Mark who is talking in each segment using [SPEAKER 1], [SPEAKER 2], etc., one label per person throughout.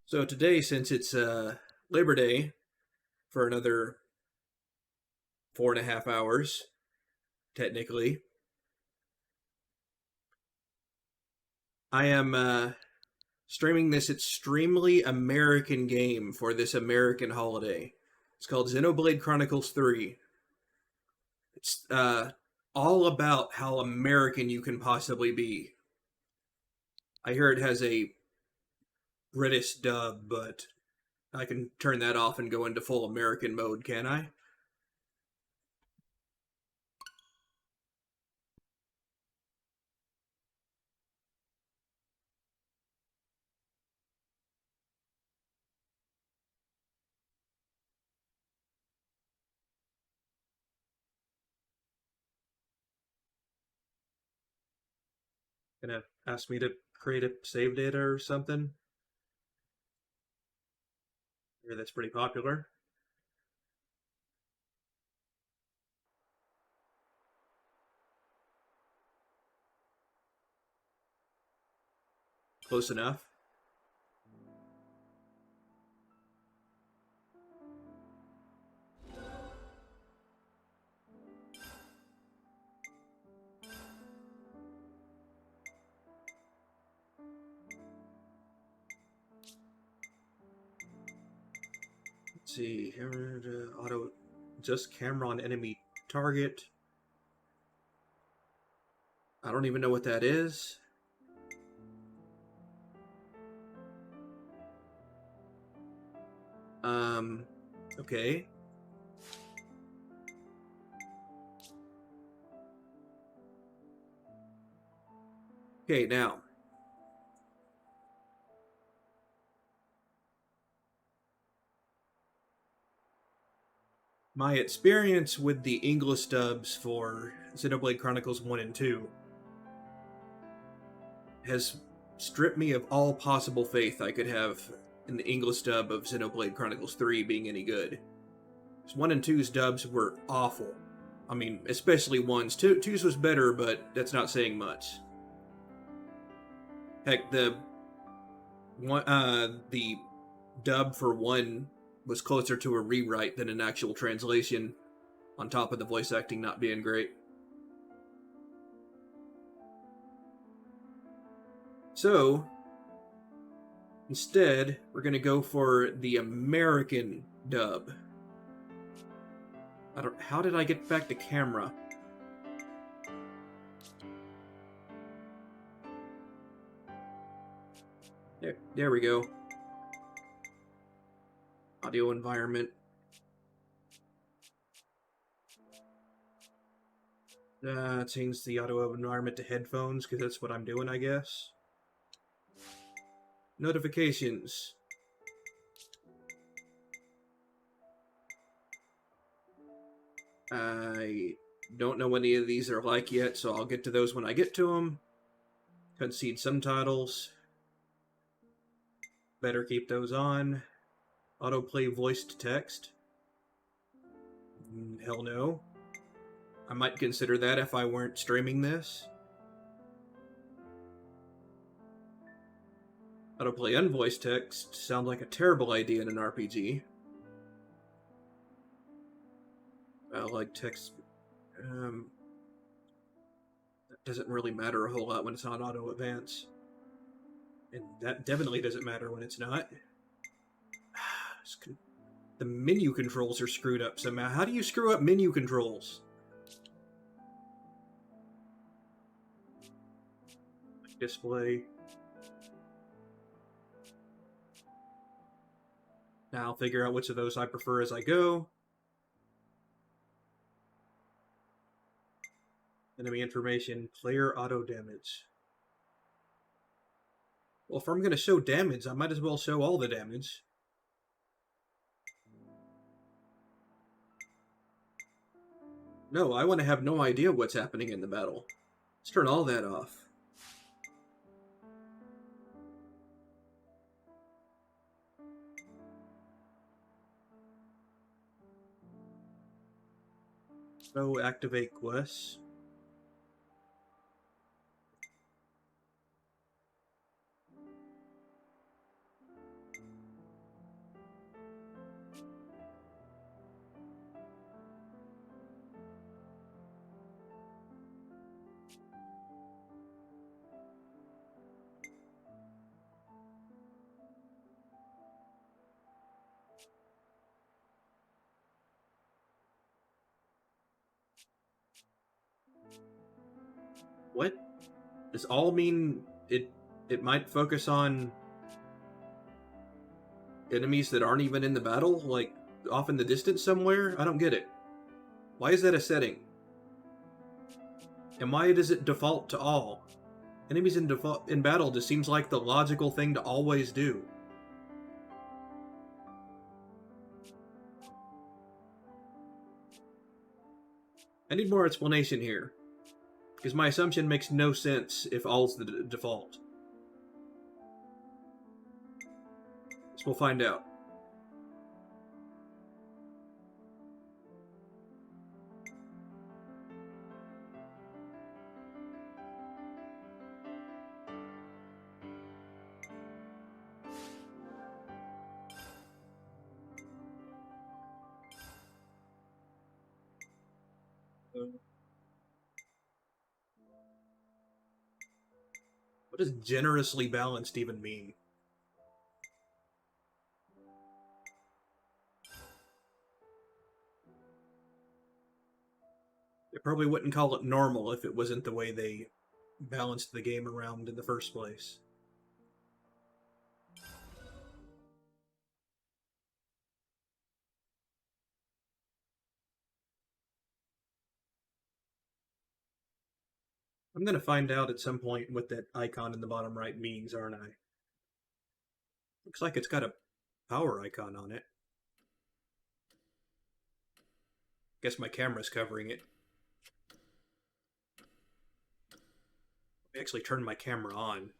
[SPEAKER 1] So today, since it's Labor Day for another 4.5 hours, technically, I am streaming this extremely American game for this American holiday. It's called Xenoblade Chronicles 3. It's all about how American you can possibly be. I hear it has a British dub, but I can turn that off and go into full American mode, can I? Gonna ask me to create a save data or something? Here, that's pretty popular. Close enough. Let's see. Auto. Just camera on enemy target. I don't even know what that is. Um. Okay. Okay, now. My experience with the English dubs for Xenoblade Chronicles 1 and 2 has stripped me of all possible faith I could have in the English dub of Xenoblade Chronicles 3 being any good. 1 and two's dubs were awful. I mean, especially 1's. Two's was better, but that's not saying much. Heck, the dub for 1 was closer to a rewrite than an actual translation, on top of the voice acting not being great. So, instead, we're going to go for the American dub. How did I get back to camera? There we go. Audio environment. Change the audio environment to headphones, because that's what I'm doing, I guess. Notifications. I don't know what any of these are like yet, so I'll get to those when I get to them. Cutscene subtitles. Better keep those on. Autoplay voice to text. Hell no. I might consider that if I weren't streaming this. Autoplay unvoiced text sounds like a terrible idea in an RPG. I like text. That doesn't really matter a whole lot when it's on auto advance. And that definitely doesn't matter when it's not. The menu controls are screwed up somehow. How do you screw up menu controls? Display. Now I'll figure out which of those I prefer as I go. Enemy information, player auto damage. Well, if I'm going to show damage, I might as well show all the damage. No, I want to have no idea what's happening in the battle. Let's turn all that off. So activate quests. What? Does all mean it might focus on enemies that aren't even in the battle? Like, off in the distance somewhere? I don't get it. Why is that a setting? And why does it default to all? Enemies in battle just seems like the logical thing to always do. I need more explanation here, because my assumption makes no sense if all's the default. So we'll find out. What does generously balanced even mean? They probably wouldn't call it normal if it wasn't the way they balanced the game around in the first place. I'm gonna find out at some point what that icon in the bottom right means, aren't I? Looks like it's got a power icon on it. Guess my camera's covering it. I actually turned my camera on.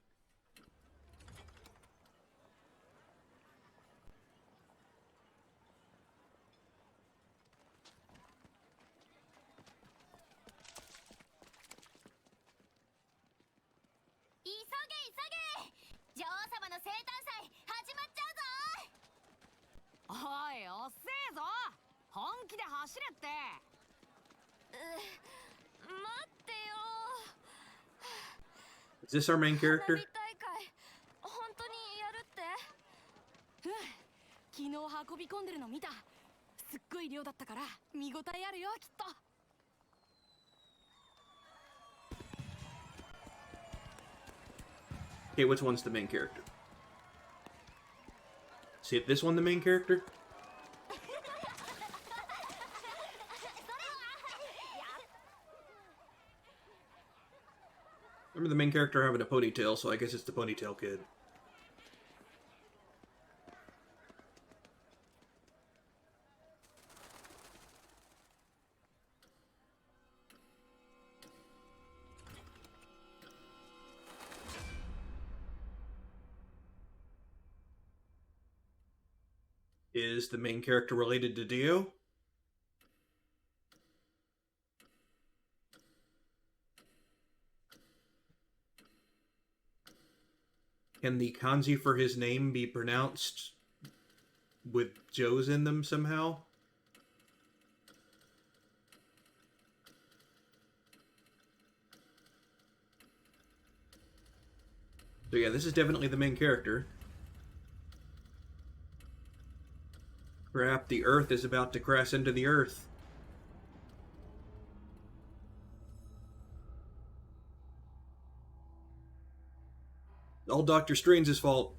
[SPEAKER 1] Is this our main character?
[SPEAKER 2] 昨日運び込んでるの見た。すっごい量だったから見応えあるよきっと。
[SPEAKER 1] Okay, which one's the main character? See, if this one the main character? Remember the main character having a ponytail, so I guess it's the ponytail kid. Is the main character related to Dio? Can the kanji for his name be pronounced with Joes in them somehow? So yeah, this is definitely the main character. Crap, the Earth is about to crash into the Earth. All Doctor Strange's fault.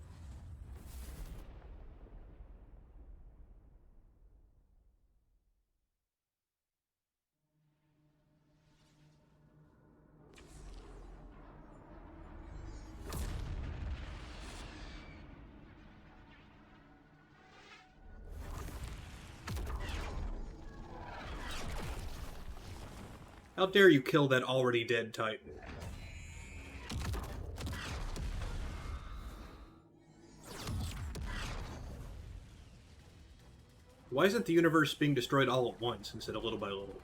[SPEAKER 1] How dare you kill that already dead Titan? Why isn't the universe being destroyed all at once instead of little by little?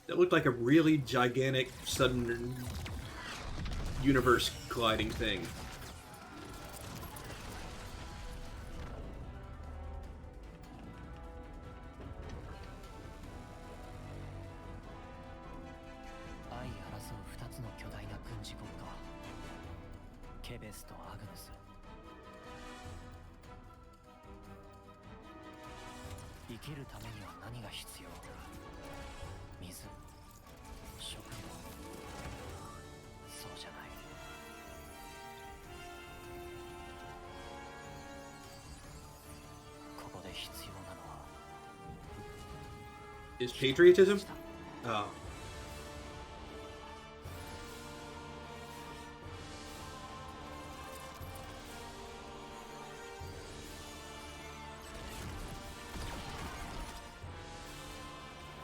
[SPEAKER 1] That looked like a really gigantic, sudden universe colliding thing.
[SPEAKER 3] 職業、そうじゃない。ここで必要なのは
[SPEAKER 1] Is patriotism? Oh.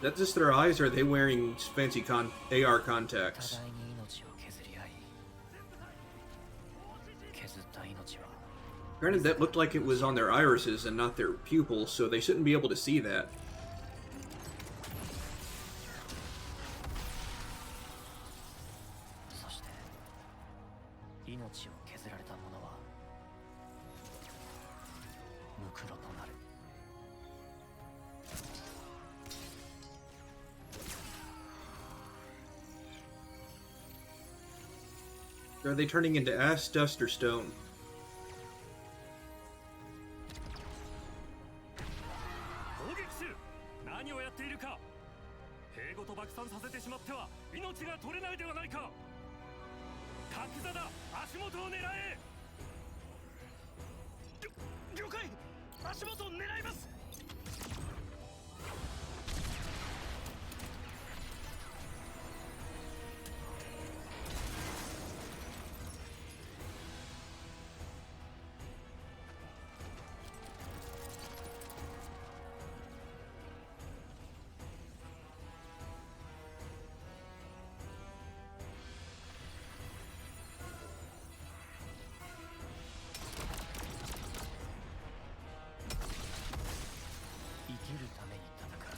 [SPEAKER 1] Is that just their eyes, or are they wearing fancy AR
[SPEAKER 3] 互
[SPEAKER 1] contacts?
[SPEAKER 3] いに命を削り合い、削った命は
[SPEAKER 1] Granted, that looked like it was on their irises and not their pupils, so they shouldn't be able to see that.
[SPEAKER 3] そして命を削られた者は無黒となる。
[SPEAKER 1] Are they turning into ash, dust, or stone?
[SPEAKER 4] 攻撃手、何をやっているか。兵ごと爆散させてしまっては命が取れないではないか。角座だ、足元を狙え。了解、足元を狙います。
[SPEAKER 3] 生きるために戦う。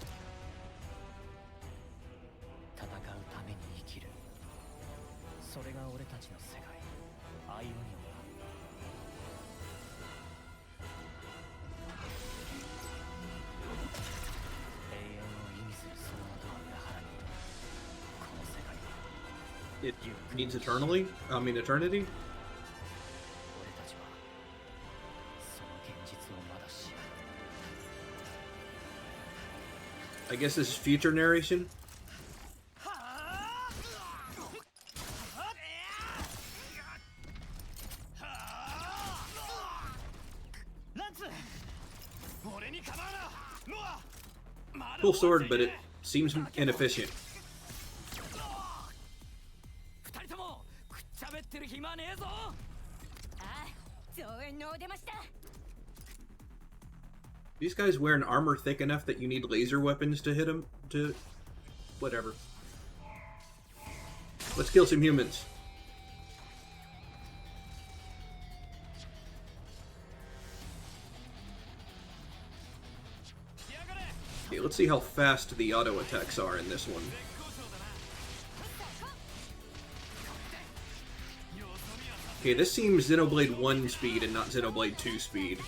[SPEAKER 3] 戦うために生きる。それが俺たちの世界、アイオニオンだ。永遠を意味するその名とは裏腹に、この世界は
[SPEAKER 1] It needs eternally? I mean, eternity?
[SPEAKER 3] 俺たちはその現実をまだ知らない。
[SPEAKER 1] I guess this is future narration?
[SPEAKER 4] ランツ、俺に構うな。ノア、まだ
[SPEAKER 1] Cool sword, but it seems inefficient.
[SPEAKER 4] 二人ともくっちゃべってる暇ねえぞ。
[SPEAKER 2] ああ、増援のお出ました。
[SPEAKER 1] These guys wearing armor thick enough that you need laser weapons to hit them? To... whatever. Let's kill some humans. Okay, let's see how fast the auto attacks are in this one. Okay, this seems Xenoblade 1 speed and not Xenoblade 2 speed.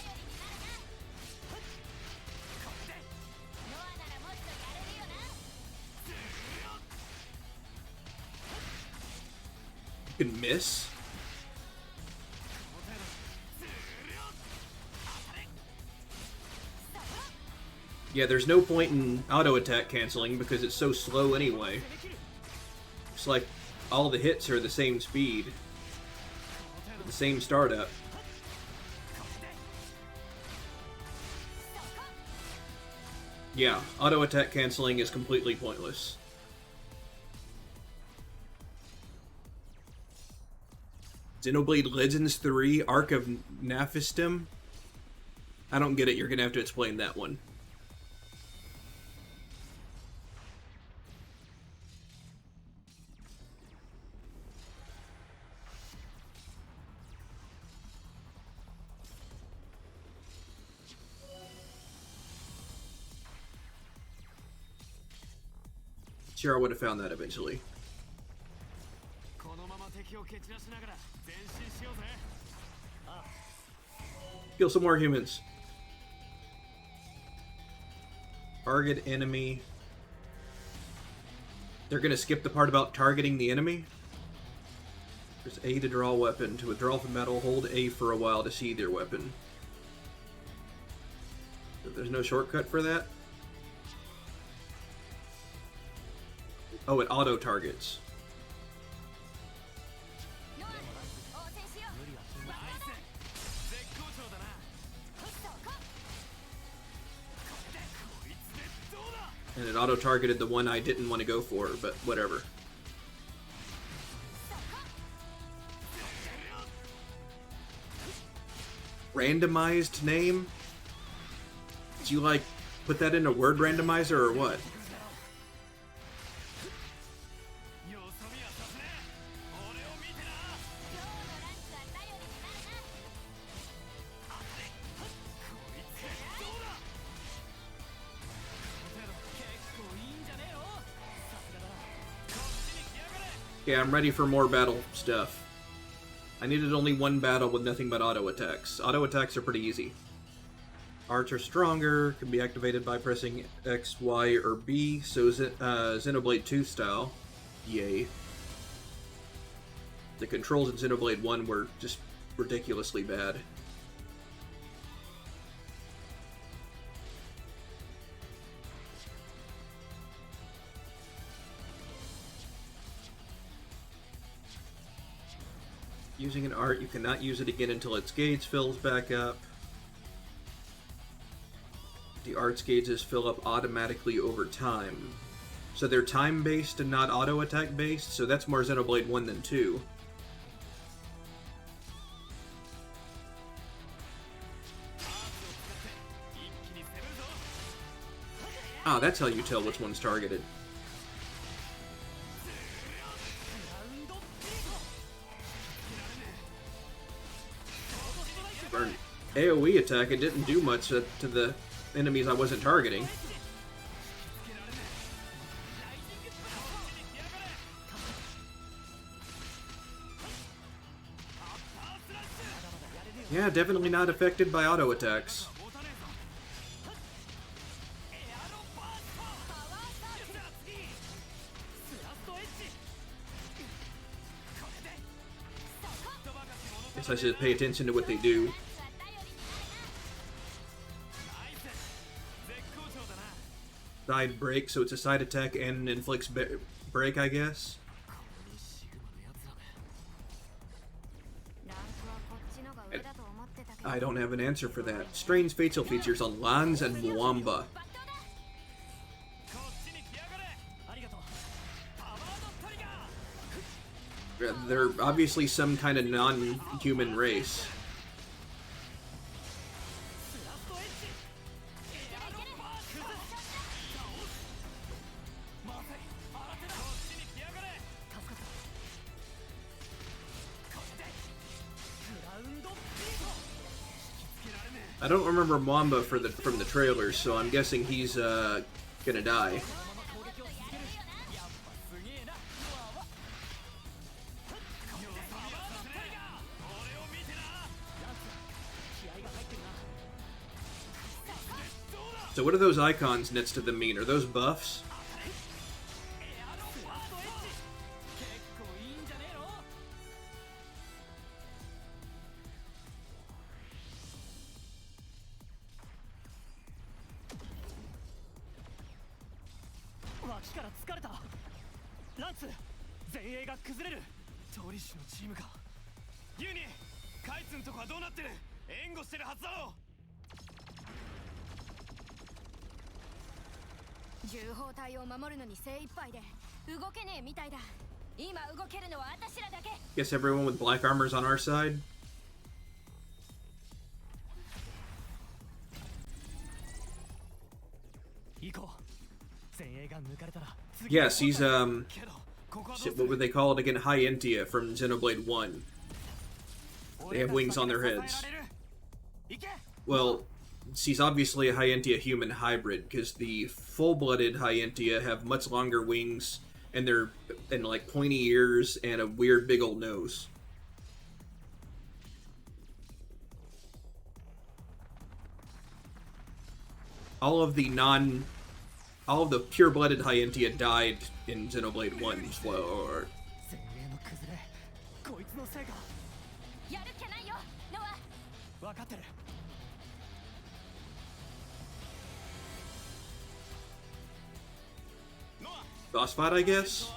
[SPEAKER 1] You can miss? Yeah, there's no point in auto attack canceling because it's so slow anyway. It's like all the hits are the same speed, the same startup. Yeah, auto attack canceling is completely pointless. Xenoblade Legends 3 Arc of Naphistim? I don't get it, you're gonna have to explain that one. Sure, I would have found that eventually.
[SPEAKER 4] このまま敵を蹴散らしながら前進しようぜ。
[SPEAKER 1] Kill some more humans. Target enemy. They're gonna skip the part about targeting the enemy? There's A to draw a weapon. To withdraw from battle, hold A for a while to see their weapon. There's no shortcut for that? Oh, it auto targets.
[SPEAKER 2] ノア応戦しよう。バッタだ。
[SPEAKER 4] 絶好調だな。
[SPEAKER 2] そこ。
[SPEAKER 4] こいつでどうだ。
[SPEAKER 1] And it auto targeted the one I didn't want to go for, but whatever. Randomized name? Did you like put that in a word randomizer or what?
[SPEAKER 4] よそ見はさせねえ。俺を見てな。
[SPEAKER 2] 今日のランチは頼りになるな。
[SPEAKER 4] こいつでどうだ。結構いいんじゃねえの。さすがだな。こっちに来やがれ。
[SPEAKER 1] Yeah, I'm ready for more battle stuff. I needed only one battle with nothing but auto attacks. Auto attacks are pretty easy. Arts are stronger, can be activated by pressing X, Y, or B, so Xenoblade 2 style. Yay. The controls in Xenoblade 1 were just ridiculously bad. Using an art, you cannot use it again until its gauge fills back up. The art's gauges fill up automatically over time. So they're time-based and not auto-attack based, so that's more Xenoblade 1 than 2. Ah, that's how you tell which one's targeted. For an AoE attack, it didn't do much to the enemies I wasn't targeting. Yeah, definitely not affected by auto attacks. Guess I should pay attention to what they do. Side break, so it's a side attack and inflicts break, I guess.
[SPEAKER 2] ランクはこっちのが上だと思ってたけど。
[SPEAKER 1] I don't have an answer for that. Strange facial features on Lans and Mwamba.
[SPEAKER 4] こっちに来やがれ。ありがとう。パワードトリガー。
[SPEAKER 1] They're obviously some kind of non-human race.
[SPEAKER 4] スラストエッジ。エアロバースト。まさに新手だ。こっちに来やがれ。助かった。これでグラウンドビート。引きつけられねえ。
[SPEAKER 1] I don't remember Mwamba from the trailers, so I'm guessing he's gonna die.
[SPEAKER 4] このまま攻撃を続ける。やっぱすげえな。ノアは。よそ見はさせねえ。俺を見てな。ランス気合が入ってるな。どうだ。
[SPEAKER 1] So what do those icons next to them mean? Are those buffs?
[SPEAKER 4] エアロバーストエッジ。結構いいんじゃねえの。 脇から疲れた。ランツ前衛が崩れる。トリッシュのチームか。ユニカイツんとこはどうなってる。援護してるはずだろ。
[SPEAKER 2] 重砲隊を守るのに精一杯で動けねえみたいだ。今動けるのは私らだけ。
[SPEAKER 1] Guess everyone with black armor's on our side.
[SPEAKER 4] 行こう。前衛が抜かれたら。
[SPEAKER 1] Yes, he's
[SPEAKER 4] けどここはどう
[SPEAKER 1] shit,
[SPEAKER 4] す
[SPEAKER 1] what
[SPEAKER 4] る。
[SPEAKER 1] would they call it again? Hyentia from Xenoblade 1. They have wings on their heads.
[SPEAKER 4] 行け。
[SPEAKER 1] Well, she's obviously a Hyentia human hybrid, because the full-blooded Hyentia have much longer wings, and like pointy ears and a weird big old nose. All of the pure-blooded Hyentia died in Xenoblade 1's flow, or
[SPEAKER 4] 前衛の崩れ。こいつのせいか。
[SPEAKER 2] やるっきゃないよノア。
[SPEAKER 4] 分かってる。ノア
[SPEAKER 1] boss fight, I guess.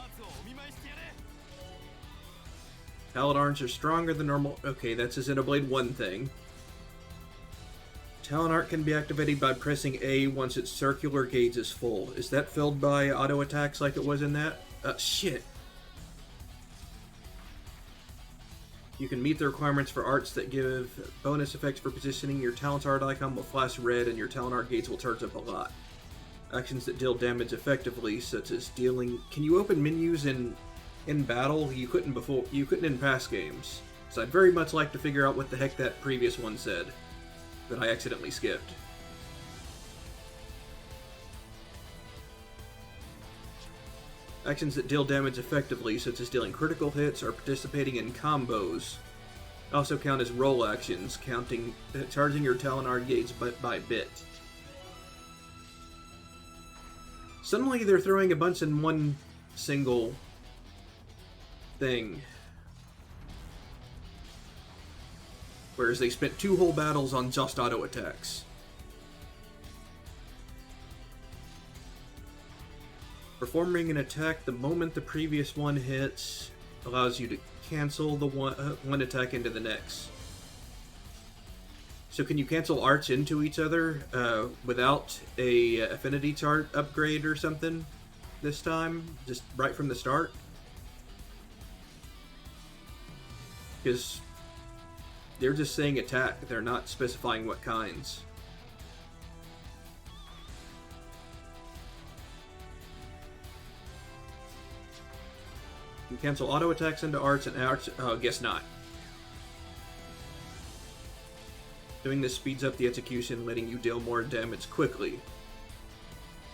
[SPEAKER 1] Talon arts are stronger than normal. Okay, that's a Xenoblade 1 thing. Talon art can be activated by pressing A once its circular gauge is full. Is that filled by auto attacks like it was in that? Shit. You can meet the requirements for arts that give bonus effects for positioning. Your Talon's art icon will flash red and your Talon art gates will charge up a lot. Actions that deal damage effectively, such as dealing... Can you open menus in battle? You couldn't before. You couldn't in past games. So I'd very much like to figure out what the heck that previous one said that I accidentally skipped. Actions that deal damage effectively, such as dealing critical hits or participating in combos, also count as roll actions, charging your Talon art gates by bit. Suddenly they're throwing a bunch in one single thing. Whereas they spent 2 whole battles on just auto attacks. Performing an attack the moment the previous one hits allows you to cancel the one attack into the next. So can you cancel arts into each other without a affinity chart upgrade or something this time? Just right from the start? Because they're just saying attack, they're not specifying what kinds. You can cancel auto attacks into arts and arts. Oh, guess not. Doing this speeds up the execution, letting you deal more damage quickly.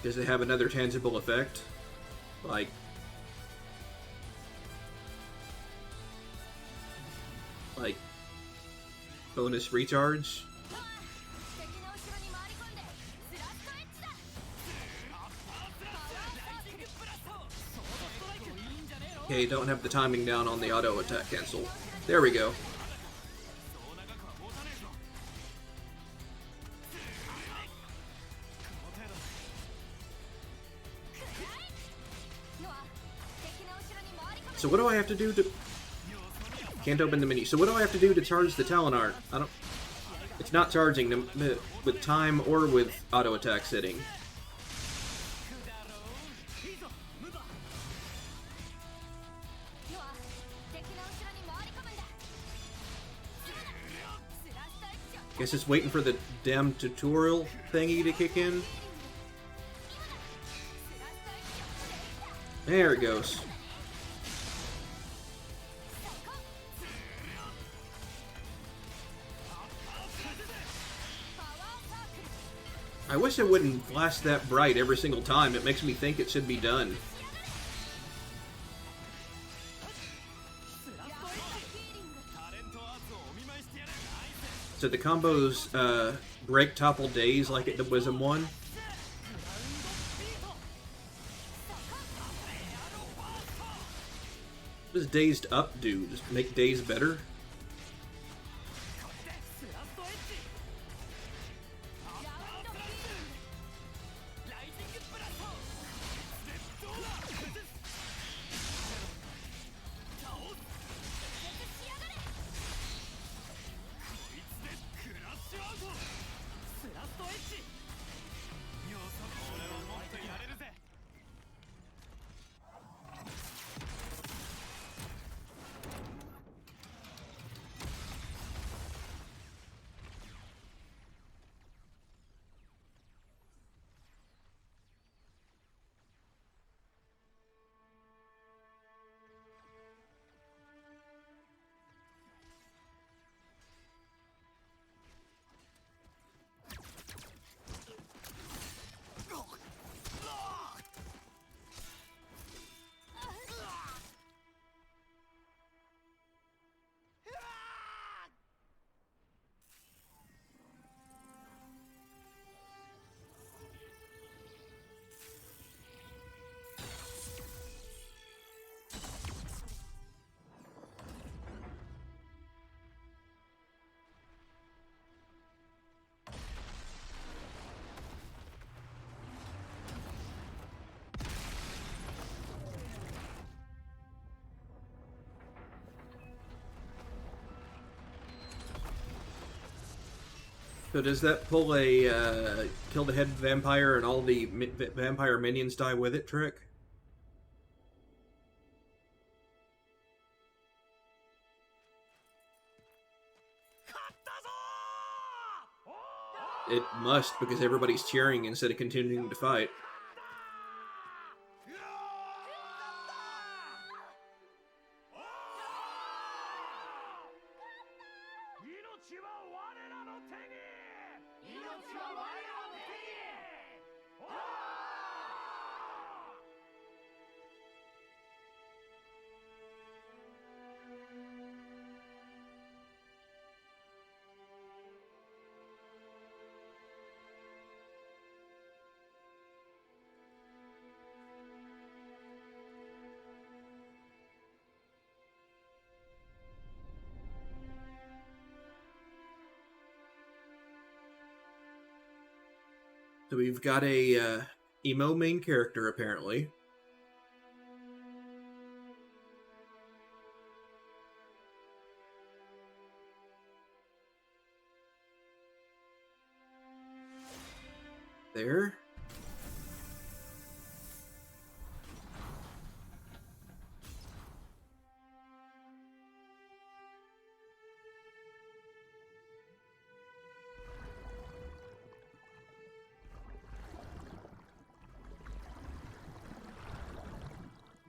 [SPEAKER 1] Does it have another tangible effect? Like bonus recharge? Okay, don't have the timing down on the auto attack cancel. There we go. So what do I have to do to... Can't open the menu. So what do I have to do to charge the Talon art? I don't... It's not charging them with time or with auto attack setting. Guess it's waiting for the damn tutorial thingy to kick in. There it goes. I wish it wouldn't flash that bright every single time. It makes me think it should be done. So the combos break topple days like it was in 1. What does dazed up do? Just make days better? So does that pull a kill the head vampire and all the vampire minions die with it trick? It must, because everybody's cheering instead of continuing to fight. So we've got a emo main character, apparently. There.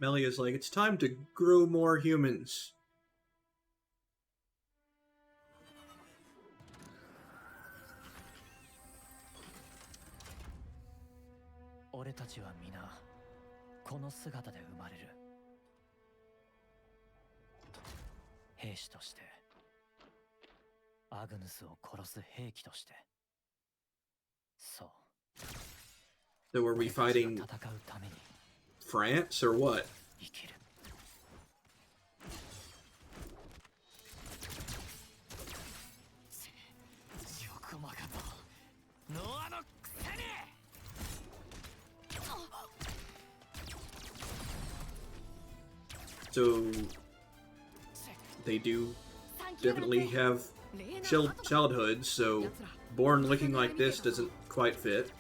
[SPEAKER 1] Melia's like, it's time to grow more humans.
[SPEAKER 3] 俺たちは皆この姿で生まれる。兵士として、アグヌスを殺す兵器として。そう。
[SPEAKER 1] So are we fighting
[SPEAKER 3] 戦うために
[SPEAKER 1] France or what?
[SPEAKER 3] 生きる。よくまかと。ノアのくせに。
[SPEAKER 1] So they do definitely have childhoods, so born looking like this doesn't quite fit.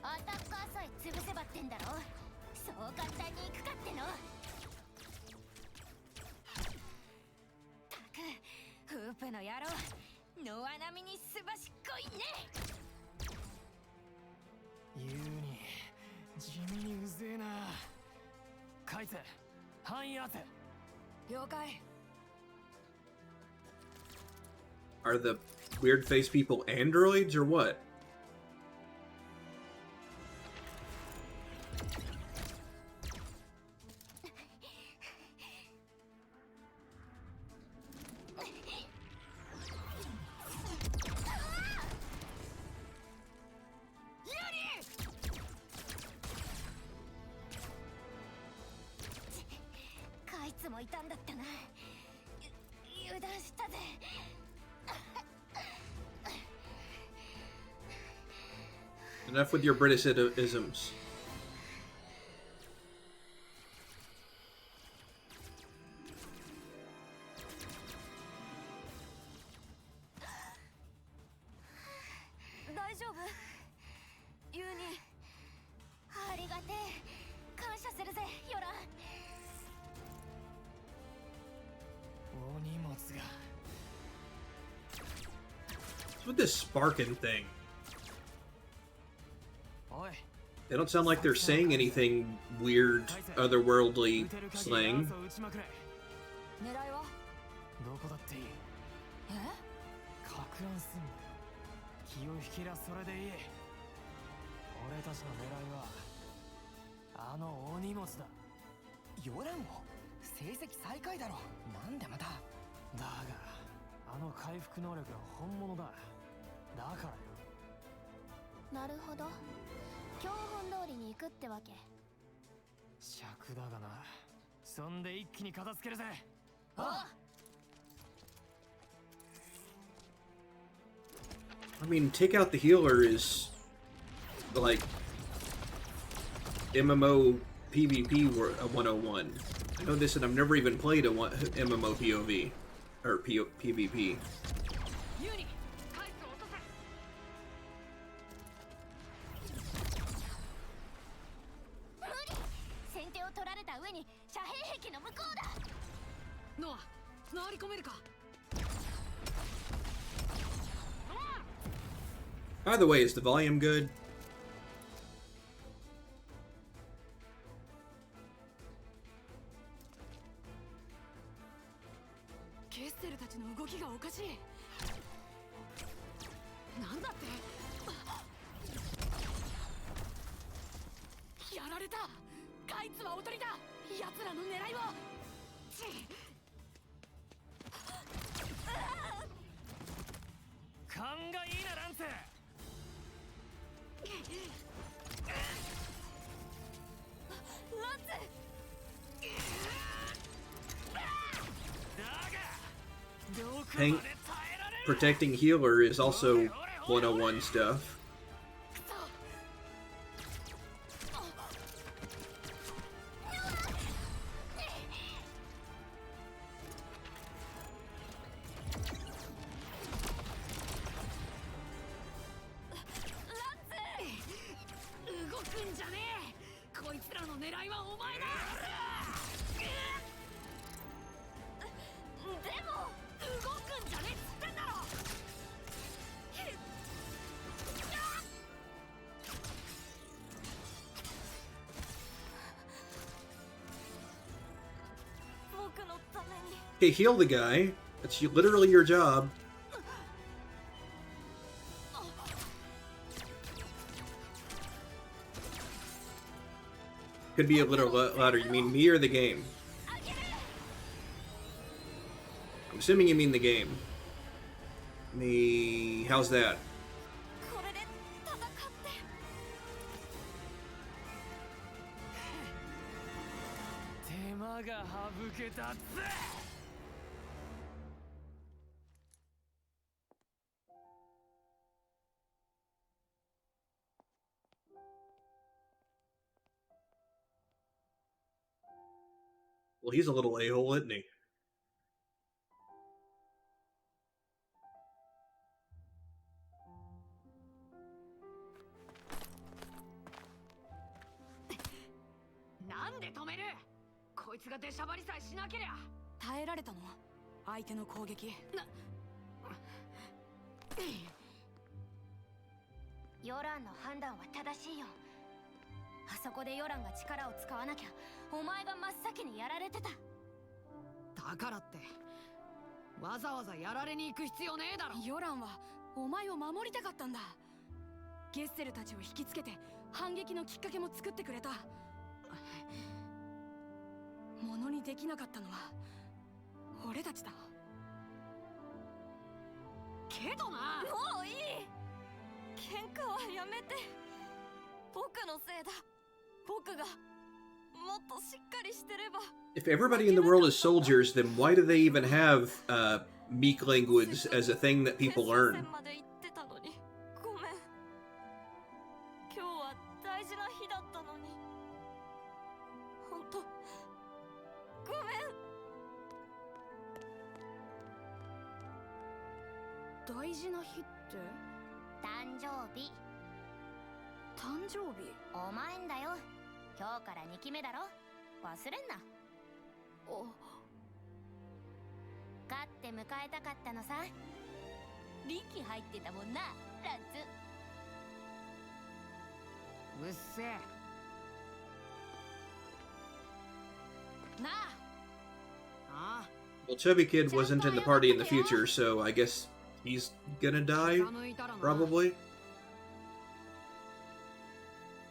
[SPEAKER 2] アタッカーさえ潰せばってんだろ。そう簡単にいくかっての。たくフープの野郎、ノア並みにすばしっこいね。
[SPEAKER 3] 言うに地味にうぜえな。カイツ、範囲当て。
[SPEAKER 2] 了解。
[SPEAKER 1] Are the weird face people androids or what? Enough with your Britishisms. What's with this sparking thing? They don't sound like they're saying anything weird, otherworldly slang.
[SPEAKER 2] 狙いは？
[SPEAKER 3] どこだっていい。
[SPEAKER 2] え？
[SPEAKER 3] かく乱すんだ。気を引きらそれでいい。俺たちの狙いはあの大荷物だ。ヨランも成績最下位だろ。なんでまた。だがあの回復能力は本物だ。だからよ。
[SPEAKER 2] なるほど。教本通りに行くってわけ。
[SPEAKER 3] 尺だがな。そんで一気に片付けるぜ。
[SPEAKER 2] あ。
[SPEAKER 1] I mean, take out the healer is like MMO PvP 101. I know this, and I've never even played a MMO POV. or PvP.
[SPEAKER 2] ユニ回数落とせ。無理。先手を取られた上に遮蔽壁の向こうだ。ノア回り込めるか。
[SPEAKER 1] By the way, is the volume good?
[SPEAKER 2] ケッセルたちの動きがおかしい。なんだって。やられた。ガイツはおとりだ。奴らの狙いを。
[SPEAKER 3] 勘がいいなランス。
[SPEAKER 2] ランツ。
[SPEAKER 1] Tank protecting healer is also 101 stuff. Hey, heal the guy. That's literally your job. Could be a little louder. You mean me or the game? I'm assuming you mean the game. Me... How's that?
[SPEAKER 2] これで戦って。
[SPEAKER 3] 手間が省けたぜ。
[SPEAKER 1] Well, he's a little a-hole, isn't he?
[SPEAKER 2] なんで止める。こいつが出しゃばりさえしなけりゃ。耐えられたの。相手の攻撃。ヨランの判断は正しいよ。あそこでヨランが力を使わなきゃお前が真っ先にやられてた。だからってわざわざやられに行く必要ねえだろ。ヨランはお前を守りたかったんだ。ゲッセルたちを引きつけて反撃のきっかけも作ってくれた。ものにできなかったのは俺たちだ。けどな。もういい。喧嘩はやめて。僕のせいだ。僕がもっとしっかりしてれば。
[SPEAKER 1] If everybody in the world is soldiers, then why do they even have meek language as a thing that people learn?
[SPEAKER 2] 決戦まで行ってたのにごめん。今日は大事な日だったのに本当ごめん。大事な日って？誕生日。誕生日？お前んだよ。今日から2期目だろ。忘れんな。お。勝って迎えたかったのさ。力入ってたもんな、ランツ。うっせえ。なあ。ああ。
[SPEAKER 1] Well, Chubby Kid wasn't in the party in the future, so I guess he's gonna die, probably.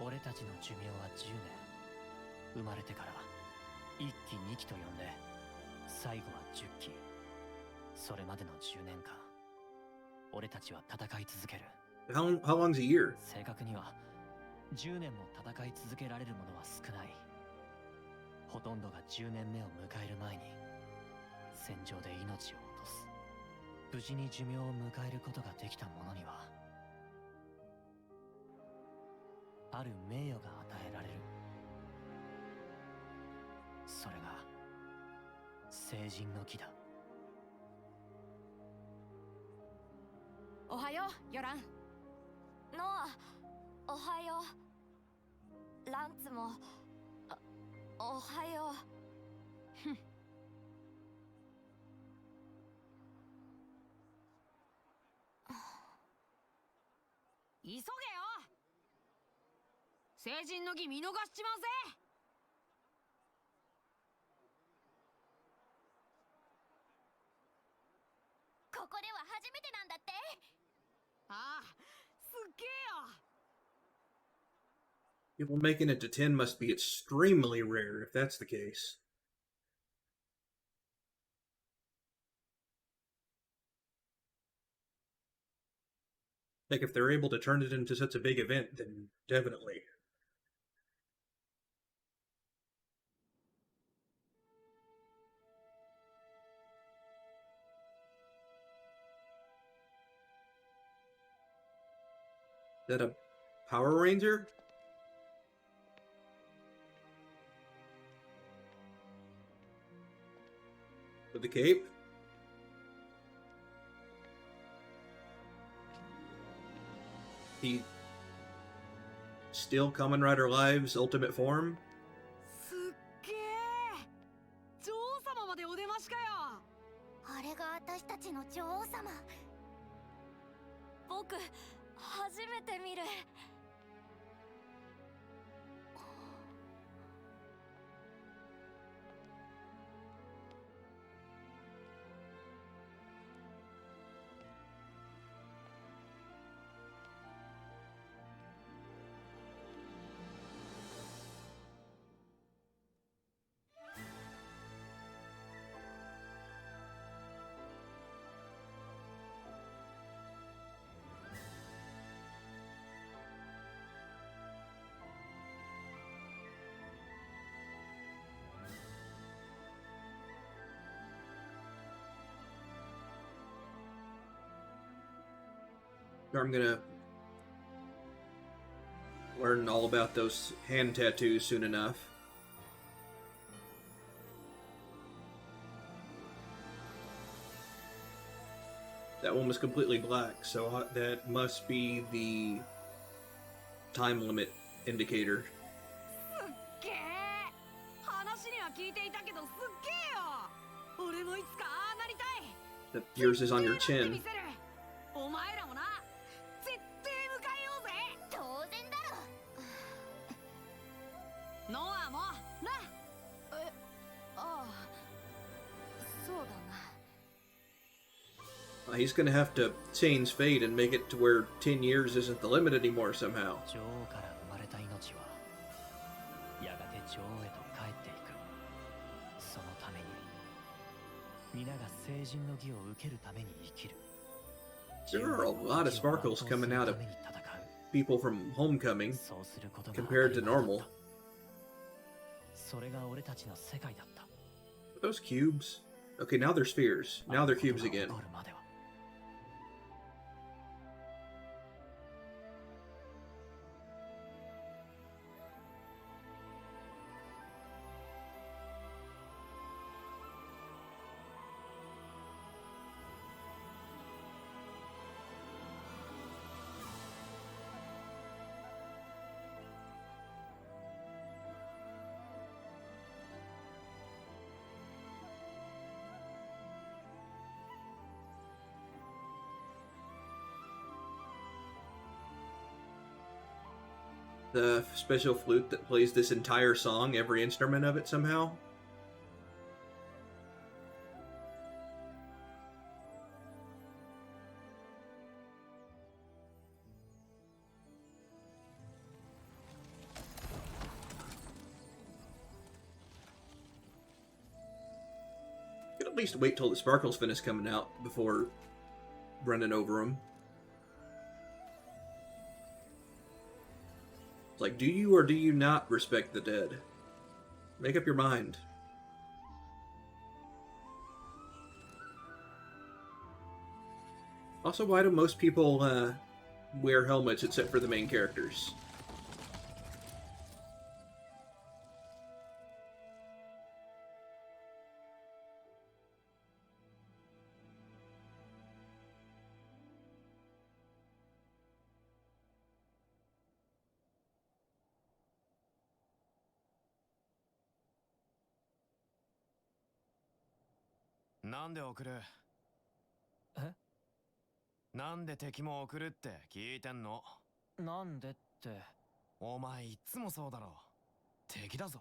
[SPEAKER 3] 俺たちの寿命は10年。生まれてから1期2期と呼んで、最後は10期。それまでの10年間、俺たちは戦い続ける。
[SPEAKER 1] How long's a year?
[SPEAKER 3] 正確には10年も戦い続けられるものは少ない。ほとんどが10年目を迎える前に戦場で命を落とす。無事に寿命を迎えることができた者にはある名誉が与えられる。それが成人の儀だ。
[SPEAKER 2] おはよう、ヨラン。ノア、おはよう。ランツも、おはよう。ふん。急げよ。成人の儀見逃しちまうぜ。ここでは初めてなんだって。ああ、すっげえよ。
[SPEAKER 1] People making it to 10 must be extremely rare if that's the case. Like, if they're able to turn it into such a big event, then definitely. Is that a Power Ranger? With the cape? He still Kamen Rider Live's ultimate form?
[SPEAKER 2] すっげえ。女王様までお出ましかよ。あれが私たちの女王様。僕初めて見る。
[SPEAKER 1] I'm gonna learn all about those hand tattoos soon enough. That one was completely black, so that must be the time limit indicator.
[SPEAKER 2] すっげえ。話には聞いていたけどすっげえよ。俺もいつかああなりたい。
[SPEAKER 1] The yours is on your
[SPEAKER 2] 絶対やって
[SPEAKER 1] chin.
[SPEAKER 2] みせる。お前らもな。絶対迎えようぜ。当然だろ。ノアもな。え、ああ、そうだな。
[SPEAKER 1] He's gonna have to change fate and make it to where 10 years isn't the limit anymore somehow.
[SPEAKER 3] 女王から生まれた命はやがて女王へと帰っていく。そのために皆が成人の儀を受けるために生きる。
[SPEAKER 1] There are a lot of sparkles coming out of
[SPEAKER 3] 戦う。
[SPEAKER 1] people from Homecoming
[SPEAKER 3] そうすることが
[SPEAKER 1] compared to
[SPEAKER 3] 当たり前だった。
[SPEAKER 1] normal.
[SPEAKER 3] それが俺たちの世界だった。
[SPEAKER 1] Are those cubes? Okay, now they're spheres. Now they're cubes
[SPEAKER 3] あのことが
[SPEAKER 1] again.
[SPEAKER 3] 起こるまでは
[SPEAKER 1] The special flute that plays this entire song, every instrument of it somehow. Could at least wait till the sparkles finish coming out before running over them. It's like, do you or do you not respect the dead? Make up your mind. Also, why do most people wear helmets except for the main characters?
[SPEAKER 3] なんで送る？え？なんで敵も送るって聞いてんの？なんでって。お前いつもそうだろ。敵だぞ。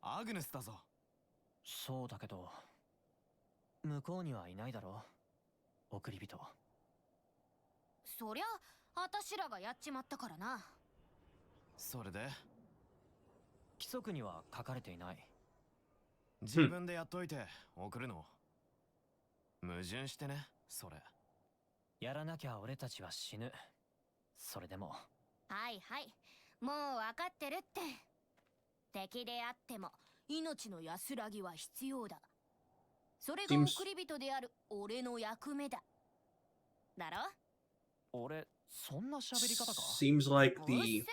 [SPEAKER 3] アグネスだぞ。そうだけど、向こうにはいないだろ、送り人。
[SPEAKER 2] そりゃあたしらがやっちまったからな。
[SPEAKER 3] それで規則には書かれていない。自
[SPEAKER 1] Hmm.
[SPEAKER 3] 分でやっといて送るの？矛盾してね、それ。やらなきゃ俺たちは死ぬ。それでも。
[SPEAKER 2] はいはい、もう分かってるって。敵であっても命の安らぎは必要だ。それが
[SPEAKER 1] Seems
[SPEAKER 2] 送り人である俺の役目だ。だろ？
[SPEAKER 3] 俺、そんな喋り方か？
[SPEAKER 1] seems like
[SPEAKER 2] うっせ
[SPEAKER 1] the
[SPEAKER 2] え。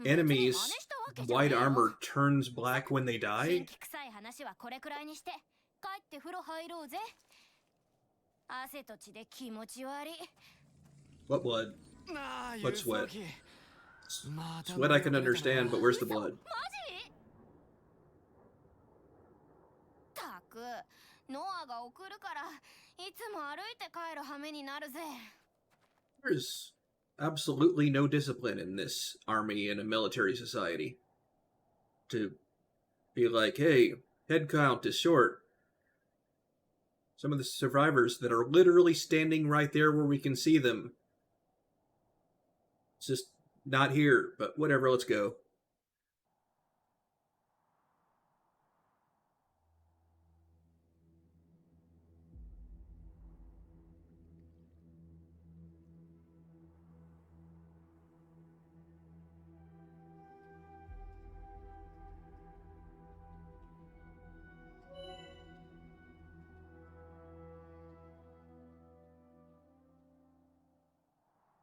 [SPEAKER 2] 別に真似
[SPEAKER 1] enemies'
[SPEAKER 2] したわけじゃねえ
[SPEAKER 1] white
[SPEAKER 2] よ。
[SPEAKER 1] armor turns black when they
[SPEAKER 2] 新
[SPEAKER 1] die.
[SPEAKER 2] 規臭い話はこれくらいにして帰って風呂入ろうぜ。汗と血で気持ち悪い。
[SPEAKER 1] What blood?
[SPEAKER 3] なあ、
[SPEAKER 1] What
[SPEAKER 3] 輸送
[SPEAKER 1] sweat?
[SPEAKER 3] 機。また
[SPEAKER 1] Sweat I can
[SPEAKER 3] 乗り遅れたな。
[SPEAKER 1] understand, but where's the blood?
[SPEAKER 2] マジ？たく、ノアが送るからいつも歩いて帰る羽目になるぜ。
[SPEAKER 1] There's absolutely no discipline in this army and a military society. To be like, hey, head count is short. Some of the survivors that are literally standing right there where we can see them. It's just not here, but whatever, let's go.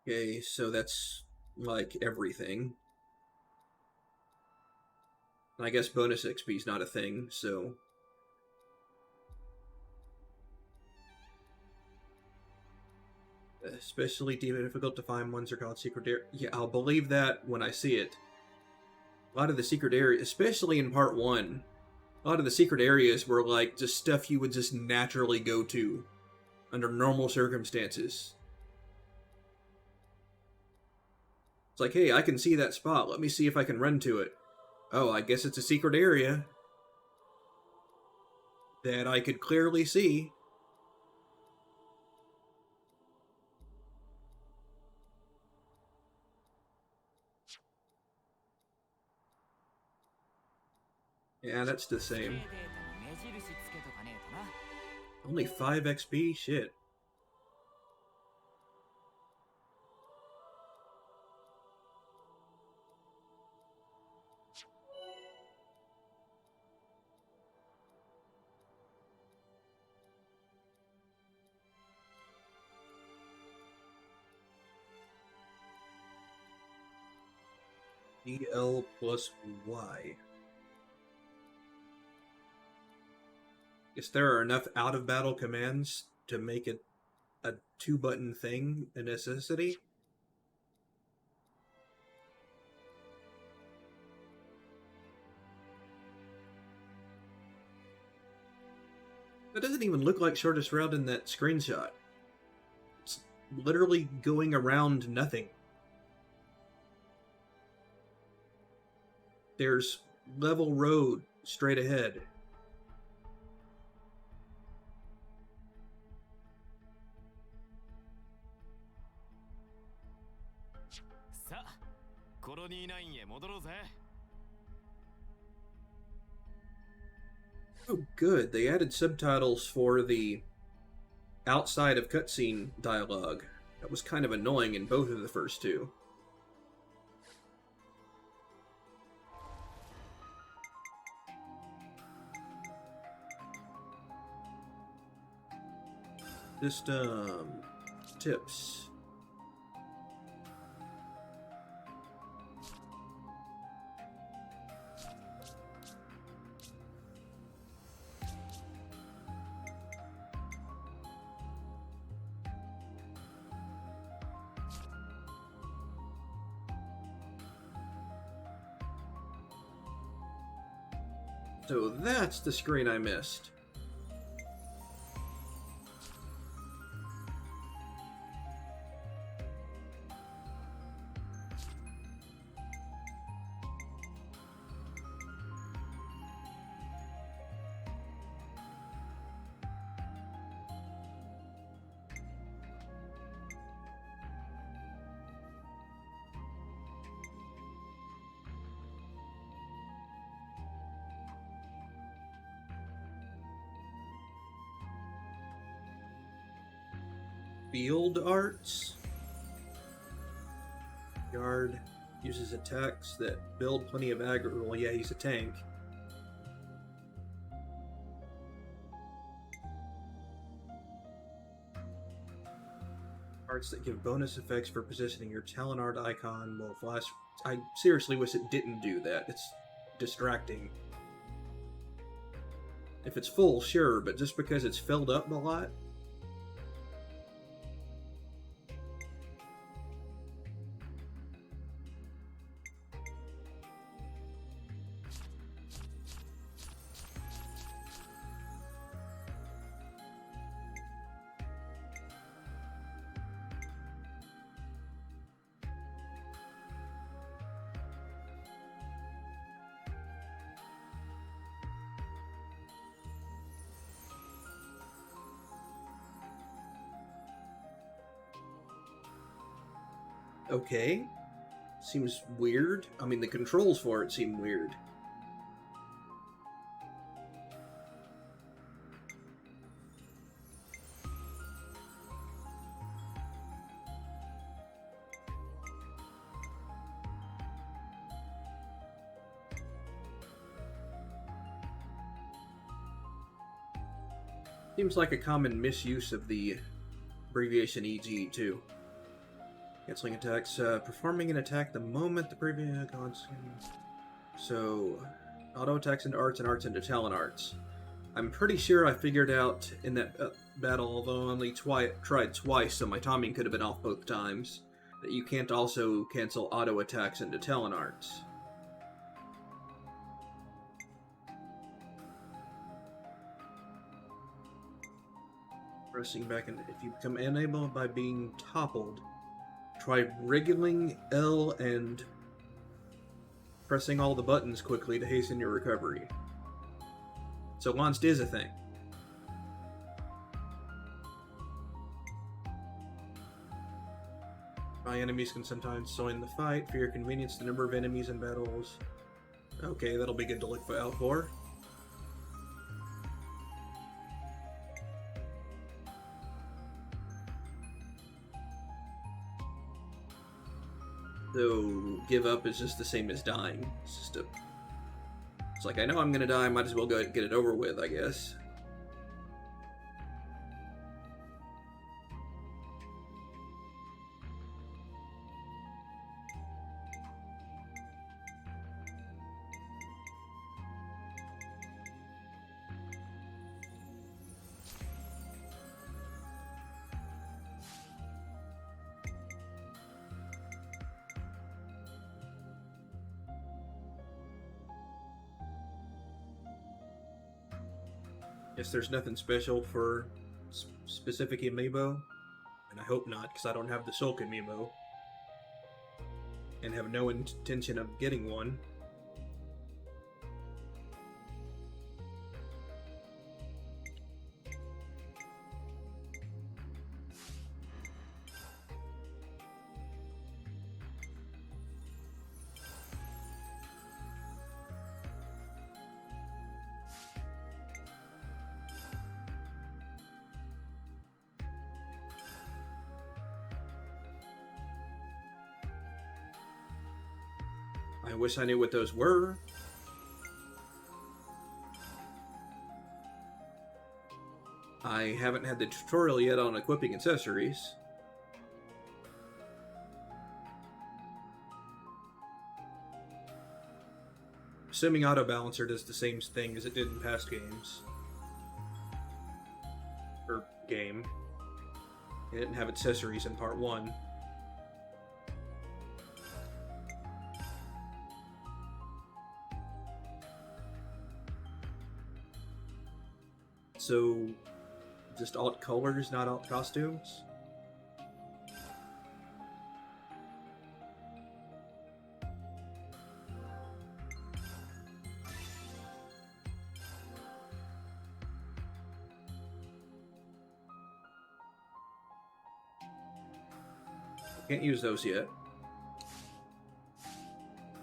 [SPEAKER 1] Okay, so that's like everything. I guess bonus XP is not a thing, so... Especially difficult to find ones are called secret area. Yeah, I'll believe that when I see it. A lot of the secret areas, especially in part 1, a lot of the secret areas were like just stuff you would just naturally go to under normal circumstances. It's like, hey, I can see that spot. Let me see if I can run to it. Oh, I guess it's a secret area that I could clearly see. Yeah, that's the same. Only 5 XP? Shit. DL plus Y. Guess there are enough out-of-battle commands to make it a 2-button thing a necessity. That doesn't even look like shortest route in that screenshot. It's literally going around nothing. There's level road straight ahead. Oh, good. They added subtitles for the outside of cutscene dialogue. That was kind of annoying in both of the first two. Just, tips. So that's the screen I missed. field arts. Yard uses attacks that build plenty of aggro. Well, yeah, he's a tank. Arts that give bonus effects for positioning your talent art icon will flash. I seriously wish it didn't do that. It's distracting. If it's full, sure, but just because it's filled up a lot. Okay. Seems weird. I mean, the controls for it seem weird. Seems like a common misuse of the abbreviation EG, too. Canceling attacks. Performing an attack the moment the previous... So, auto attacks into arts and arts into talent arts. I'm pretty sure I figured out in that battle, although I only tried twice, so my timing could have been off both times, that you can't also cancel auto attacks into talent arts. Pressing back, and if you become unable by being toppled, try wriggling L and pressing all the buttons quickly to hasten your recovery. So launched is a thing. My enemies can sometimes join the fight. For your convenience, the number of enemies in battles. Okay, that'll be good to look out for. Though give up is just the same as dying. It's just a... It's like, I know I'm gonna die, might as well go ahead and get it over with, I guess. Guess there's nothing special for specific amiibo, and I hope not, because I don't have the Sulk amiibo, and have no intention of getting one. I wish I knew what those were. I haven't had the tutorial yet on equipping accessories. Assuming Auto Balancer does the same thing as it did in past games. Or game. It didn't have accessories in part 1. So, just alt colors, not alt costumes? Can't use those yet.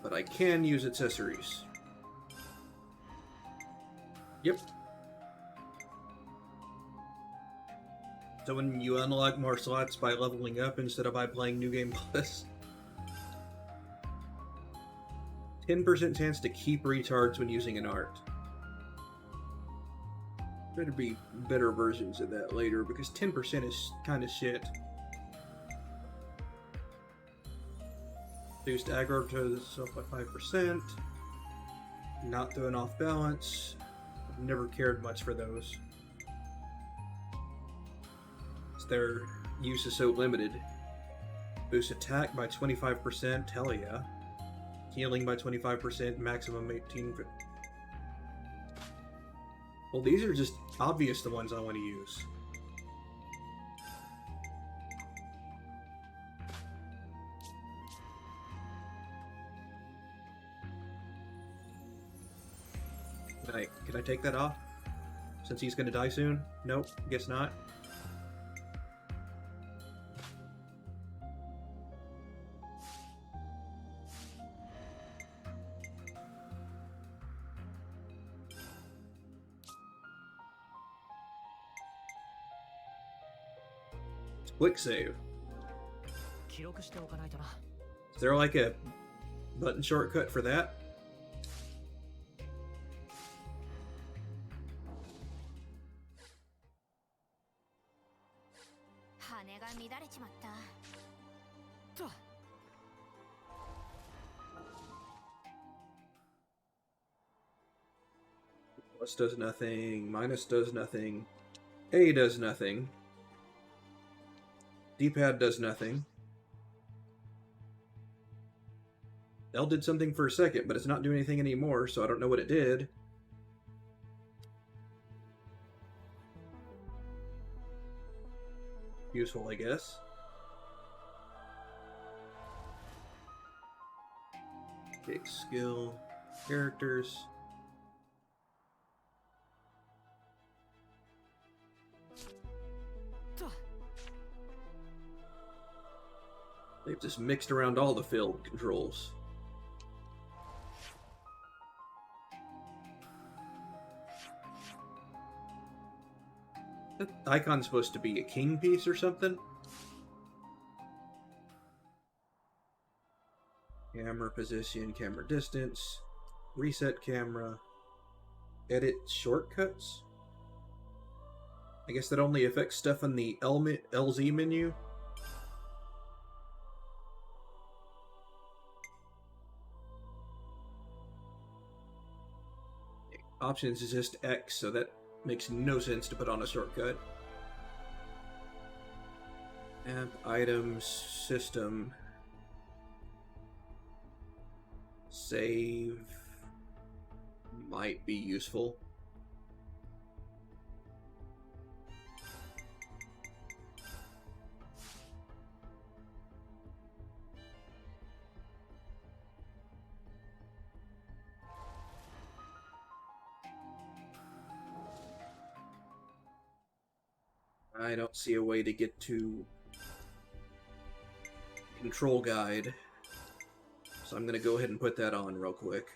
[SPEAKER 1] But I can use accessories. Yep. So when you unlock more slots by leveling up instead of by playing New Game Plus, 10% chance to keep retards when using an art. Better be better versions of that later, because 10% is kind of shit. Boost aggro to itself by 5%. Not throwing off balance. I've never cared much for those. Their use is so limited. Boost attack by 25%, hell yeah. Healing by 25%, maximum 18. Well, these are just obvious the ones I want to use. Can I take that off? Since he's gonna die soon? Nope, guess not. Quick save.
[SPEAKER 3] 記録しておかないとな。
[SPEAKER 1] Is there like a button shortcut for that?
[SPEAKER 2] 羽が乱れちまった。
[SPEAKER 1] Plus does nothing, minus does nothing, A does nothing, D-pad does nothing. L did something for a second, but it's not doing anything anymore, so I don't know what it did. Useful, I guess. Take skill, characters. They've just mixed around all the field controls. That icon's supposed to be a king piece or something? Camera position, camera distance, reset camera, edit shortcuts? I guess that only affects stuff on the LZ menu? Options is just X, so that makes no sense to put on a shortcut. App, items, system, save might be useful. I don't see a way to get to control guide, so I'm gonna go ahead and put that on real quick.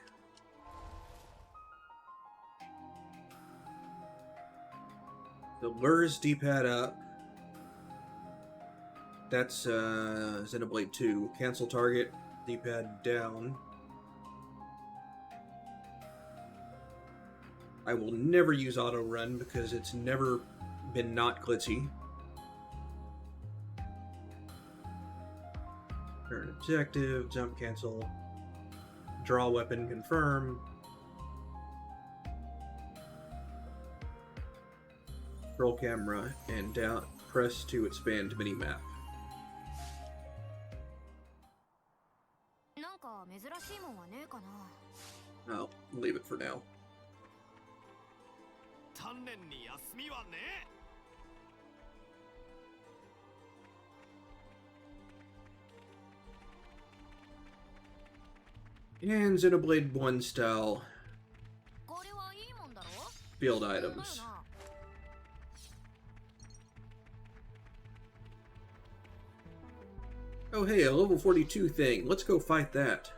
[SPEAKER 1] The lures D-pad up. That's Xenoblade 2. Cancel target, D-pad down. I will never use auto run because it's never been not glitchy. Turn objective, jump cancel, draw weapon confirm. Roll camera and down press to expand minimap.
[SPEAKER 2] なんか珍しいもんはねえかな。
[SPEAKER 1] I'll leave it for now.
[SPEAKER 3] 鍛錬に休みはねえ。
[SPEAKER 1] And Xenoblade 1 style
[SPEAKER 2] これはいいもんだろ？
[SPEAKER 1] field items. Oh hey, a level 42 thing. Let's go fight that.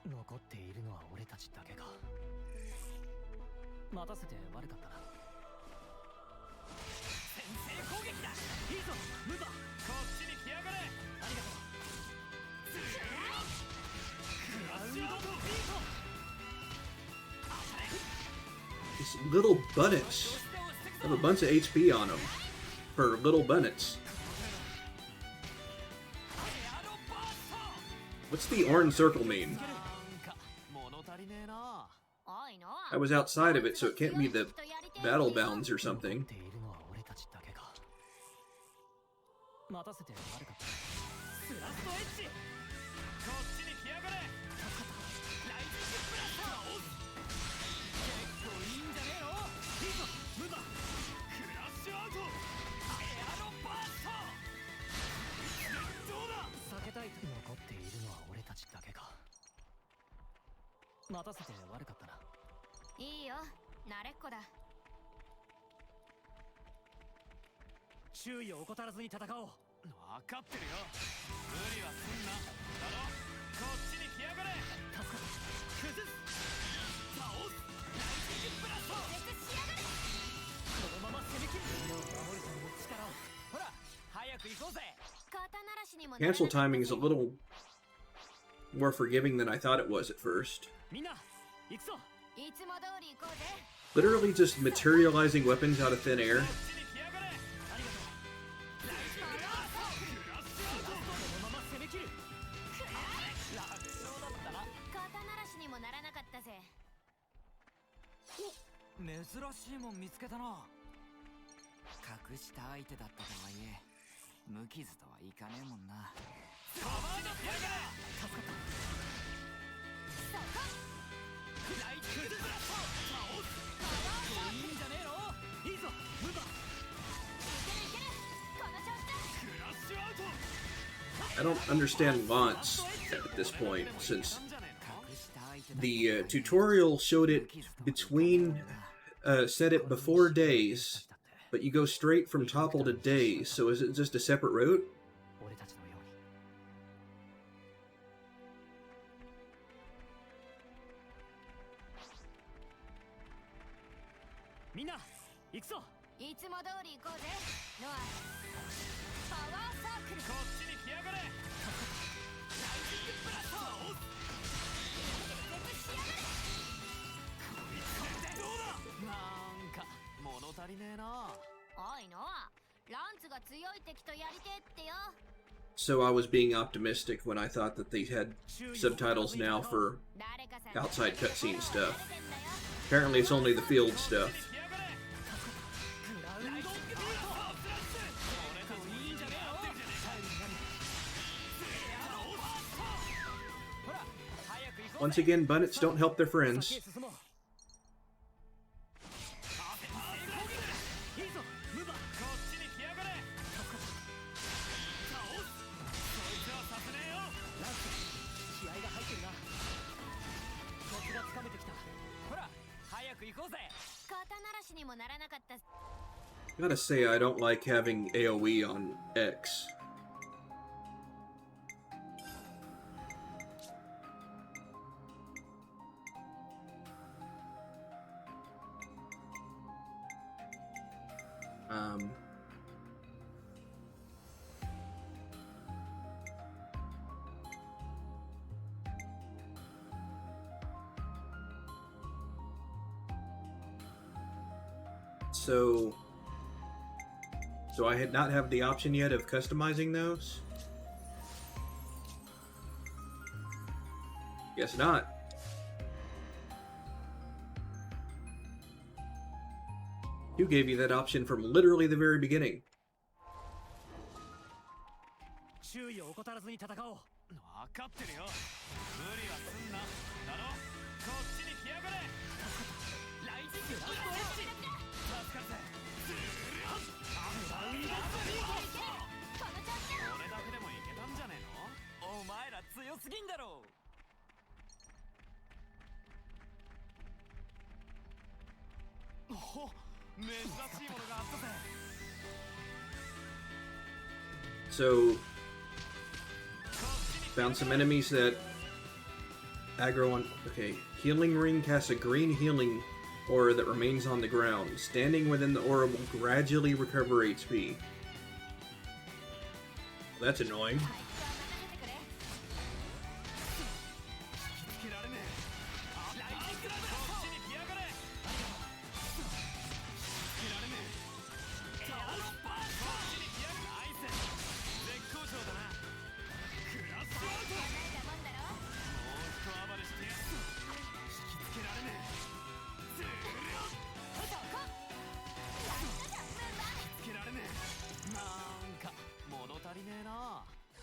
[SPEAKER 3] 残っているのは俺たちだけか。悪かったな。先制攻撃だ。いいぞムーバー。こっちに来やがれ。ありがとう。クラッシュアウトビート。
[SPEAKER 1] These little bunnets have a bunch of HP on them for little bunnets. What's the orange circle mean? I was outside of it, so it can't be the battle bounds or something.
[SPEAKER 3] 待たせて悪かった。スラストエッジ。こっちに来やがれ。ライジングブラスター。結構いいんじゃねえの。いいぞムーバー。クラッシュアウト。エアロバースト。どうだ。避けたいと。残っているのは俺たちだけか。待たせて悪かったな。
[SPEAKER 2] いいよ、慣れっこだ。
[SPEAKER 3] 注意を怠らずに戦おう。分かってるよ。無理はすんな。だろ。こっちに来やがれ。助かった。崩す。倒す。ライジングブラスト。絶しやがれ。このまま攻め切る。守るための力を。ほら、早く行こうぜ。
[SPEAKER 2] 肩慣らしにも。
[SPEAKER 1] Cancel timing is a little more forgiving than I thought it was at first.
[SPEAKER 3] みんな、行くぞ。
[SPEAKER 2] いつも通り行こうぜ。
[SPEAKER 1] Literally just materializing weapons out of thin air.
[SPEAKER 3] 珍しいもん見つけたな。隠した相手だったとはいえ無傷とはいかねえもんな。カバーだ。やがれ。助かった。そこライトブラスト。倒す。カバーいいんじゃねえの。いいぞムーバー。いけるいける。この調子だ。クラッシュアウト。
[SPEAKER 1] I don't understand launch at this point, since the tutorial showed it between, said it before days, but you go straight from topple to days, so is it just a separate route?
[SPEAKER 3] 俺たちのように。みんな行くぞ。
[SPEAKER 2] いつも通り行こうぜ。ノアパワーサークル。
[SPEAKER 3] こっちに来やがれ。ライジングブラスト。
[SPEAKER 2] 絶しやがれ。
[SPEAKER 3] こいつどうだ。なんか物足りねえな。
[SPEAKER 2] おいノア、ランツが強い敵とやりてえってよ。
[SPEAKER 1] So I was being optimistic when I thought that they had subtitles now for outside cutscene stuff. Apparently it's only the field stuff.
[SPEAKER 3] グラウンドビート。俺たちいいんじゃねえの。ほら早く行こう。
[SPEAKER 1] Once again, bunnets don't help their friends.
[SPEAKER 3] いいぞムーバー。こっちに来やがれ。倒す。そいつはさせねえよ。ランス気合が入ってるな。コツがつかめてきた。ほら早く行こうぜ。
[SPEAKER 2] 肩慣らしにもならなかった。
[SPEAKER 1] Gotta say, I don't like having AoE on X. So I had not have the option yet of customizing those? Guess not. Who gave you that option from literally the very beginning?
[SPEAKER 3] 注意を怠らずに戦おう。分かってるよ。無理はすんな。だろ。こっちに来やがれ。ライジングブラストエッジ。助かるぜ。俺だけでもいけたんじゃねえの。お前ら強すぎんだろ。お、珍しいものがあったぜ。
[SPEAKER 1] So, found some enemies that aggro on... Okay, healing ring casts a green healing aura that remains on the ground. Standing within the aura will gradually recover HP. That's annoying.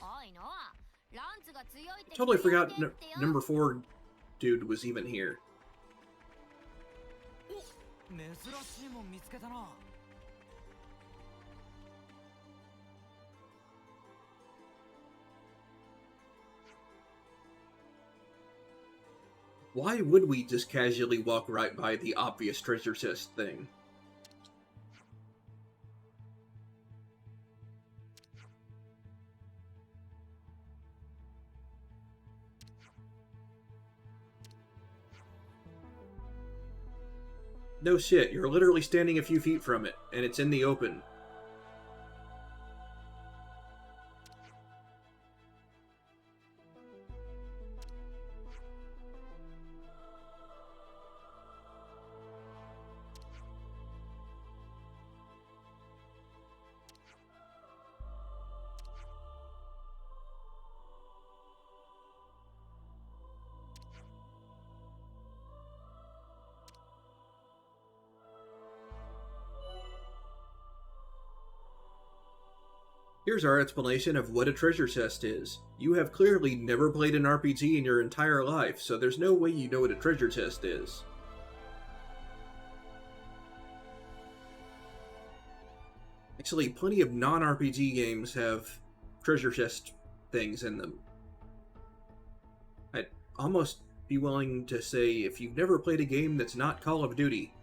[SPEAKER 2] おいのランツが強いって
[SPEAKER 1] Totally forgot number 4 dude was even here.
[SPEAKER 3] 珍しいもん見つけたな。
[SPEAKER 1] Why would we just casually walk right by the obvious treasure chest thing? No shit, you're literally standing a few feet from it, and it's in the open. Here's our explanation of what a treasure chest is. You have clearly never played an RPG in your entire life, so there's no way you know what a treasure chest is. Actually, plenty of non-RPG games have treasure chest things in them. I'd almost be willing to say if you've never played a game that's not Call of Duty,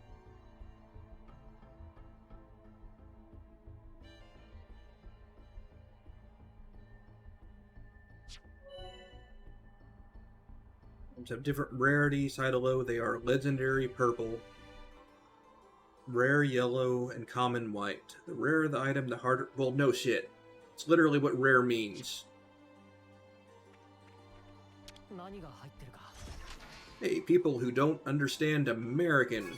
[SPEAKER 1] have different rarities, high to low. They are legendary purple, rare yellow, and common white. The rarer the item, the harder. Well, no shit. It's literally what rare means. Hey, people who don't understand American.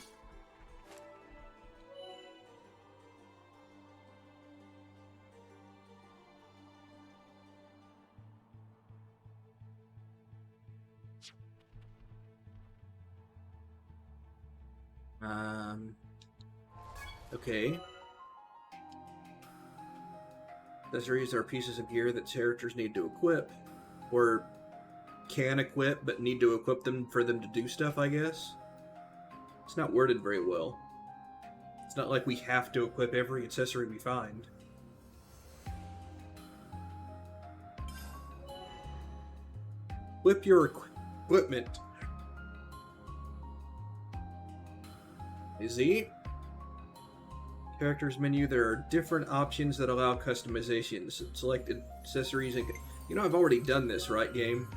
[SPEAKER 1] Okay. Accessories are pieces of gear that characters need to equip, or can equip, but need to equip them for them to do stuff, I guess. It's not worded very well. It's not like we have to equip every accessory we find. Equip your equipment. Z. Characters menu, there are different options that allow customizations. Select accessories and... You know, I've already done this, right, game?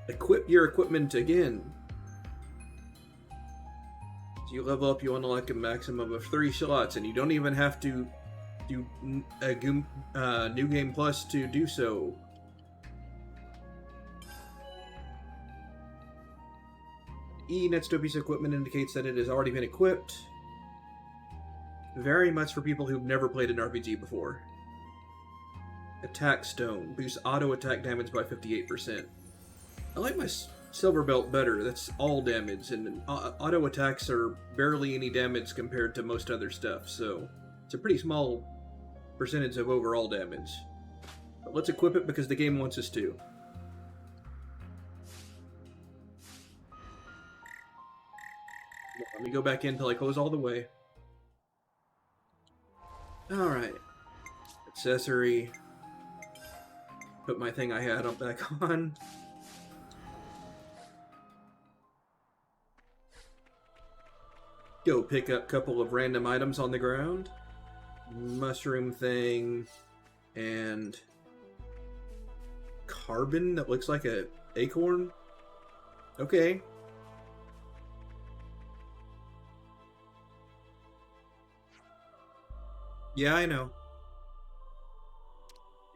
[SPEAKER 1] Equip your equipment again. As you level up, you unlock a maximum of 3 slots, and you don't even have to do a New Game Plus to do so. E next to a piece of equipment indicates that it has already been equipped. Very much for people who've never played an RPG before. Attack Stone. Boosts auto attack damage by 58%. I like my silver belt better. That's all damage, and auto attacks are barely any damage compared to most other stuff, so it's a pretty small percentage of overall damage. But let's equip it because the game wants us to. Let me go back in until I close all the way. Alright. Accessory. Put my thing I had back on. Go pick up a couple of random items on the ground. Mushroom thing. And carbon that looks like a acorn. Okay. Yeah, I know.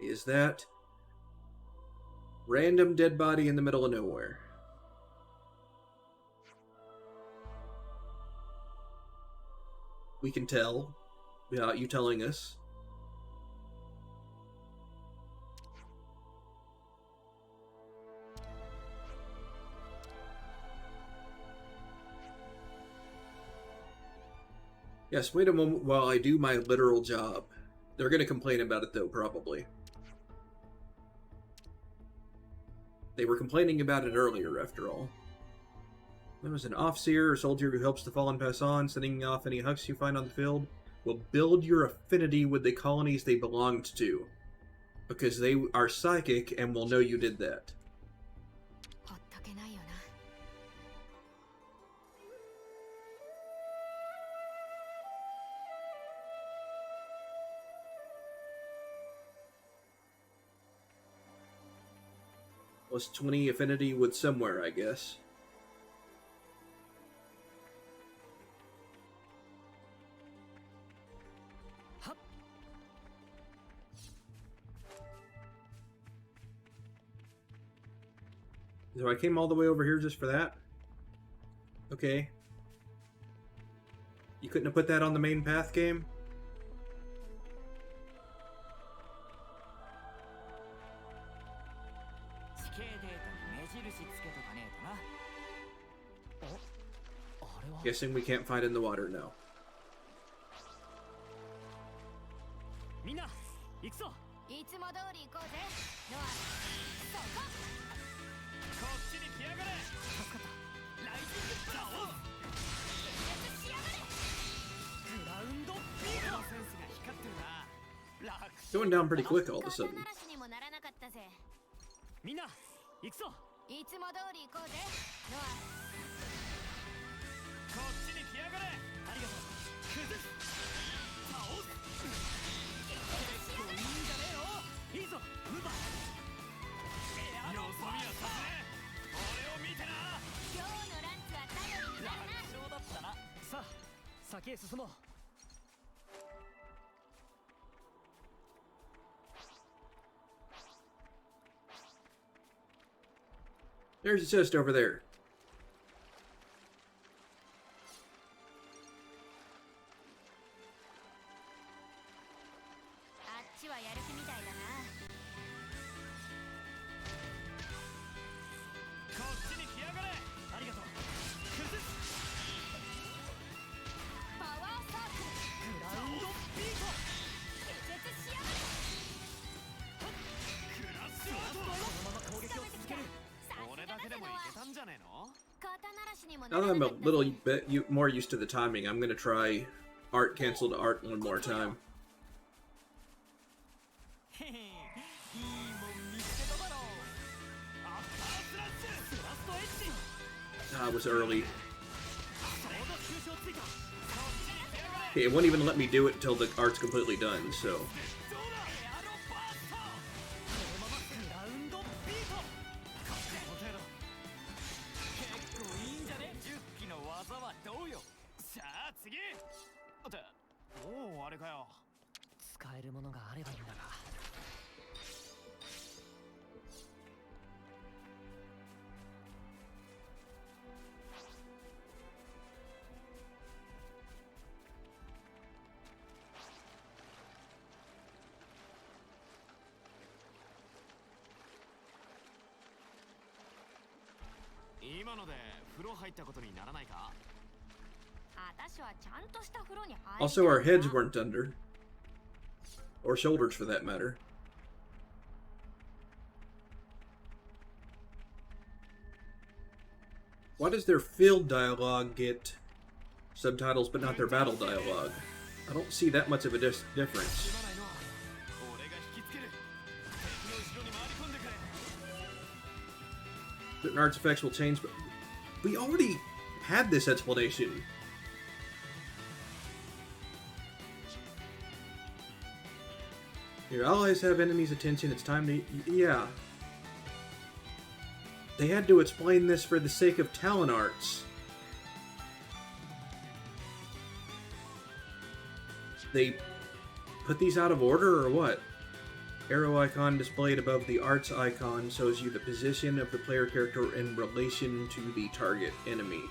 [SPEAKER 1] Is that random dead body in the middle of nowhere? We can tell without you telling us. Yes, wait a moment while I do my literal job. They're going to complain about it, though, probably. They were complaining about it earlier, after all. There was an officer or soldier who helps the fallen pass on, sending off any hux you find on the field will build your affinity with the colonies they belonged to, because they are psychic and will know you did that.
[SPEAKER 2] ほっとけないよな。
[SPEAKER 1] Plus 20 affinity with somewhere, I guess. So I came all the way over here just for that? Okay. You couldn't have put that on the main path game? Guessing we can't find it in the water now.
[SPEAKER 4] みんな行くぞ。
[SPEAKER 2] いつも通り行こうぜ。ノア、そこ。
[SPEAKER 4] こっちに来やがれ。助かった。ライジングブラオ。
[SPEAKER 2] 決しやがれ。
[SPEAKER 4] グラウンドビート。センスが光ってるな。楽勝。
[SPEAKER 1] Going down pretty quick all of a sudden.
[SPEAKER 2] 肩慣らしにもならなかったぜ。
[SPEAKER 4] みんな行くぞ。
[SPEAKER 2] いつも通り行こうぜ。ノア。
[SPEAKER 4] こっちに来やがれ。ありがとう。崩す。倒す。結構いいんじゃねえの。いいぞムバ。よそ見はさせねえ。俺を見てな。
[SPEAKER 2] 今日のランチは頼りになるな。
[SPEAKER 3] 楽勝だったな。さあ先へ進もう。
[SPEAKER 1] There's a chest over there.
[SPEAKER 2] あっちはやる気みたいだな。
[SPEAKER 4] こっちに来やがれ。ありがとう。崩す。
[SPEAKER 2] パワーサークル。
[SPEAKER 4] グラウンドビート。
[SPEAKER 2] 決しやがれ。
[SPEAKER 4] クラッシュアウト。このまま攻撃を続ける。
[SPEAKER 2] さすが
[SPEAKER 4] 俺だけでもいけ
[SPEAKER 2] だぜノア。
[SPEAKER 4] たんじゃねえの。
[SPEAKER 2] 肩慣らしにもな
[SPEAKER 1] Now
[SPEAKER 2] ら
[SPEAKER 1] that
[SPEAKER 2] な
[SPEAKER 1] I'm
[SPEAKER 2] か
[SPEAKER 1] a
[SPEAKER 2] ったぜ。
[SPEAKER 1] little bit more used to the timing, I'm gonna try art cancel to art one more time.
[SPEAKER 3] へへいいもん見つけただろう。
[SPEAKER 4] アッパースラッシュ。スラストエッジ。
[SPEAKER 1] Ah, it was early.
[SPEAKER 4] ちょうど急所ついた。こっちに来やがれ。
[SPEAKER 1] Okay, it won't even let me do it until the art's completely done, so...
[SPEAKER 4] どうだ。エアロバースト。このままグラウンドビート。この程度。
[SPEAKER 3] 結構いいんじゃね。10機の技はどうよ。
[SPEAKER 4] さあ次。ってもうあれかよ。
[SPEAKER 3] 使えるものがあればいいんだが。
[SPEAKER 4] 今ので風呂入ったことにならないか。
[SPEAKER 2] 私はちゃんとした風呂に入り
[SPEAKER 1] Also, our heads weren't under. Or shoulders, for that matter. Why does their field dialogue get subtitles but not their battle dialogue? I don't see that much of a difference.
[SPEAKER 4] すまないのは俺が引きつける。敵の後ろに回り込んでくれ。
[SPEAKER 1] Certain arts effects will change, but we already had this explanation. Your allies have enemies' attention. It's time to... Yeah. They had to explain this for the sake of talent arts. They put these out of order or what? Arrow icon displayed above the arts icon shows you the position of the player character in relation to the target enemy.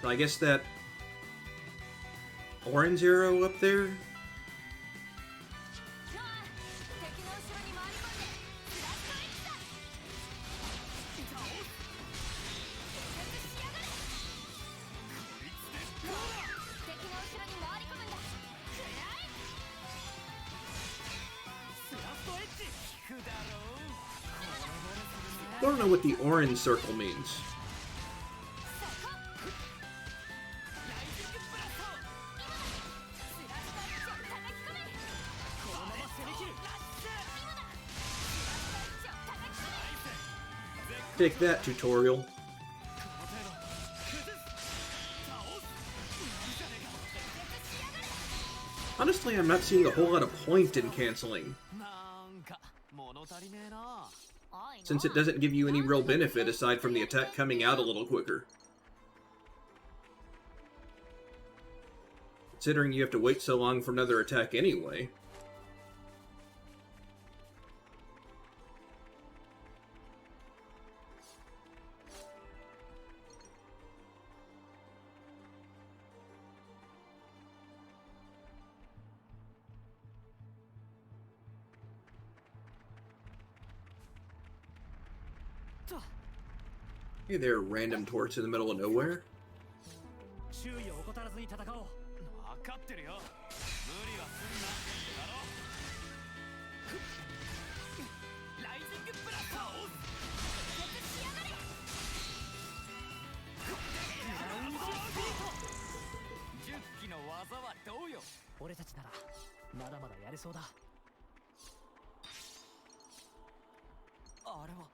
[SPEAKER 1] I guess that orange arrow up there? I don't know what the orange circle means. Take that, tutorial. Honestly, I'm not seeing a whole lot of point in canceling, since it doesn't give you any real benefit aside from the attack coming out a little quicker. Considering you have to wait so long for another attack anyway. Hey there, random torch in the middle of nowhere.
[SPEAKER 4] 注意を怠らずに戦おう。分かってるよ。無理はすんな。だろ。ライジングブラスターを。決しやがれ。グラウンドスピート。10機の技はどうよ。俺たちならまだまだやれそうだ。あれは。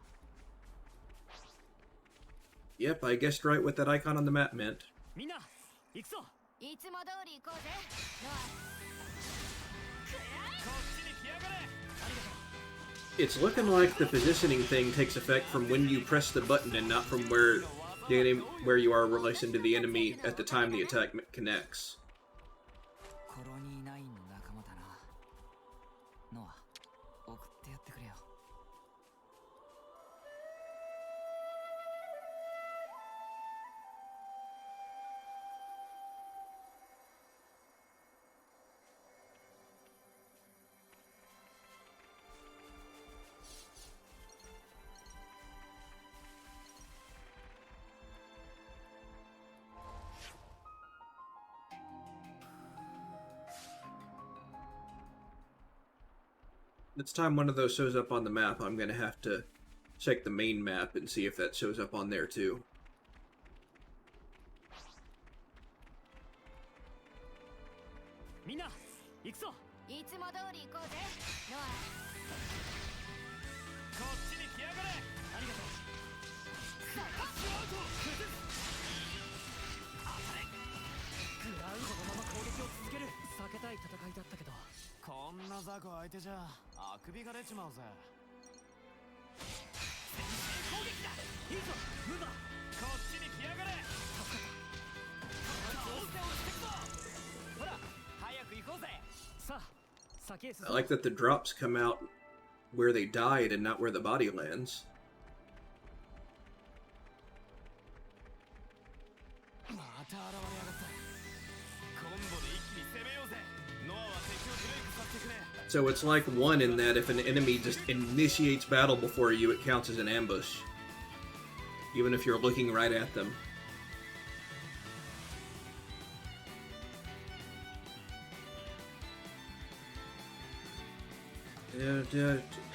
[SPEAKER 1] Yep, I guessed right what that icon on the map meant.
[SPEAKER 4] みんな、行くぞ。
[SPEAKER 2] いつも通り行こうぜ。ノア。
[SPEAKER 4] こっちに来やがれ。ありがとう。
[SPEAKER 1] It's looking like the positioning thing takes effect from when you press the button and not from where you are in relation to the enemy at the time the attack connects.
[SPEAKER 3] コロニー9の仲間だな。ノア、送ってやってくれよ。
[SPEAKER 1] Next time one of those shows up on the map, I'm gonna have to check the main map and see if that shows up on there too.
[SPEAKER 4] みんな、行くぞ。
[SPEAKER 2] いつも通り行こうぜ。ノア。
[SPEAKER 4] こっちに来やがれ。ありがとう。サカッシュアウト。当たれ。グラウンドのまま攻撃を続ける。避けたい戦いだったけど。こんな雑魚相手じゃあくびが出ちまうぜ。先制攻撃だ。いいぞ、ムーバー。こっちに来やがれ。助かった。どうして落ちてくぞ。ほら、早く行こうぜ。さあ、先へ進
[SPEAKER 1] I
[SPEAKER 4] もう。
[SPEAKER 1] like that the drops come out where they died and not where the body lands.
[SPEAKER 4] また現れやがった。コンボで一気に攻めようぜ。ノアは敵をブレイクさせてくれ。
[SPEAKER 1] So it's like one in that if an enemy just initiates battle before you, it counts as an ambush. Even if you're looking right at them.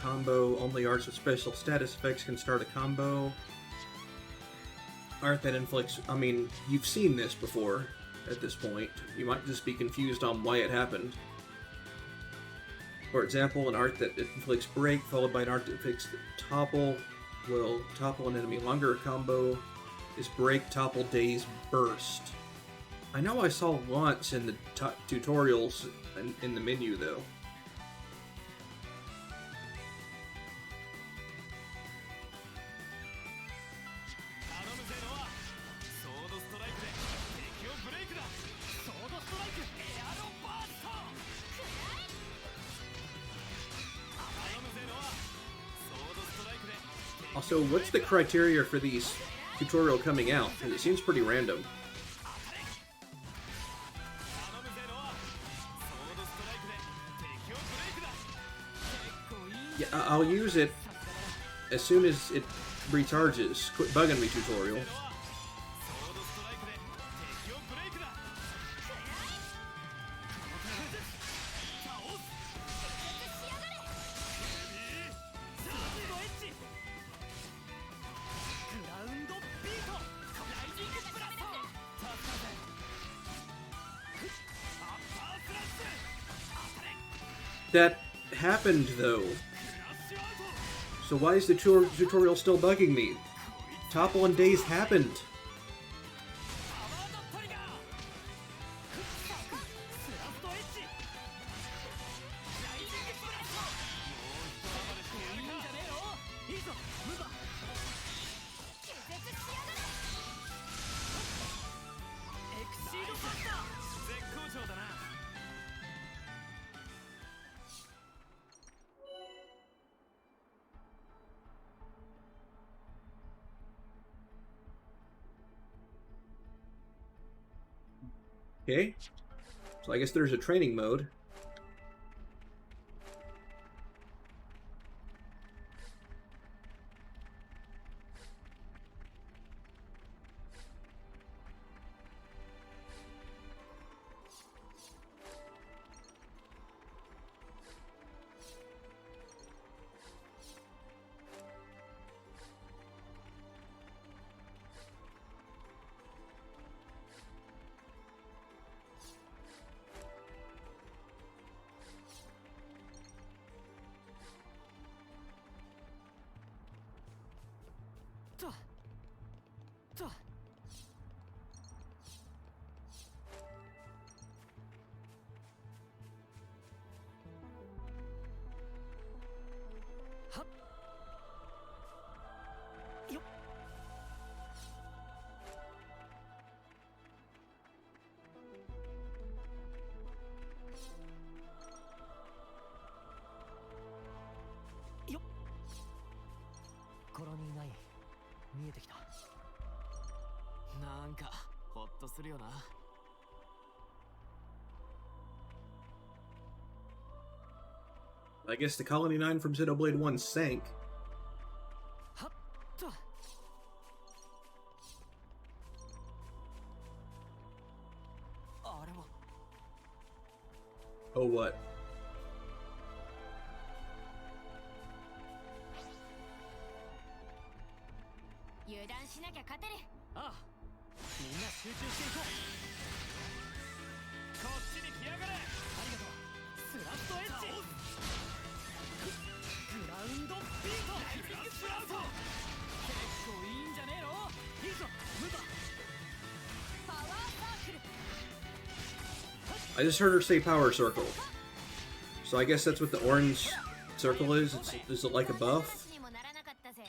[SPEAKER 1] Combo, only arts with special status effects can start a combo. Art that inflicts, I mean, you've seen this before at this point. You might just be confused on why it happened. For example, an art that inflicts break followed by an art that inflicts topple will topple an enemy. Longer combo is break, topple, daze, burst. I know I saw launch in the tutorials in the menu though. Also, what's the criteria for these tutorial coming out? Because it seems pretty random.
[SPEAKER 4] 頼むゼロはソードストライクで敵をブレイクだ。結構いい。
[SPEAKER 1] Yeah, I'll use it as soon as it recharges. Quit bugging me, tutorial.
[SPEAKER 4] ソードストライクで敵をブレイクだ。倒す。サードエッジ。グラウンドビート。ライジングブラスト。助かるぜ。アッパースラッシュ。当たれ。
[SPEAKER 1] That happened, though.
[SPEAKER 4] クラッシュアウト。
[SPEAKER 1] So why is the tutorial still bugging me? Top 1 days happened.
[SPEAKER 4] パワードトリガー。スラストエッジ。ライジングブラスト。もう一暴れしてやるか。いいんじゃねえの。いいぞムーバー。気絶しやがれ。エクシードバスター。絶好調だな。
[SPEAKER 1] Okay. So I guess there's a training mode.
[SPEAKER 4] to. はっよっよっコロニー9見えてきた。なんかホッとするよな。
[SPEAKER 1] I guess the Colony 9 from Xenoblade 1 sank.
[SPEAKER 4] はっとあれは
[SPEAKER 1] Oh, what?
[SPEAKER 2] 油断しなきゃ勝てる。
[SPEAKER 4] ああみんな集中していこう。こっちに来やがれ。ありがとう。スラストエッジ。グラウンドビート。ライジングスラウト。結構いいんじゃねえの。いいぞムーバー。
[SPEAKER 2] パワーサークル。
[SPEAKER 1] I just heard her say power circle. So I guess that's what the orange circle is. Is it like a buff?
[SPEAKER 2] にもならなかったぜ。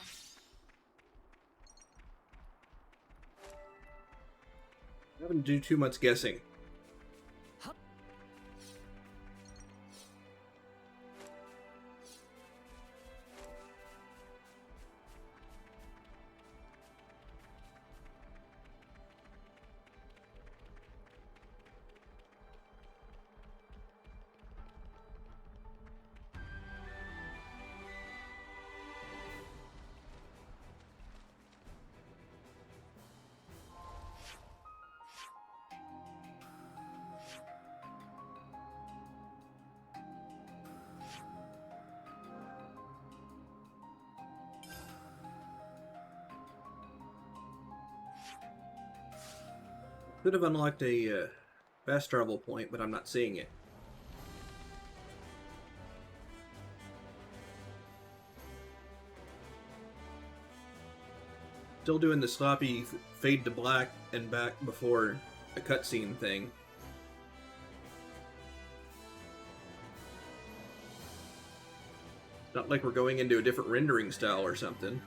[SPEAKER 1] I haven't do too much guessing.
[SPEAKER 4] はっ
[SPEAKER 1] Could have unlocked a fast travel point, but I'm not seeing it. Still doing the sloppy fade to black and back before a cutscene thing. Not like we're going into a different rendering style or something.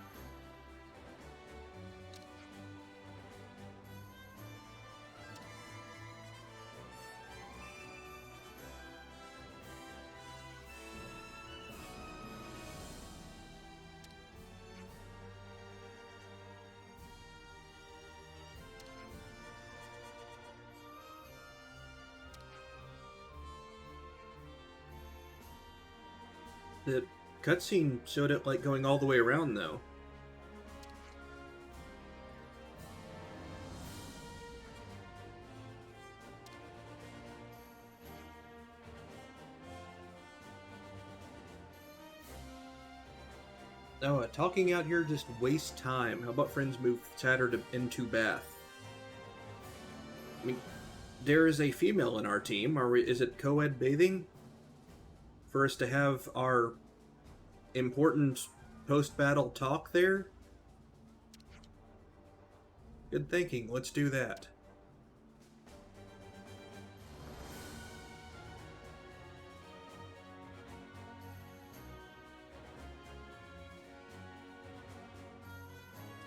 [SPEAKER 1] The cutscene showed it like going all the way around, though. Oh, talking out here just wastes time. How about friends move chatter into bath? I mean, there is a female in our team. Is it co-ed bathing? For us to have our important post-battle talk there? Good thinking. Let's do that.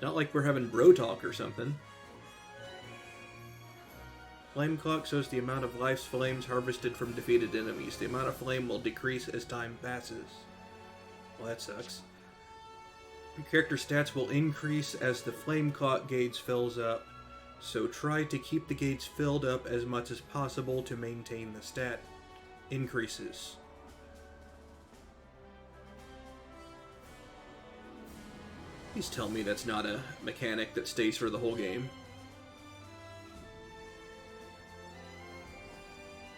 [SPEAKER 1] Not like we're having bro talk or something. Flame clock shows the amount of life's flames harvested from defeated enemies. The amount of flame will decrease as time passes. Well, that sucks. Your character stats will increase as the flame clock gauge fills up, so try to keep the gauge filled up as much as possible to maintain the stat increases. Please tell me that's not a mechanic that stays for the whole game.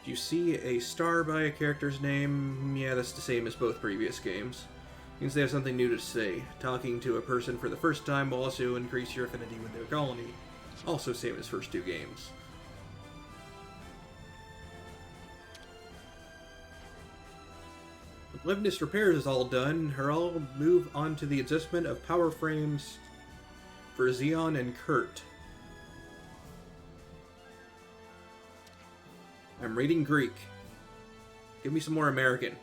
[SPEAKER 1] If you see a star by a character's name, yeah, that's the same as both previous games. Means they have something new to say. Talking to a person for the first time will also increase your affinity with their colony. Also same as first two games. Livness repairs is all done. I'll move on to the adjustment of power frames for Xeon and Kurt. I'm reading Greek. Give me some more American.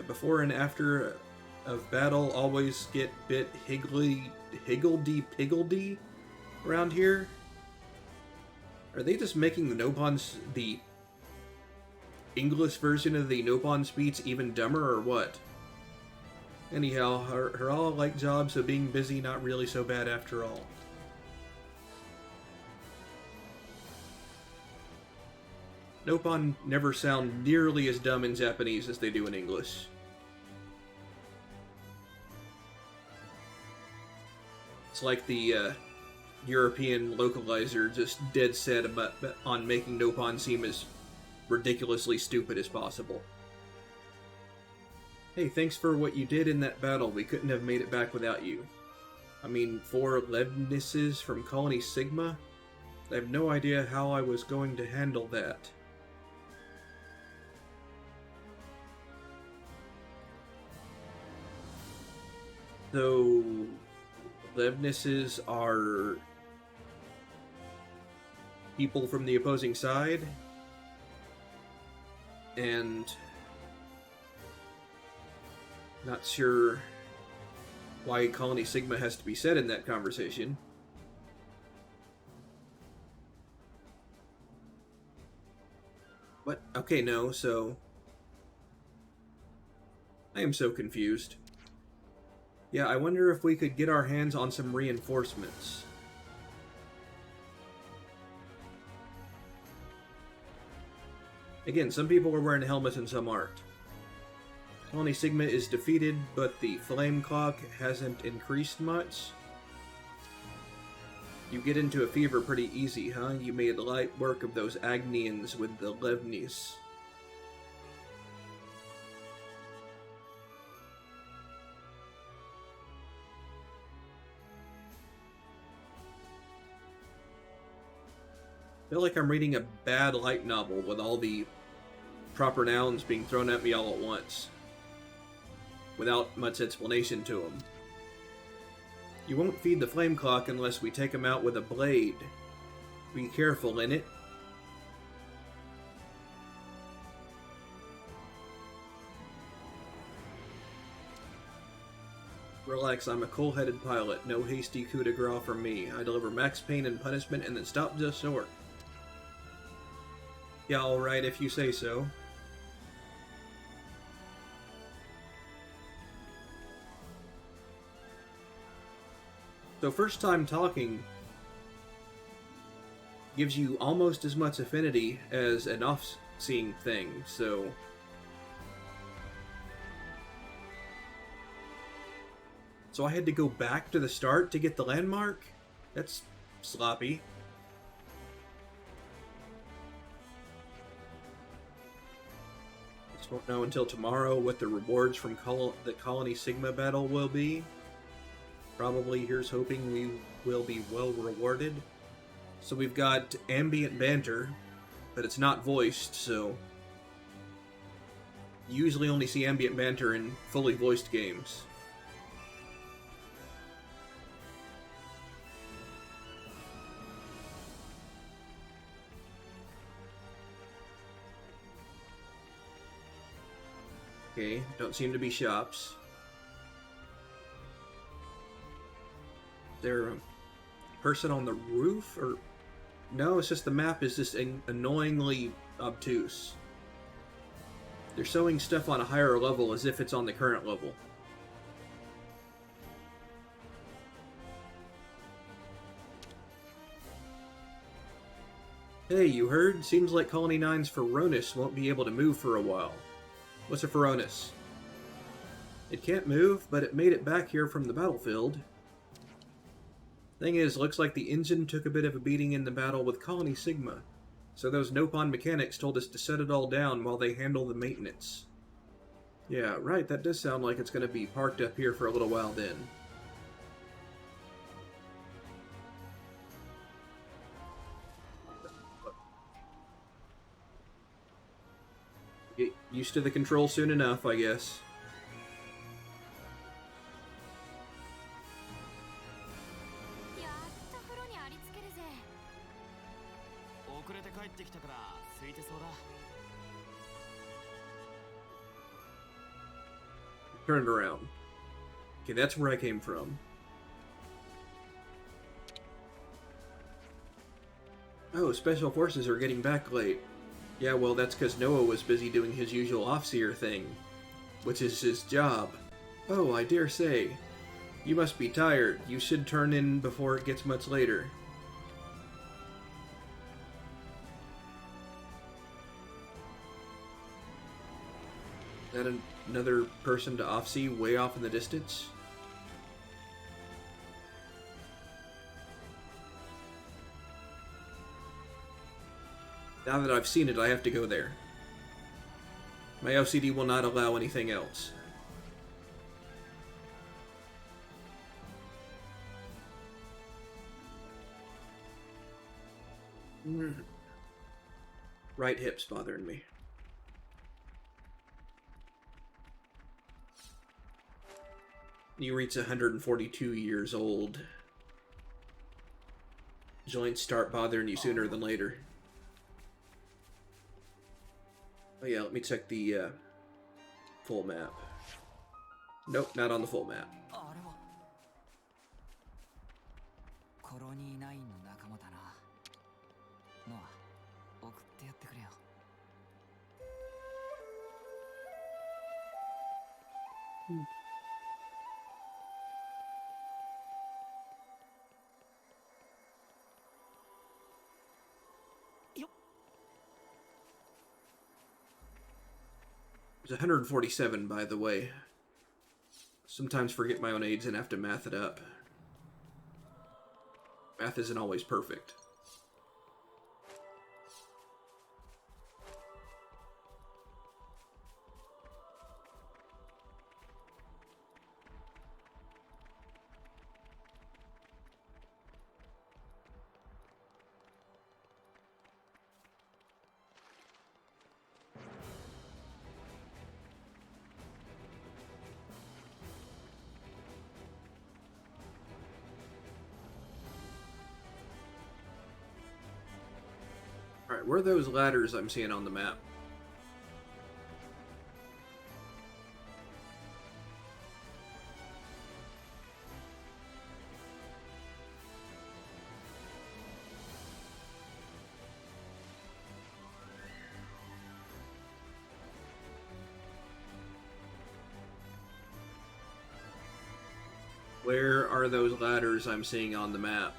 [SPEAKER 1] Before and after of battle, always get bit higgledy-piggledy around here. Are they just making the Nopons the English version of the Nopon speech even dumber, or what? Anyhow, her all like jobs, so being busy not really so bad after all. Nopon never sound nearly as dumb in Japanese as they do in English. It's like the European localizer just dead set on making Nopon seem as ridiculously stupid as possible. Hey, thanks for what you did in that battle. We couldn't have made it back without you. I mean, 4 Levnises from Colony Sigma? I have no idea how I was going to handle that. Though Levnises are people from the opposing side, and not sure why Colony Sigma has to be said in that conversation. What? Okay, no, so I am so confused. Yeah, I wonder if we could get our hands on some reinforcements. Again, some people are wearing helmets and some aren't. Colony Sigma is defeated, but the flame clock hasn't increased much. You get into a fever pretty easy, huh? You made light work of those Agnians with the Levnis. I feel like I'm reading a bad light novel with all the proper nouns being thrown at me all at once, without much explanation to them. You won't feed the flame clock unless we take him out with a blade. Be careful in it. Relax, I'm a cool-headed pilot. No hasty coup de grace from me. I deliver max pain and punishment and then stop just short. Yeah, alright if you say so. So first time talking gives you almost as much affinity as an seeing thing, so... So I had to go back to the start to get the landmark? That's sloppy. Just won't know until tomorrow what the rewards from the Colony Sigma battle will be. Probably here's hoping we will be well rewarded. So we've got ambient banter, but it's not voiced, so... You usually only see ambient banter in fully voiced games. Okay, don't seem to be shops. Is there a person on the roof, or... No, it's just the map is just annoyingly obtuse. They're showing stuff on a higher level as if it's on the current level. Hey, you heard? Seems like Colony 9's Feronis won't be able to move for a while. What's a Feronis? It can't move, but it made it back here from the battlefield. Thing is, looks like the engine took a bit of a beating in the battle with Colony Sigma, so those Nopon mechanics told us to set it all down while they handle the maintenance. Yeah, right, that does sound like it's going to be parked up here for a little while then. Get used to the control soon enough, I guess. Turned around. Okay, that's where I came from. Oh, Special Forces are getting back late. Yeah, well, that's because Noah was busy doing his usual Offseer thing, which is his job. Oh, I dare say. You must be tired. You should turn in before it gets much later. Is that another person to offsee way off in the distance? Now that I've seen it, I have to go there. My OCD will not allow anything else. Right hip's bothering me. You reach 142 years old. Joints start bothering you sooner than later. Oh yeah, let me check the full map. Nope, not on the full map. There's 147, by the way. Sometimes forget my own age and have to math it up. Math isn't always perfect. Alright, where are those ladders I'm seeing on the map? Where are those ladders I'm seeing on the map?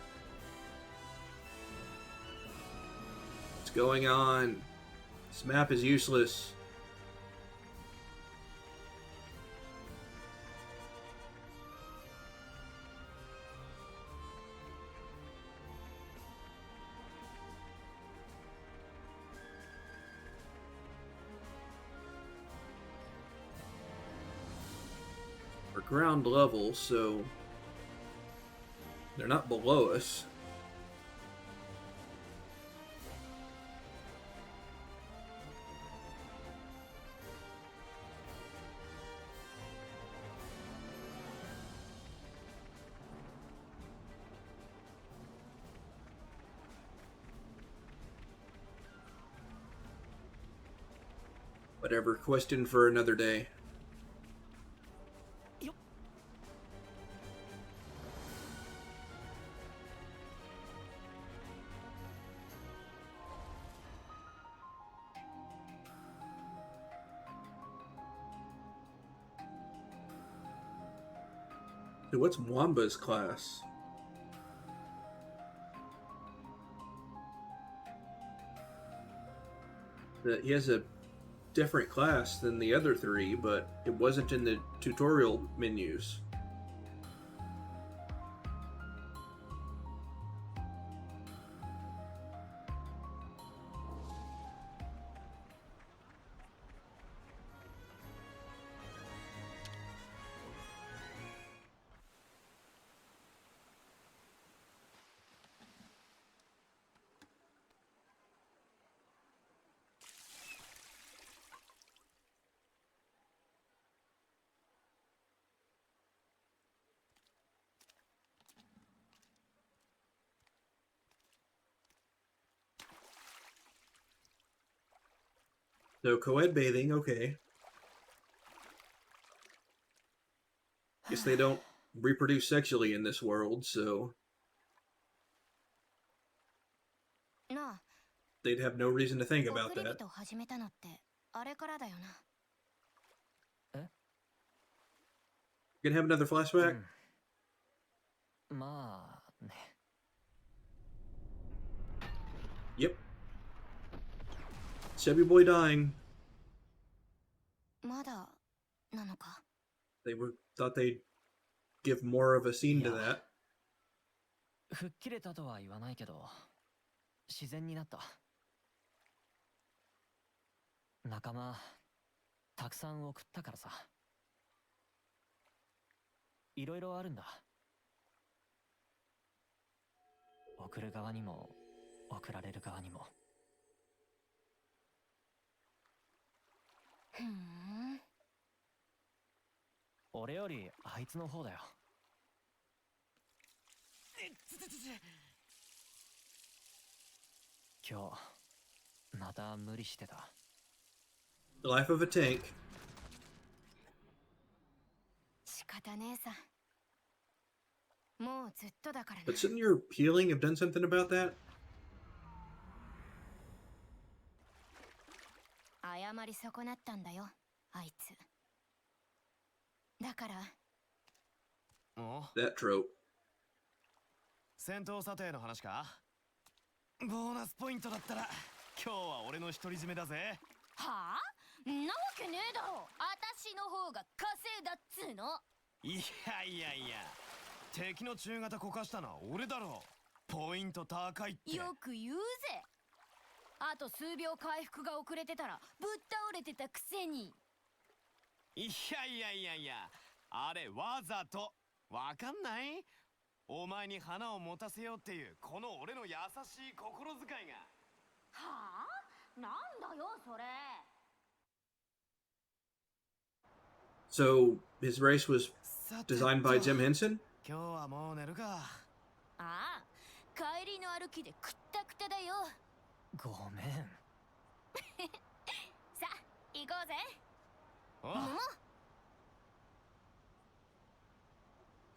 [SPEAKER 1] What's going on? This map is useless. We're ground level, so they're not below us. Whatever, question for another day. So what's Mwamba's class? He has a different class than the other three, but it wasn't in the tutorial menus. So co-ed bathing, okay. Guess they don't reproduce sexually in this world, so
[SPEAKER 2] なあ、
[SPEAKER 1] they'd have no reason to think
[SPEAKER 2] 送
[SPEAKER 1] about
[SPEAKER 2] り
[SPEAKER 1] that.
[SPEAKER 2] 人始めたのってあれからだよな。
[SPEAKER 1] Gonna have another flashback?
[SPEAKER 3] まあね。
[SPEAKER 1] Yep. Chubby boy dying.
[SPEAKER 2] まだなのか。
[SPEAKER 1] They thought they'd give more of a scene to
[SPEAKER 3] Yeah.
[SPEAKER 1] that.
[SPEAKER 3] 吹っ切れたとは言わないけど、自然になった。仲間たくさん送ったからさ。いろいろあるんだ。送る側にも送られる側にも。
[SPEAKER 2] ふん。
[SPEAKER 3] 俺よりあいつの方だよ。今日また無理してた。
[SPEAKER 1] The life of a tank.
[SPEAKER 2] 仕方ねえさ。もうずっとだからな。
[SPEAKER 1] But shouldn't your healing have done something about that?
[SPEAKER 2] 謝り損なったんだよ、あいつ。だから。
[SPEAKER 4] お
[SPEAKER 1] That trope.
[SPEAKER 4] 戦闘査定の話か。ボーナスポイントだったら今日は俺の独り占めだぜ。
[SPEAKER 2] はあ？んなわけねえだろ。私の方が稼いだっつーの。
[SPEAKER 4] いやいやいや、敵の中型こかしたのは俺だろ。ポイント高いって。
[SPEAKER 2] よく言うぜ。あと数秒回復が遅れてたらぶっ倒れてたくせに。
[SPEAKER 4] いやいやいやいや、あれわざと。わかんない？お前に花を持たせようっていうこの俺の優しい心遣いが。
[SPEAKER 2] はあ？なんだよそれ。
[SPEAKER 1] So his race was designed by Jim Henson?
[SPEAKER 4] 今日はもう寝るか。
[SPEAKER 2] ああ、帰りの歩きでくったくただよ。
[SPEAKER 3] ごめん。
[SPEAKER 2] さあ、行こうぜ。
[SPEAKER 4] お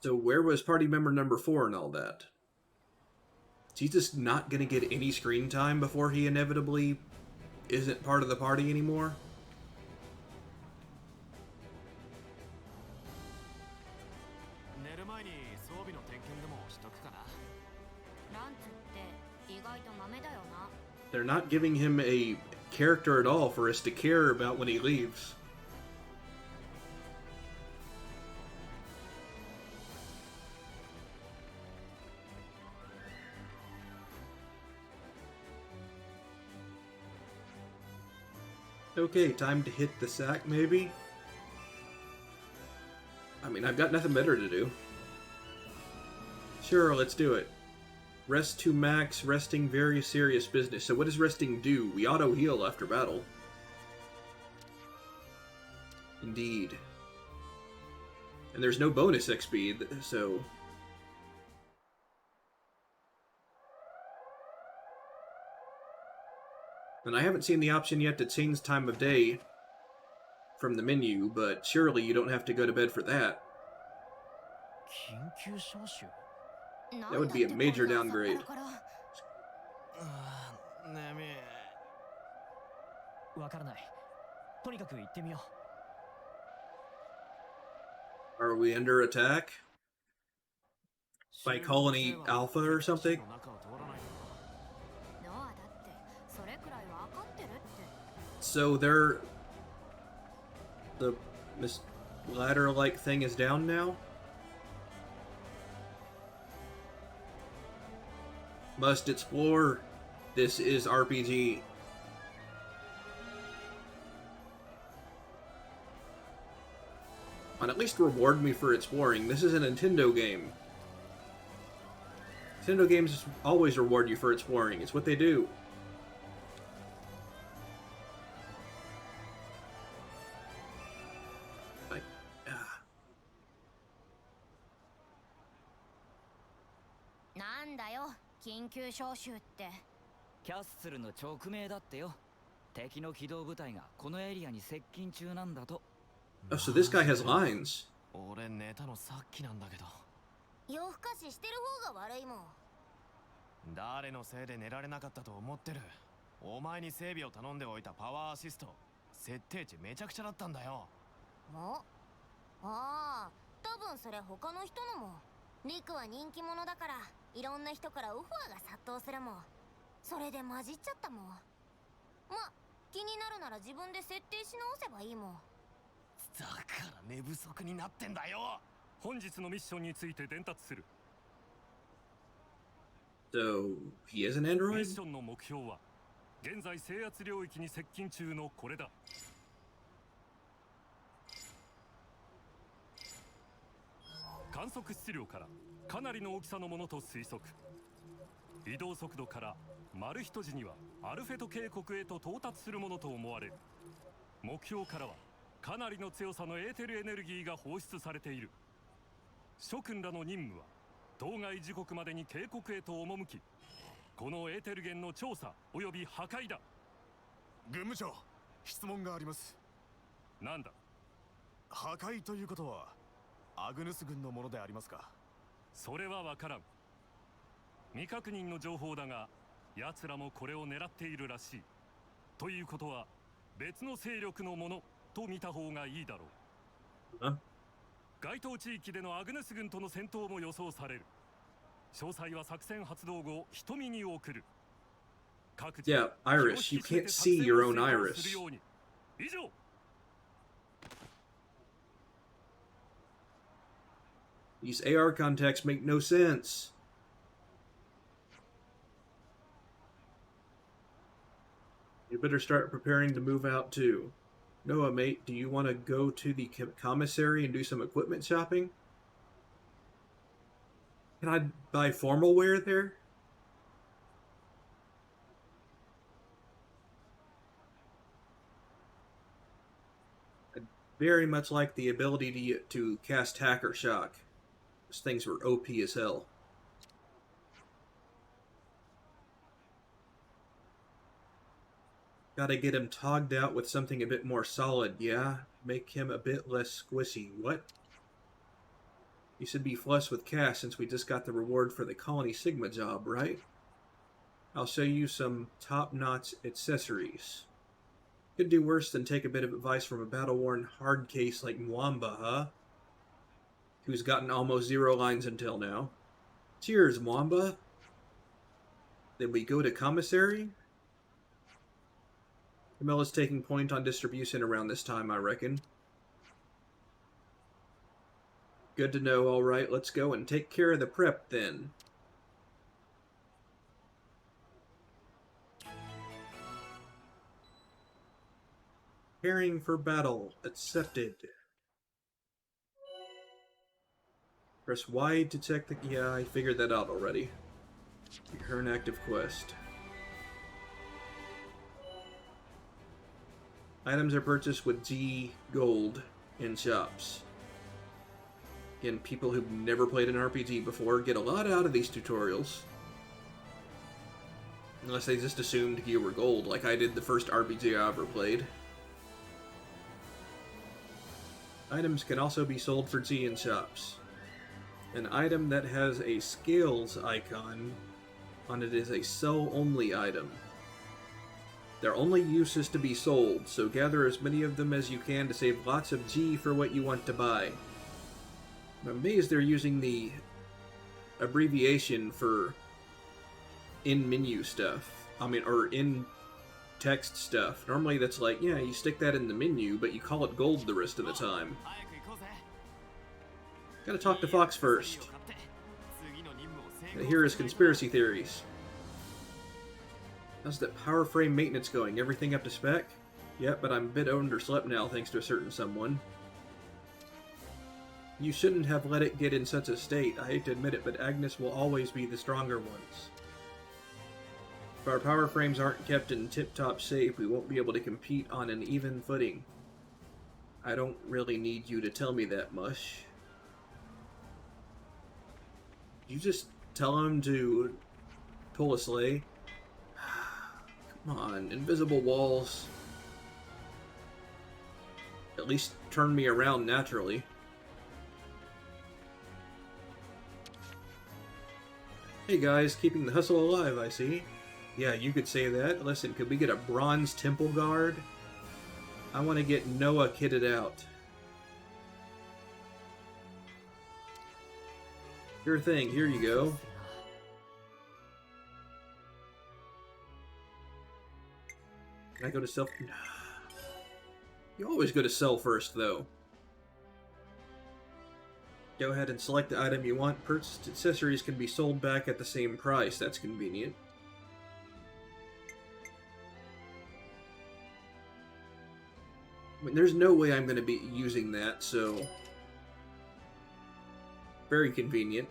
[SPEAKER 1] So where was party member number 4 and all that? Is he just not gonna get any screen time before he inevitably isn't part of the party anymore?
[SPEAKER 4] 寝る前に装備の点検でもしとくかな。
[SPEAKER 2] ランツって意外と豆だよな。
[SPEAKER 1] They're not giving him a character at all for us to care about when he leaves. Okay, time to hit the sack, maybe? I mean, I've got nothing better to do. Sure, let's do it. Rest to max, resting very serious business. So what does resting do? We auto-heal after battle. Indeed. And there's no bonus XP, so... And I haven't seen the option yet to change time of day from the menu, but surely you don't have to go to bed for that. That would be a major downgrade.
[SPEAKER 3] 眠い。わからない。とにかく行ってみよう。
[SPEAKER 1] Are we under attack? By Colony Alpha or something? So they're... This ladder-like thing is down now? Must explore. This is RPG. And at least reward me for exploring. This is a Nintendo game. Nintendo games always reward you for exploring. It's what they do. Like, ah.
[SPEAKER 2] なんだよ、緊急招集って。
[SPEAKER 5] キャッスルの直命だってよ。敵の機動部隊がこのエリアに接近中なんだと。
[SPEAKER 1] Oh, so this guy has lines.
[SPEAKER 3] 俺寝たのさっきなんだけど。
[SPEAKER 2] 夜更かししてる方が悪いもん。
[SPEAKER 3] 誰のせいで寝られなかったと思ってる。お前に整備を頼んでおいたパワーアシスト。設定値めちゃくちゃだったんだよ。
[SPEAKER 2] も？ああ、多分それ他の人のも。リクは人気者だから、いろんな人からオファーが殺到するもん。それで混じっちゃったもん。ま、気になるなら自分で設定し直せばいいもん。
[SPEAKER 3] だから寝不足になってんだよ。
[SPEAKER 4] 本日のミッションについて伝達する。
[SPEAKER 1] So, he is an
[SPEAKER 4] ミ
[SPEAKER 1] android?
[SPEAKER 4] ッションの目標は現在制圧領域に接近中のこれだ。観測質量からかなりの大きさのものと推測。移動速度からマルヒト時にはアルフェト渓谷へと到達するものと思われる。目標からはかなりの強さのエーテルエネルギーが放出されている。諸君らの任務は当該時刻までに渓谷へと赴き、このエーテル源の調査および破壊だ。
[SPEAKER 6] 軍務長、質問があります。
[SPEAKER 4] なんだ。
[SPEAKER 6] 破壊ということはアグヌス軍のものでありますか？
[SPEAKER 4] それはわからん。未確認の情報だが、奴らもこれを狙っているらしい。ということは別の勢力のものと見た方がいいだろう。該当地域でのアグネス軍との戦闘も予想される。詳細は作戦発動後瞳に送る。各自
[SPEAKER 1] Yeah, Iris. You can't see your own iris.
[SPEAKER 4] 以上。
[SPEAKER 1] These AR contacts make no sense. You better start preparing to move out too. Noah, mate, do you want to go to the commissary and do some equipment shopping? Can I buy formal wear there? I'd very much like the ability to cast Hacker Shock. Those things were OP as hell. Gotta get him togged out with something a bit more solid, yeah? Make him a bit less squishy. What? You should be flush with cash since we just got the reward for the Colony Sigma job, right? I'll show you some top-notch accessories. Could do worse than take a bit of advice from a battle-worn hard case like Mwamba, huh? Who's gotten almost 0 lines until now. Cheers, Mwamba! Then we go to commissary? Camilla's taking point on distribution around this time, I reckon. Good to know. Alright, let's go and take care of the prep then. Preparing for battle. Accepted. Press Y to check the... Yeah, I figured that out already. You're an active quest. Items are purchased with G gold in shops. Again, people who've never played an RPG before get a lot out of these tutorials. Unless they just assumed you were gold, like I did the first RPG I ever played. Items can also be sold for G in shops. An item that has a scales icon on it is a sell-only item. Their only use is to be sold, so gather as many of them as you can to save lots of G for what you want to buy. I'm amazed they're using the abbreviation for in-menu stuff. I mean, or in-text stuff. Normally that's like, yeah, you stick that in the menu, but you call it gold the rest of the time. Gotta talk to Fox first. Here is conspiracy theories. How's that power frame maintenance going? Everything up to spec? Yep, but I'm a bit underslept now thanks to a certain someone. You shouldn't have let it get in such a state. I hate to admit it, but Agnes will always be the stronger ones. If our power frames aren't kept in tip-top shape, we won't be able to compete on an even footing. I don't really need you to tell me that much. You just tell him to pull a sleigh? Come on, invisible walls. At least turn me around naturally. Hey guys, keeping the hustle alive, I see. Yeah, you could say that. Listen, could we get a bronze temple guard? I want to get Noah kitted out. Sure thing, here you go. Can I go to sell? You always go to sell first, though. Go ahead and select the item you want. Purchased accessories can be sold back at the same price. That's convenient. I mean, there's no way I'm going to be using that, so... Very convenient.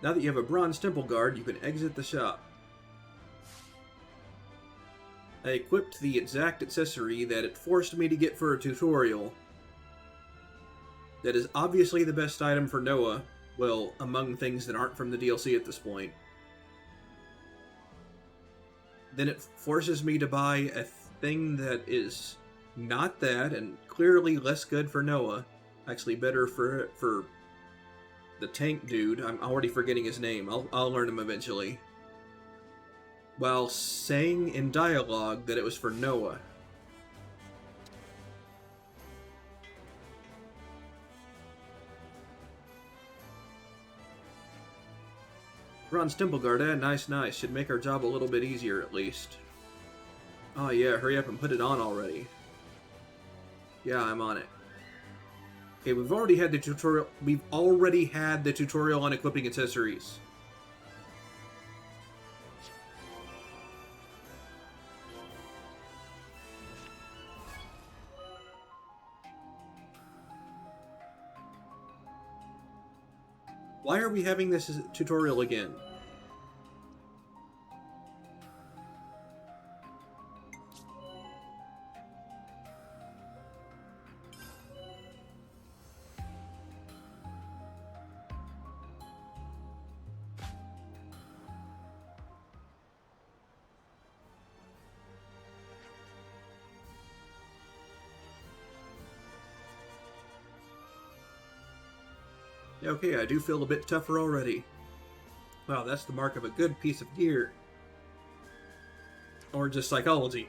[SPEAKER 1] Now that you have a bronze temple guard, you can exit the shop. I equipped the exact accessory that it forced me to get for a tutorial. That is obviously the best item for Noah. Well, among things that aren't from the DLC at this point. Then it forces me to buy a thing that is not that, and clearly less good for Noah. Actually better for the tank dude. I'm already forgetting his name. I'll learn him eventually. While saying in dialogue that it was for Noah. Bronze Temple Guard, nice. Should make our job a little bit easier at least. Oh yeah, hurry up and put it on already. Yeah, I'm on it. Okay, we've already had the tutorial. We've already had the tutorial on equipping accessories. Why are we having this tutorial again? Okay, I do feel a bit tougher already. Wow, that's the mark of a good piece of gear. Or just psychology.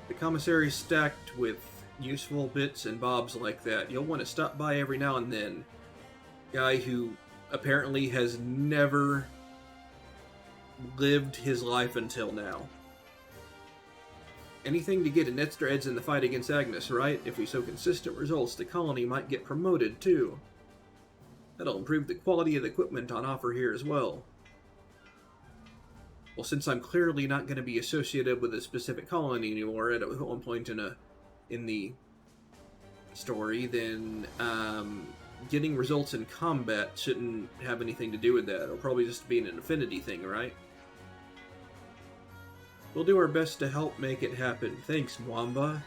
[SPEAKER 1] The commissary's stacked with useful bits and bobs like that. You'll want to stop by every now and then. Guy who apparently has never lived his life until now. Anything to get an extra edge in the fight against Agnes, right? If we show consistent results, the colony might get promoted, too. That'll improve the quality of the equipment on offer here as well. Well, since I'm clearly not going to be associated with a specific colony anymore at one point in the story, then getting results in combat shouldn't have anything to do with that. It'll probably just be an affinity thing, right? We'll do our best to help make it happen. Thanks, Mwamba.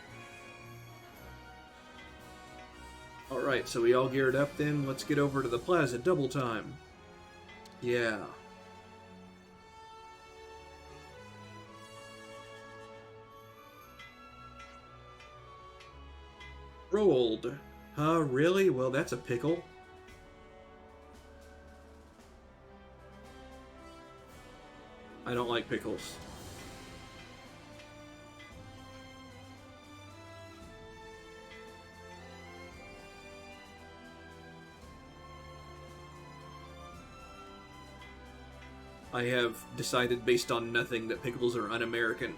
[SPEAKER 1] Alright, so we all geared up then. Let's get over to the plaza. Double time. Yeah. Rolled. Huh, really? Well, that's a pickle. I don't like pickles. I have decided based on nothing that pickles are un-American.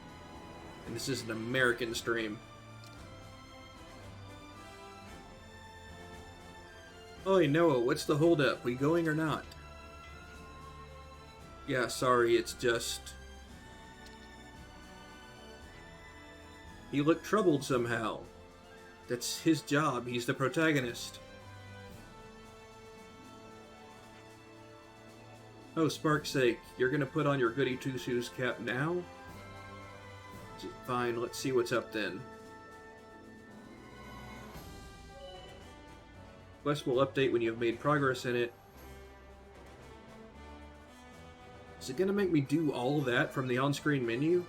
[SPEAKER 1] And this is an American stream. Oi, Noah, what's the holdup? We going or not? Yeah, sorry, it's just... He looked troubled somehow. That's his job, he's the protagonist. Oh, Spark's sake, you're gonna put on your goody two-shoes cap now? Fine, let's see what's up then. Quest will update when you have made progress in it. Is it gonna make me do all of that from the on-screen menu?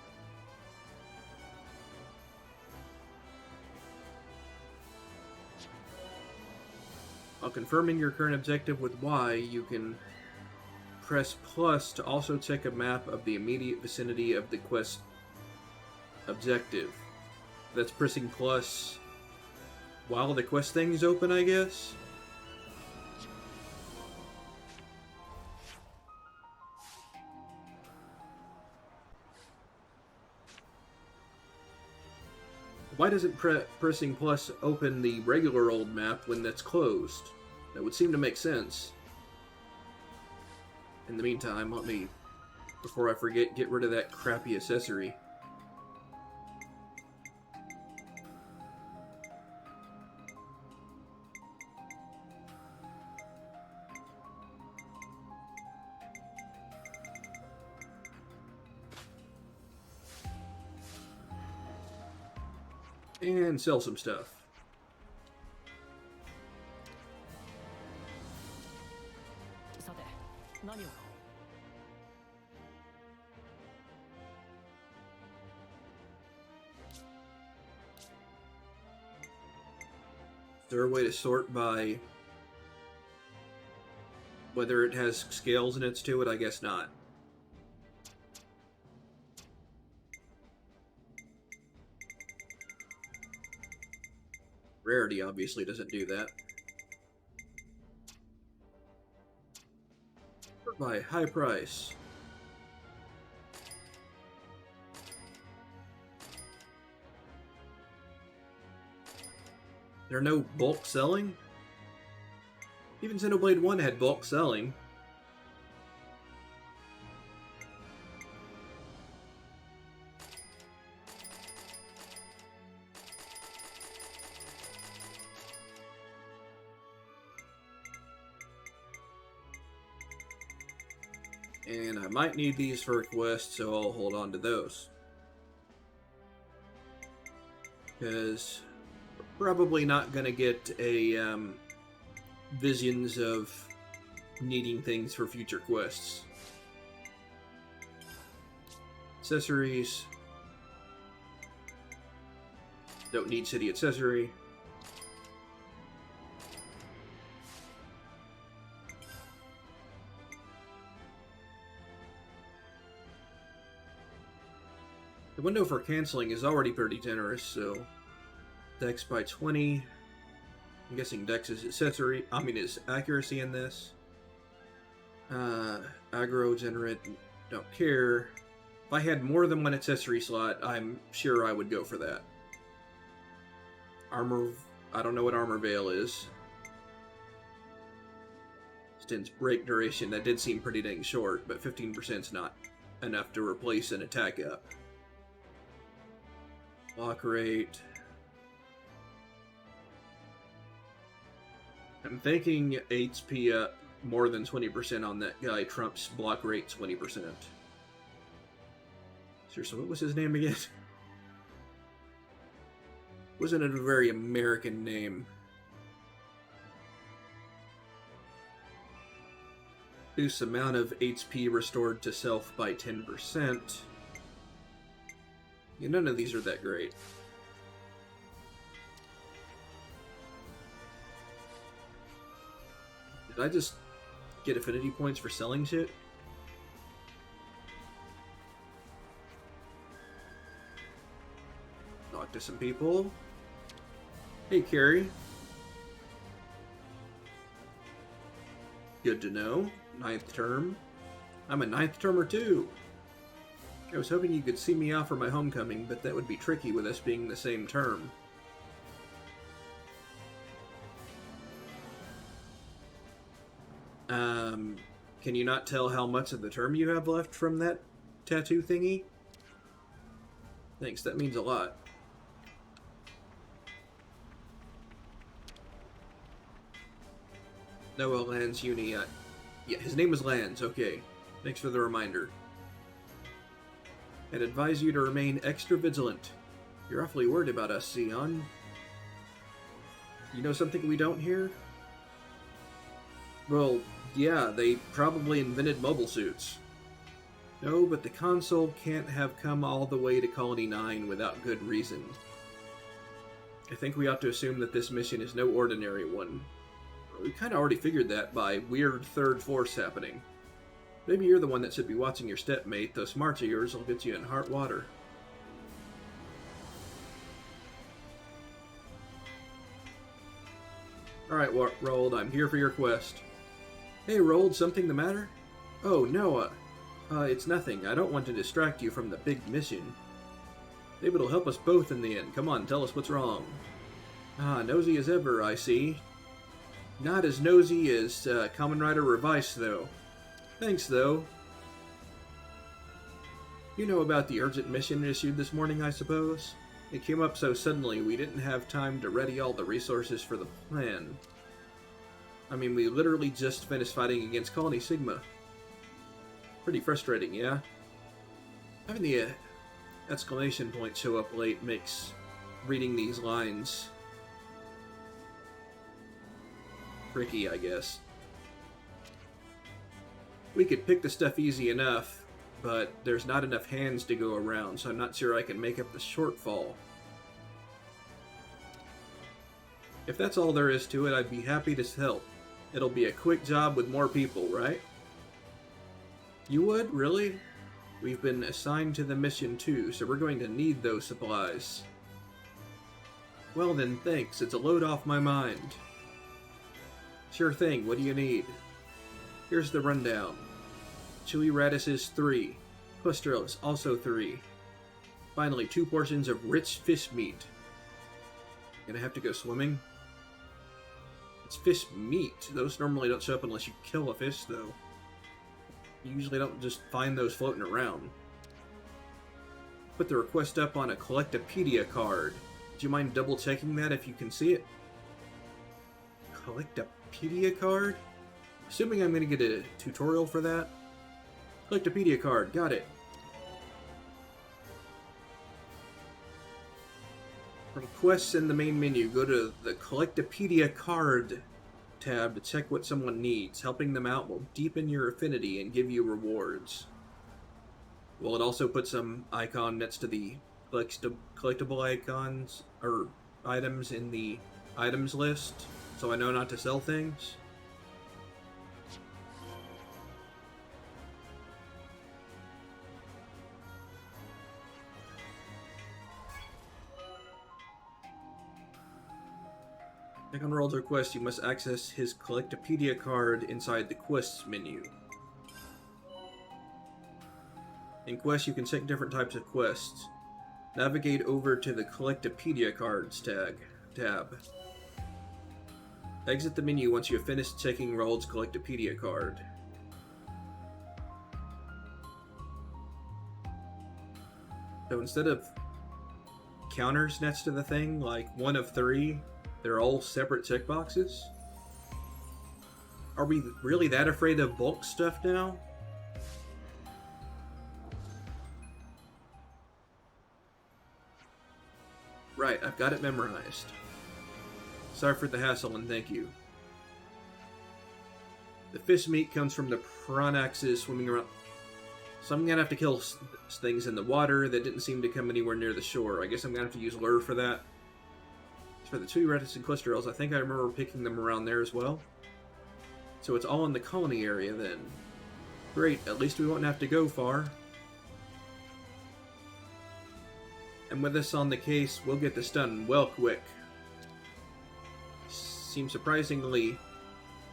[SPEAKER 1] While confirming your current objective with Y, you can press plus to also check a map of the immediate vicinity of the quest objective. That's pressing plus while the quest thing is open, I guess? Why doesn't pressing plus open the regular old map when that's closed? That would seem to make sense. In the meantime, let me, before I forget, get rid of that crappy accessory. And sell some stuff. Is there a way to sort by whether it has scales in it to it? I guess not. Rarity obviously doesn't do that. By high price. There are no bulk selling? Even Xenoblade 1 had bulk selling. And I might need these for a quest, so I'll hold on to those. Because we're probably not going to get a visions of needing things for future quests. Accessories. Don't need city accessory. The window for canceling is already pretty generous, so Dex by 20. I'm guessing Dex is accessory. I mean, is accuracy in this. Aggro, generate, don't care. If I had more than one accessory slot, I'm sure I would go for that. Armor... I don't know what Armor Veil is. Extends break duration. That did seem pretty dang short, but 15% is not enough to replace an attack up. Block rate... I'm thinking HP up more than 20% on that guy trumps block rate 20%. Seriously, what was his name again? Wasn't it a very American name? Boosts amount of HP restored to self by 10%. Yeah, none of these are that great. Did I just get affinity points for selling shit? Talk to some people. Hey, Carrie. Good to know. 9th term. I'm a 9th termer too. I was hoping you could see me off for my homecoming, but that would be tricky with us being the same term. Can you not tell how much of the term you have left from that tattoo thingy? Thanks, that means a lot. Noah Lands Uni. Yeah, his name is Lands, okay. Thanks for the reminder. I'd advise you to remain extra vigilant. You're awfully worried about us, Xeon. You know something we don't hear? Well, yeah, they probably invented mobile suits. No, but the console can't have come all the way to Colony 9 without good reason. I think we ought to assume that this mission is no ordinary one. We kind of already figured that by weird third force happening. Maybe you're the one that should be watching your stepmate. Those smarts of yours will get you in hot water. Alright, Rold, I'm here for your quest. Hey, Rold, something the matter? Oh, Noah. It's nothing. I don't want to distract you from the big mission. Maybe it'll help us both in the end. Come on, tell us what's wrong. Ah, nosy as ever, I see. Not as nosy as Kamen Rider Revice, though. Thanks, though. You know about the urgent mission issued this morning, I suppose? It came up so suddenly we didn't have time to ready all the resources for the plan. I mean, we literally just finished fighting against Colony Sigma. Pretty frustrating, yeah? Having the exclamation point show up late makes reading these lines tricky, I guess. We could pick the stuff easy enough, but there's not enough hands to go around, so I'm not sure I can make up the shortfall. If that's all there is to it, I'd be happy to help. It'll be a quick job with more people, right? You would? Really? We've been assigned to the mission too, so we're going to need those supplies. Well then, thanks. It's a load off my mind. Sure thing. What do you need? Here's the rundown. Chili radishes 3. Pustrels also 3. Finally, 2 portions of rich fish meat. Gonna have to go swimming? It's fish meat. Those normally don't show up unless you kill a fish, though. You usually don't just find those floating around. Put the request up on a Collectopedia card. Do you mind double checking that if you can see it? Collectopedia card? Assuming I'm going to get a tutorial for that. Collectopedia card, got it. From quests in the main menu, go to the Collectopedia card tab to check what someone needs. Helping them out will deepen your affinity and give you rewards. Will it also put some icon next to the collectible icons or items in the items list, so I know not to sell things? On Rold's request, you must access his Collectopedia card inside the quests menu. In quests, you can check different types of quests. Navigate over to the Collectopedia Cards tab. Exit the menu once you have finished checking Roald's Collectopedia card. So instead of counters next to the thing, like 1 of 3, they're all separate checkboxes? Are we really that afraid of bulk stuff now? Right, I've got it memorized. Sorry for the hassle and thank you. The fish meat comes from the Pronaxes swimming around. So I'm gonna have to kill things in the water that didn't seem to come anywhere near the shore. I guess I'm gonna have to use lure for that. As for the 2 reticent clisterels, I think I remember picking them around there as well. So it's all in the colony area then. Great, at least we won't have to go far. And with this on the case, we'll get this done well quick. Seems surprisingly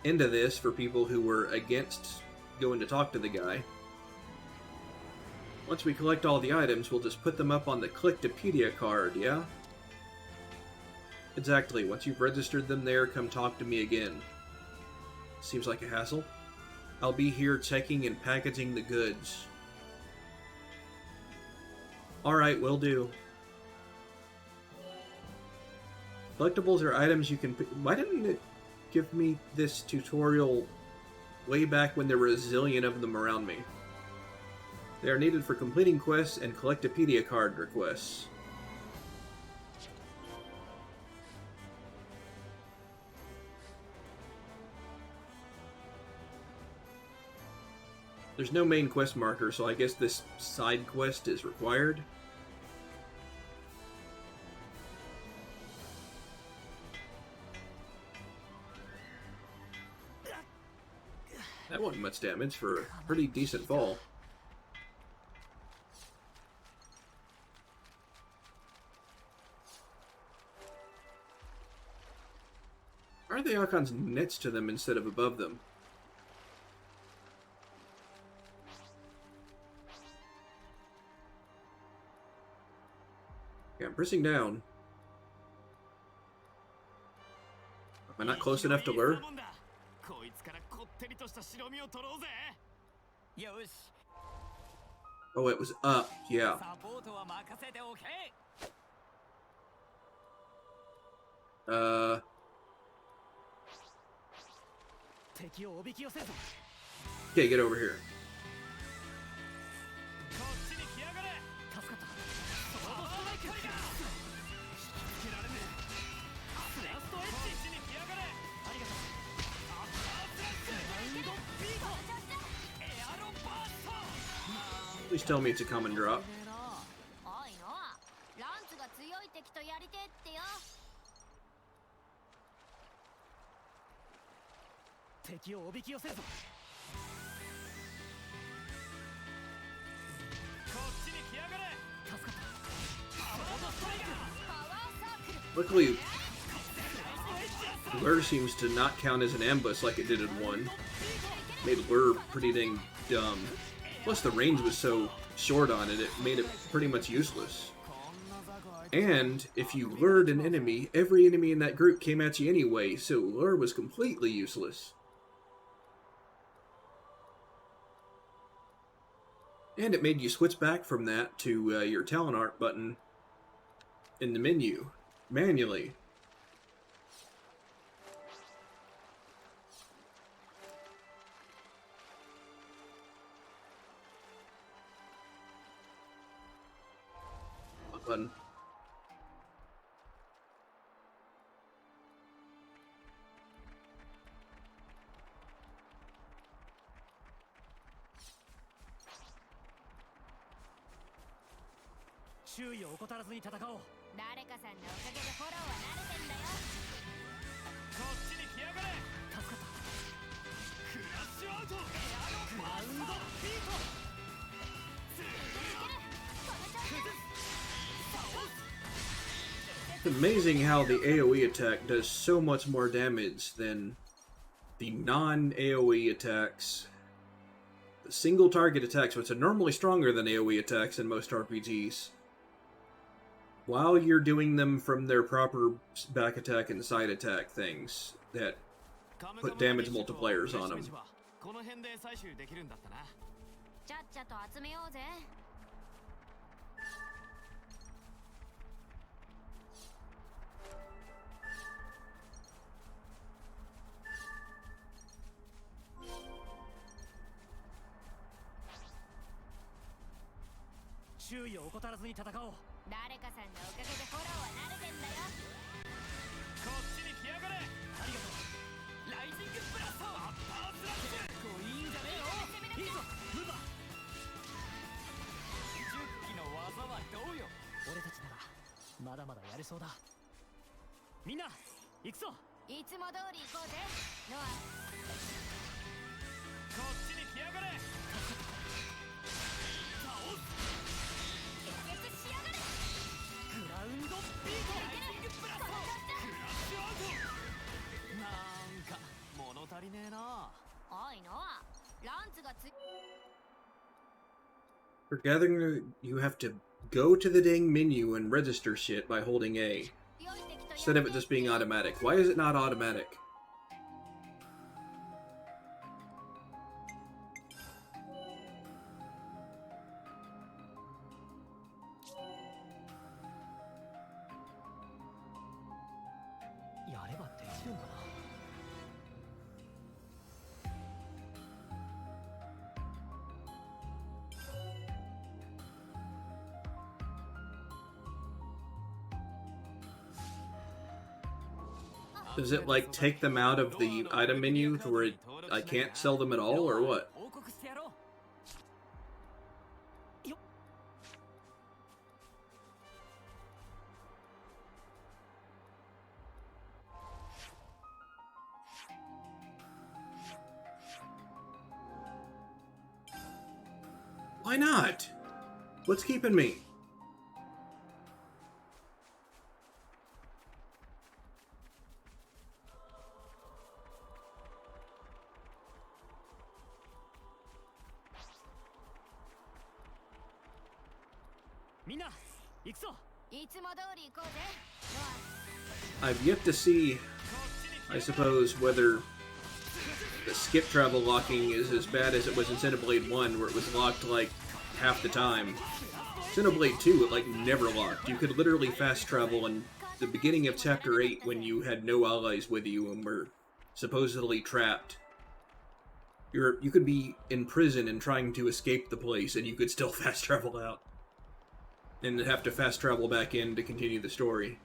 [SPEAKER 1] into this for people who were against going to talk to the guy. Once we collect all the items, we'll just put them up on the Collectopedia card, yeah? Exactly, once you've registered them there, come talk to me again. Seems like a hassle. I'll be here checking and packaging the goods. Alright, will do. Collectibles are items you can pick. Why didn't it give me this tutorial way back when there were a zillion of them around me? They are needed for completing quests and Collectopedia card requests. There's no main quest marker, so I guess this side quest is required. That wasn't much damage for a pretty decent fall. Why are the icons next to them instead of above them? Okay, I'm pressing down. Am I not close enough to lure? Oh, it was up, yeah. Okay, get over here. Please tell me it's a common drop. Luckily, lure seems to not count as an ambush like it did in 1. Made lure pretty dang dumb. Plus the range was so short on it, it made it pretty much useless. And if you lured an enemy, every enemy in that group came at you anyway, so lure was completely useless. And it made you switch back from that to your talent art button in the menu, manually. Button. It's amazing how the AoE attack does so much more damage than the non-AoE attacks single target attacks, which are normally stronger than AoE attacks in most RPGs, while you're doing them from their proper back attack and side attack things that put damage multipliers on them.
[SPEAKER 2] この辺で採取できるんだったな。ちゃっちゃと集めようぜ。
[SPEAKER 3] 注意を怠らずに戦おう。
[SPEAKER 2] 誰かさんのおかげでフォローは慣れてんだよ。
[SPEAKER 4] こっちに来やがれ。ありがとう。ライジングブラスト。アッパースラッシュ。こういいんじゃねえの。いいぞムーバー。10機の技はどうよ。
[SPEAKER 3] 俺たちならまだまだやれそうだ。みんな行くぞ。
[SPEAKER 2] いつも通り行こうぜノア。
[SPEAKER 4] こっちに来やがれ。倒す。
[SPEAKER 2] しやがれ。
[SPEAKER 3] グラウンドビート。
[SPEAKER 4] ライジングブラスト。クラッシュアウト。なんか物足りねえな。
[SPEAKER 2] おいノア、ランツがつ。
[SPEAKER 1] For gathering, you have to go to the dang menu and register shit by holding A, instead of it just being automatic. Why is it not automatic? Does it, like, take them out of the item menu to where I can't sell them at all, or what? Why not? What's keeping me? I've yet to see, I suppose, whether the skip travel locking is as bad as it was in Xenoblade 1, where it was locked, like, half the time. Xenoblade 2, it, like, never locked. You could literally fast travel in the beginning of Chapter 8 when you had no allies with you and were supposedly trapped. You could be in prison and trying to escape the place, and you could still fast travel out. And have to fast travel back in to continue the story.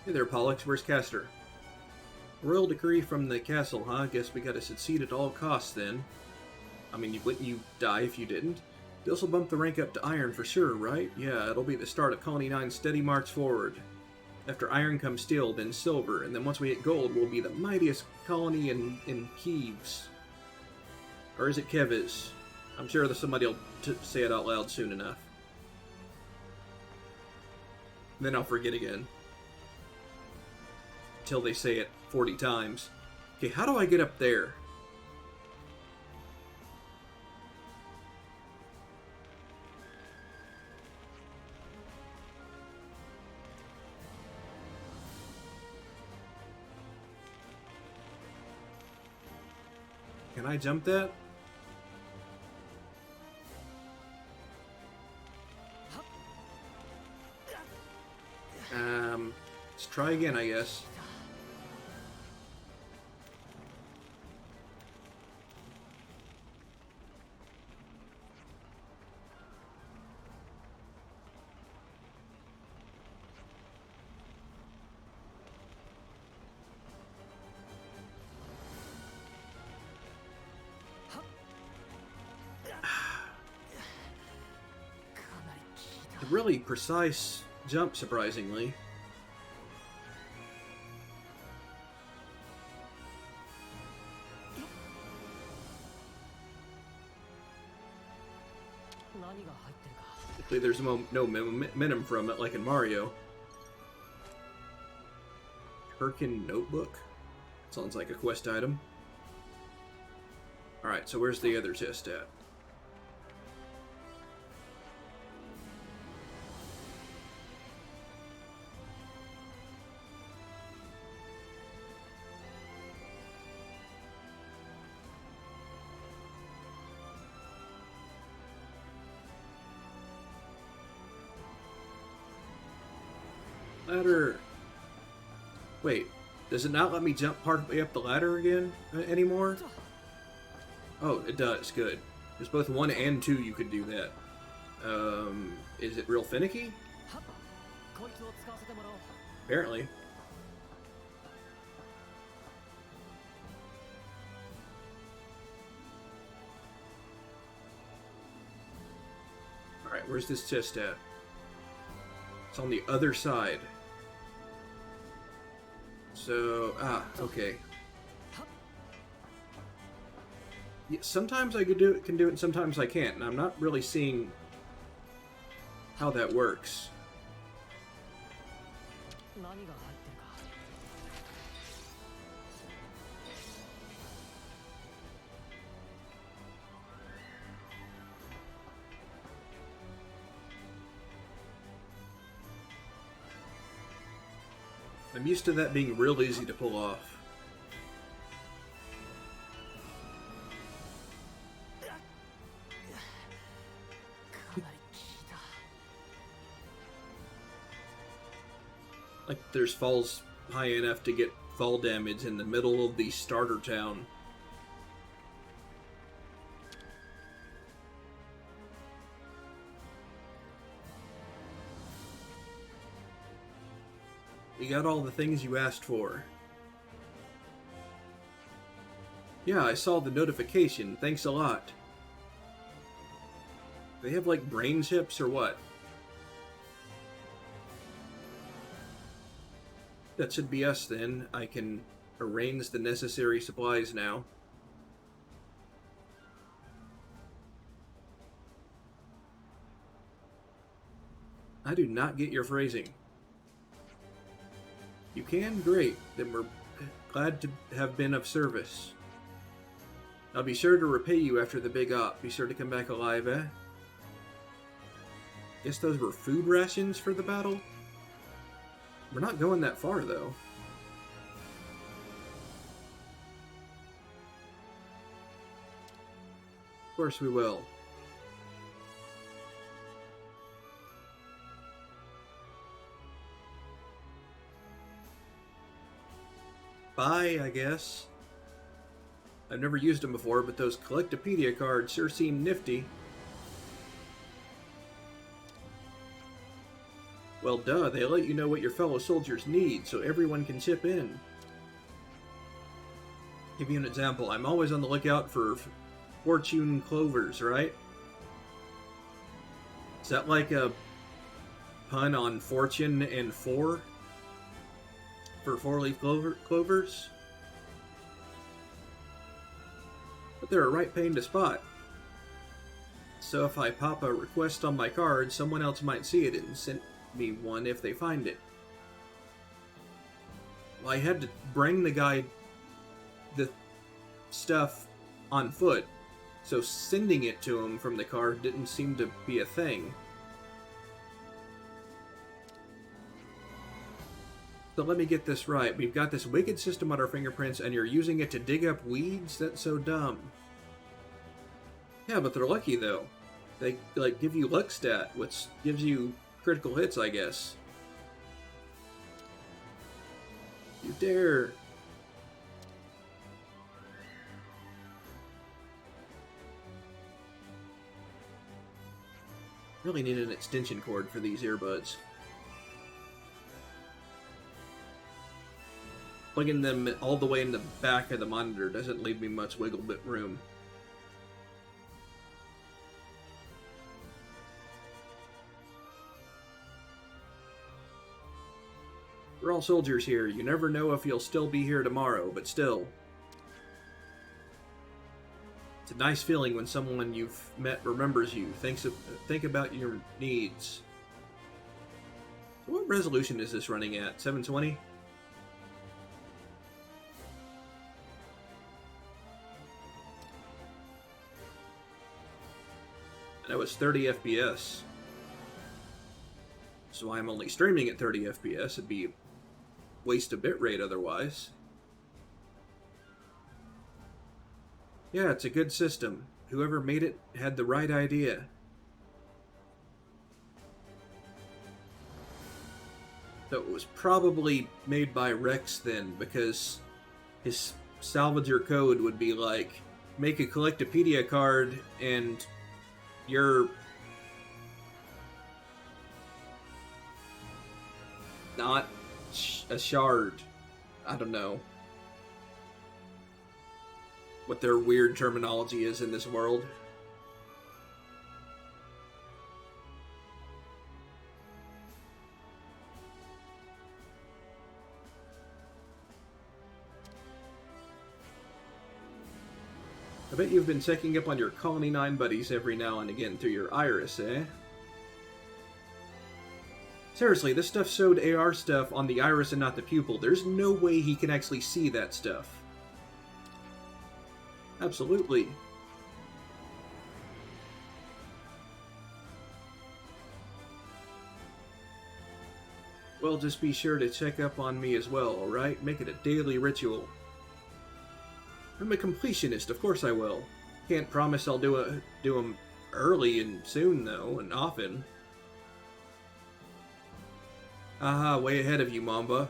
[SPEAKER 1] Hey there, Pollux. Where's Castor? Royal decree from the castle, huh? Guess we gotta succeed at all costs, then. I mean, wouldn't you die if you didn't? This will bump the rank up to Iron for sure, right? Yeah, it'll be the start of Colony 9's steady march forward. After Iron comes Steel, then Silver, and then once we hit Gold, we'll be the mightiest colony in Kieves. Or is it Kevis? I'm sure that somebody will say it out loud soon enough. Then I'll forget again. Till they say it 40 times. Okay, how do I get up there? Can I jump that? Let's try again, I guess. A really precise jump, surprisingly.
[SPEAKER 3] 何が入ってるか。
[SPEAKER 1] Hopefully there's no momentum from it like in Mario. Herkin Notebook? Sounds like a quest item. Alright, so where's the other chest at? Ladder. Wait, does it not let me jump partway up the ladder again anymore? Oh, it does. Good. There's both 1 and 2 you could do that. Is it real finicky?
[SPEAKER 3] こいつを使わせてもらおう。
[SPEAKER 1] Apparently. Alright, where's this chest at? It's on the other side. So, okay. Yeah, sometimes I can do it, and sometimes I can't, and I'm not really seeing how that works.
[SPEAKER 3] 何が入ってるか。
[SPEAKER 1] I'm used to that being real easy to pull off.
[SPEAKER 3] かなり効いた。
[SPEAKER 1] Like there's falls high enough to get fall damage in the middle of the starter town. You got all the things you asked for. Yeah, I saw the notification. Thanks a lot. They have like brain chips or what? That should be us then. I can arrange the necessary supplies now. I do not get your phrasing. You can? Great. Then we're glad to have been of service. I'll be sure to repay you after the big op. Be sure to come back alive, eh? Guess those were food rations for the battle? We're not going that far, though. Of course we will. Bye, I guess. I've never used them before, but those Collectopedia cards sure seem nifty. Well, duh, they let you know what your fellow soldiers need, so everyone can chip in. Give you an example. I'm always on the lookout for fortune clovers, right? Is that like a pun on fortune and four? For four-leaf clovers? But they're a right pain to spot. So if I pop a request on my card, someone else might see it and send me one if they find it. Well, I had to bring the guy the stuff on foot, so sending it to him from the card didn't seem to be a thing. So let me get this right. We've got this wicked system on our fingerprints, and you're using it to dig up weeds? That's so dumb. Yeah, but they're lucky, though. They, like, give you luck stat, which gives you critical hits, I guess. You dare. Really need an extension cord for these earbuds. Plugging them all the way in the back of the monitor doesn't leave me much wiggle bit room. We're all soldiers here. You never know if you'll still be here tomorrow, but still. It's a nice feeling when someone you've met remembers you, think about your needs. What resolution is this running at? 720? I know it's 30 FPS. So I'm only streaming at 30 FPS. It'd be a waste of bitrate otherwise. Yeah, it's a good system. Whoever made it had the right idea. So it was probably made by Rex then, because his salvager code would be like, make a Collectopedia card and you're not a shard. I don't know what their weird terminology is in this world. I bet you've been checking up on your Colony 9 buddies every now and again through your iris, eh? Seriously, this stuff showed AR stuff on the iris and not the pupil. There's no way he can actually see that stuff. Absolutely. Well, just be sure to check up on me as well, alright? Make it a daily ritual. I'm a completionist, of course I will. Can't promise I'll do them early and soon, though, and often. Aha, way ahead of you, Mamba. Of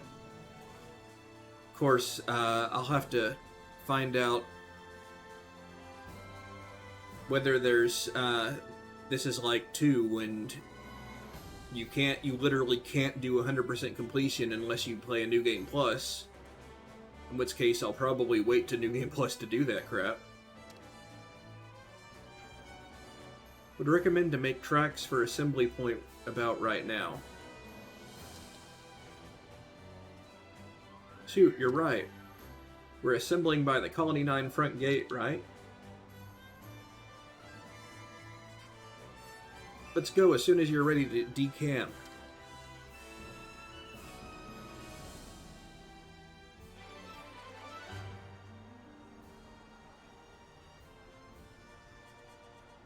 [SPEAKER 1] course, I'll have to find out whether there's, this is like 2, and you literally can't do 100% completion unless you play a New Game Plus. In which case, I'll probably wait to New Game Plus to do that crap. Would recommend to make tracks for assembly point about right now. Shoot, you're right. We're assembling by the Colony 9 front gate, right? Let's go as soon as you're ready to decamp.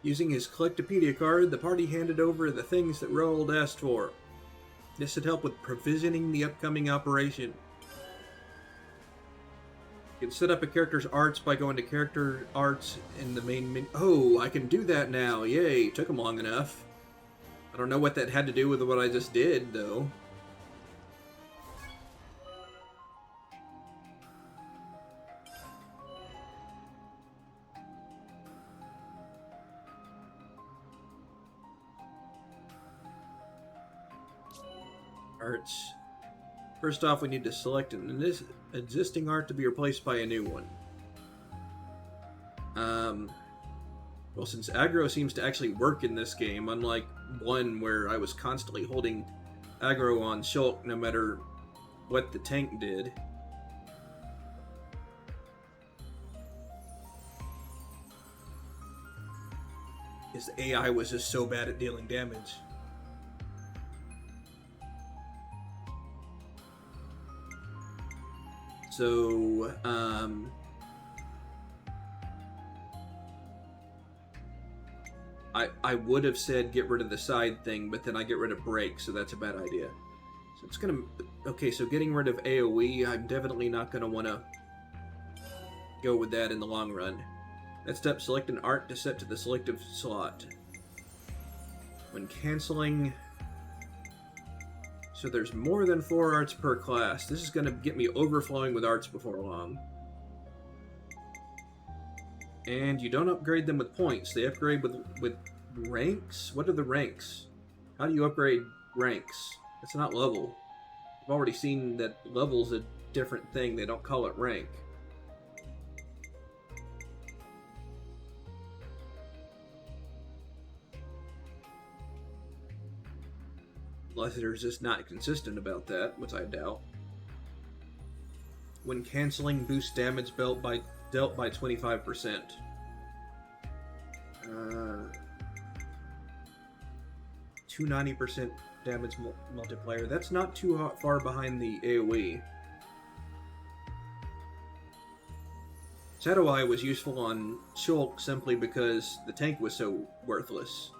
[SPEAKER 1] Using his Collectopedia card, the party handed over the things that Roald asked for. This should help with provisioning the upcoming operation. You can set up a character's arts by going to character arts in the main menu. Oh, I can do that now. Yay, took him long enough. I don't know what that had to do with what I just did, though. Arts. First off, we need to select an existing art to be replaced by a new one. Well, since aggro seems to actually work in this game, unlike 1 where I was constantly holding aggro on Shulk no matter what the tank did. His AI was just so bad at dealing damage. So, I would have said get rid of the side thing, but then I get rid of break, so that's a bad idea. So it's gonna... Okay, so getting rid of AoE, I'm definitely not gonna want to go with that in the long run. Next up, select an art to set to the selective slot. When canceling... So there's more than 4 arts per class. This is going to get me overflowing with arts before long. And you don't upgrade them with points. They upgrade with ranks? What are the ranks? How do you upgrade ranks? It's not level. I've already seen that level's a different thing. They don't call it rank. Unless they're just not consistent about that, which I doubt. When canceling, boost damage dealt by 25%. 290% damage multiplier. That's not too far behind the AoE. Shadow Eye was useful on Shulk simply because the tank was so worthless.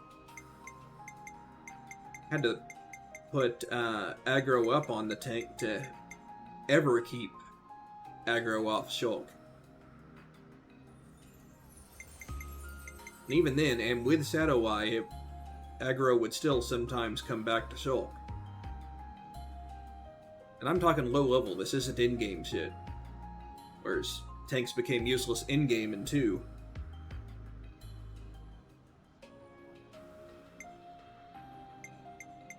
[SPEAKER 1] Had to put aggro up on the tank to ever keep aggro off Shulk. And even then, and with Shadow Eye, aggro would still sometimes come back to Shulk. And I'm talking low level, this isn't in-game shit. Whereas tanks became useless in-game in 2.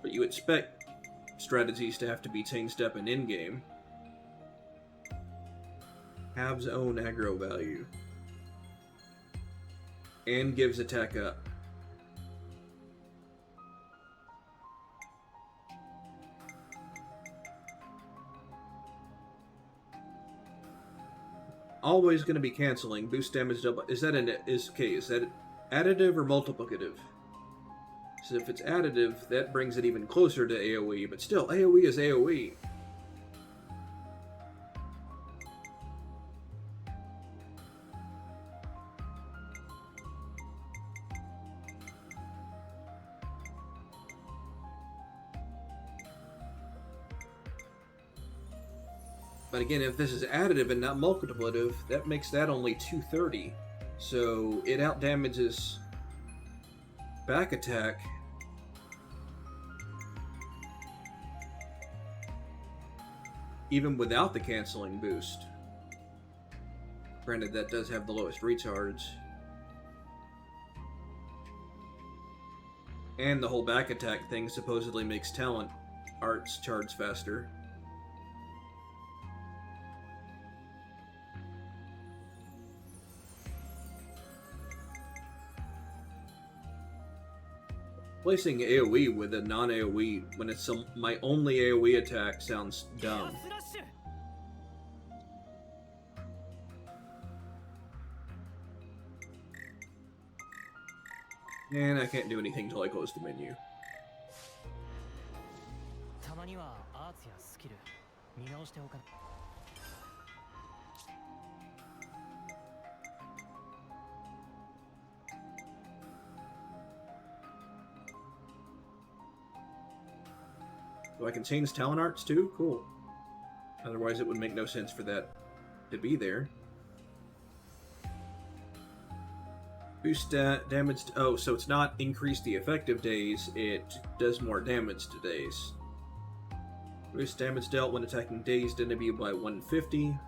[SPEAKER 1] But you expect strategies to have to be changed up in in-game. Halves own aggro value. And gives attack up. Always going to be canceling. Boost damage double. Is that is that additive or multiplicative? So if it's additive, that brings it even closer to AoE, but still, AoE is AoE. But again, if this is additive and not multiplicative, that makes that only 230. So it outdamages back attack. Even without the canceling boost. Granted, that does have the lowest recharge. And the whole back attack thing supposedly makes talent arts charge faster. Placing AoE with a non-AoE when it's my only AoE attack sounds dumb. And I can't do anything till I close the menu.
[SPEAKER 3] たまにはアーツやスキル見直しておかない。
[SPEAKER 1] So I can change talent arts too? Cool. Otherwise it would make no sense for that to be there. Boost damage. Oh, so it's not increase the effective days, it does more damage to days. Boost damage dealt when attacking dazed enemy by 150.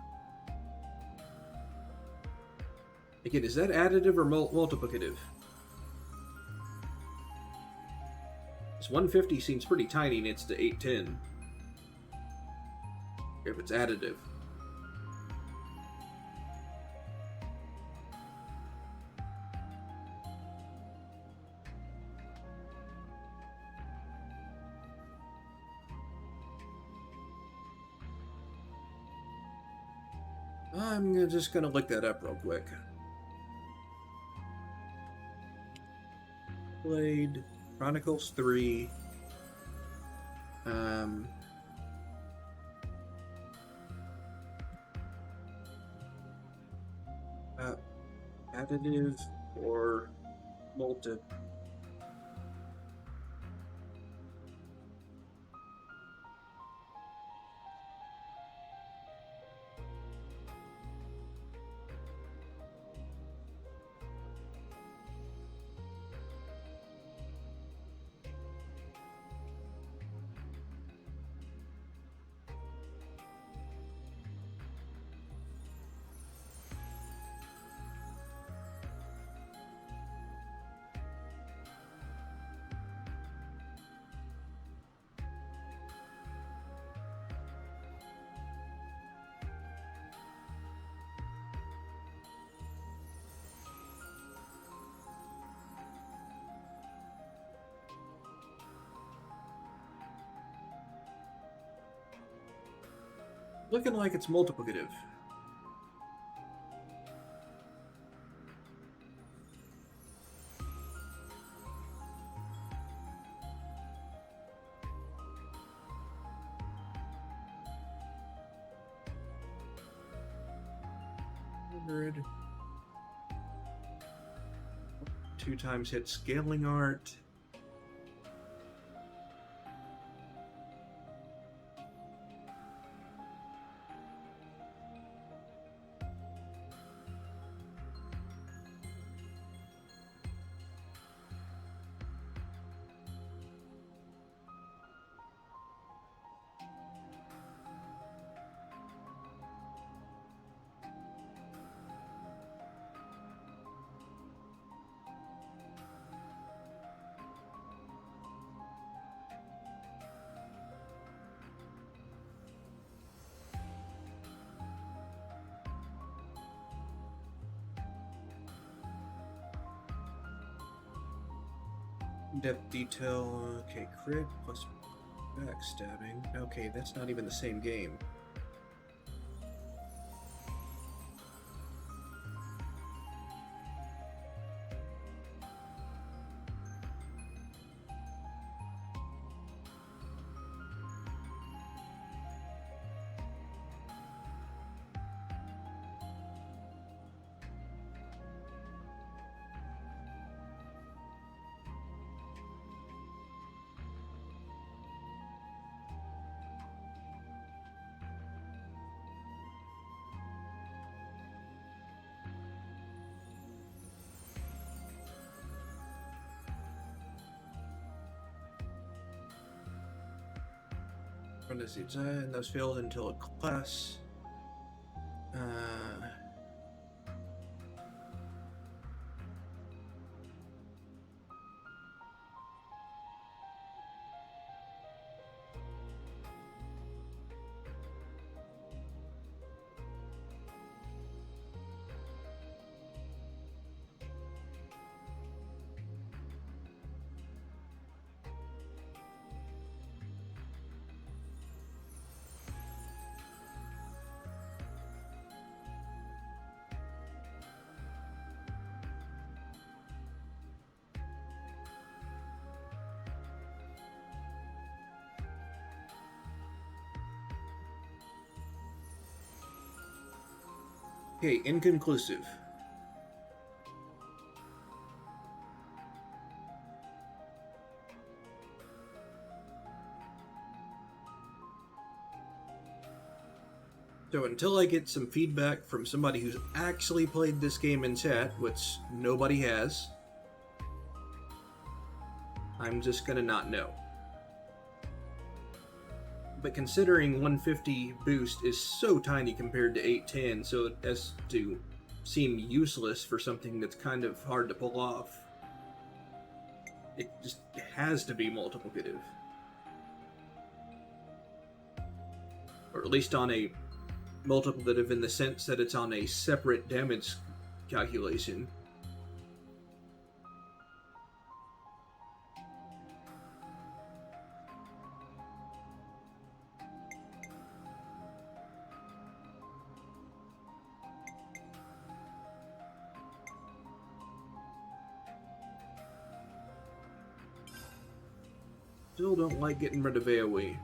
[SPEAKER 1] Again, is that additive or multiplicative? This 150 seems pretty tiny and it's to 810. If it's additive. I'm just gonna look that up real quick. Xenoblade Chronicles 3. Additive or multi. Looking like it's multiplicative. 100. 2 times hit scaling art. Depth detail, okay, crit plus backstabbing. Okay, that's not even the same game. Run as the design, those failed until a class. Okay, inconclusive. So until I get some feedback from somebody who's actually played this game in chat, which nobody has, I'm just gonna not know. But considering 150 boost is so tiny compared to 810, so as to seem useless for something that's kind of hard to pull off, it just has to be multiplicative. Or at least on a multiplicative in the sense that it's on a separate damage calculation. Still don't like getting rid of AoE.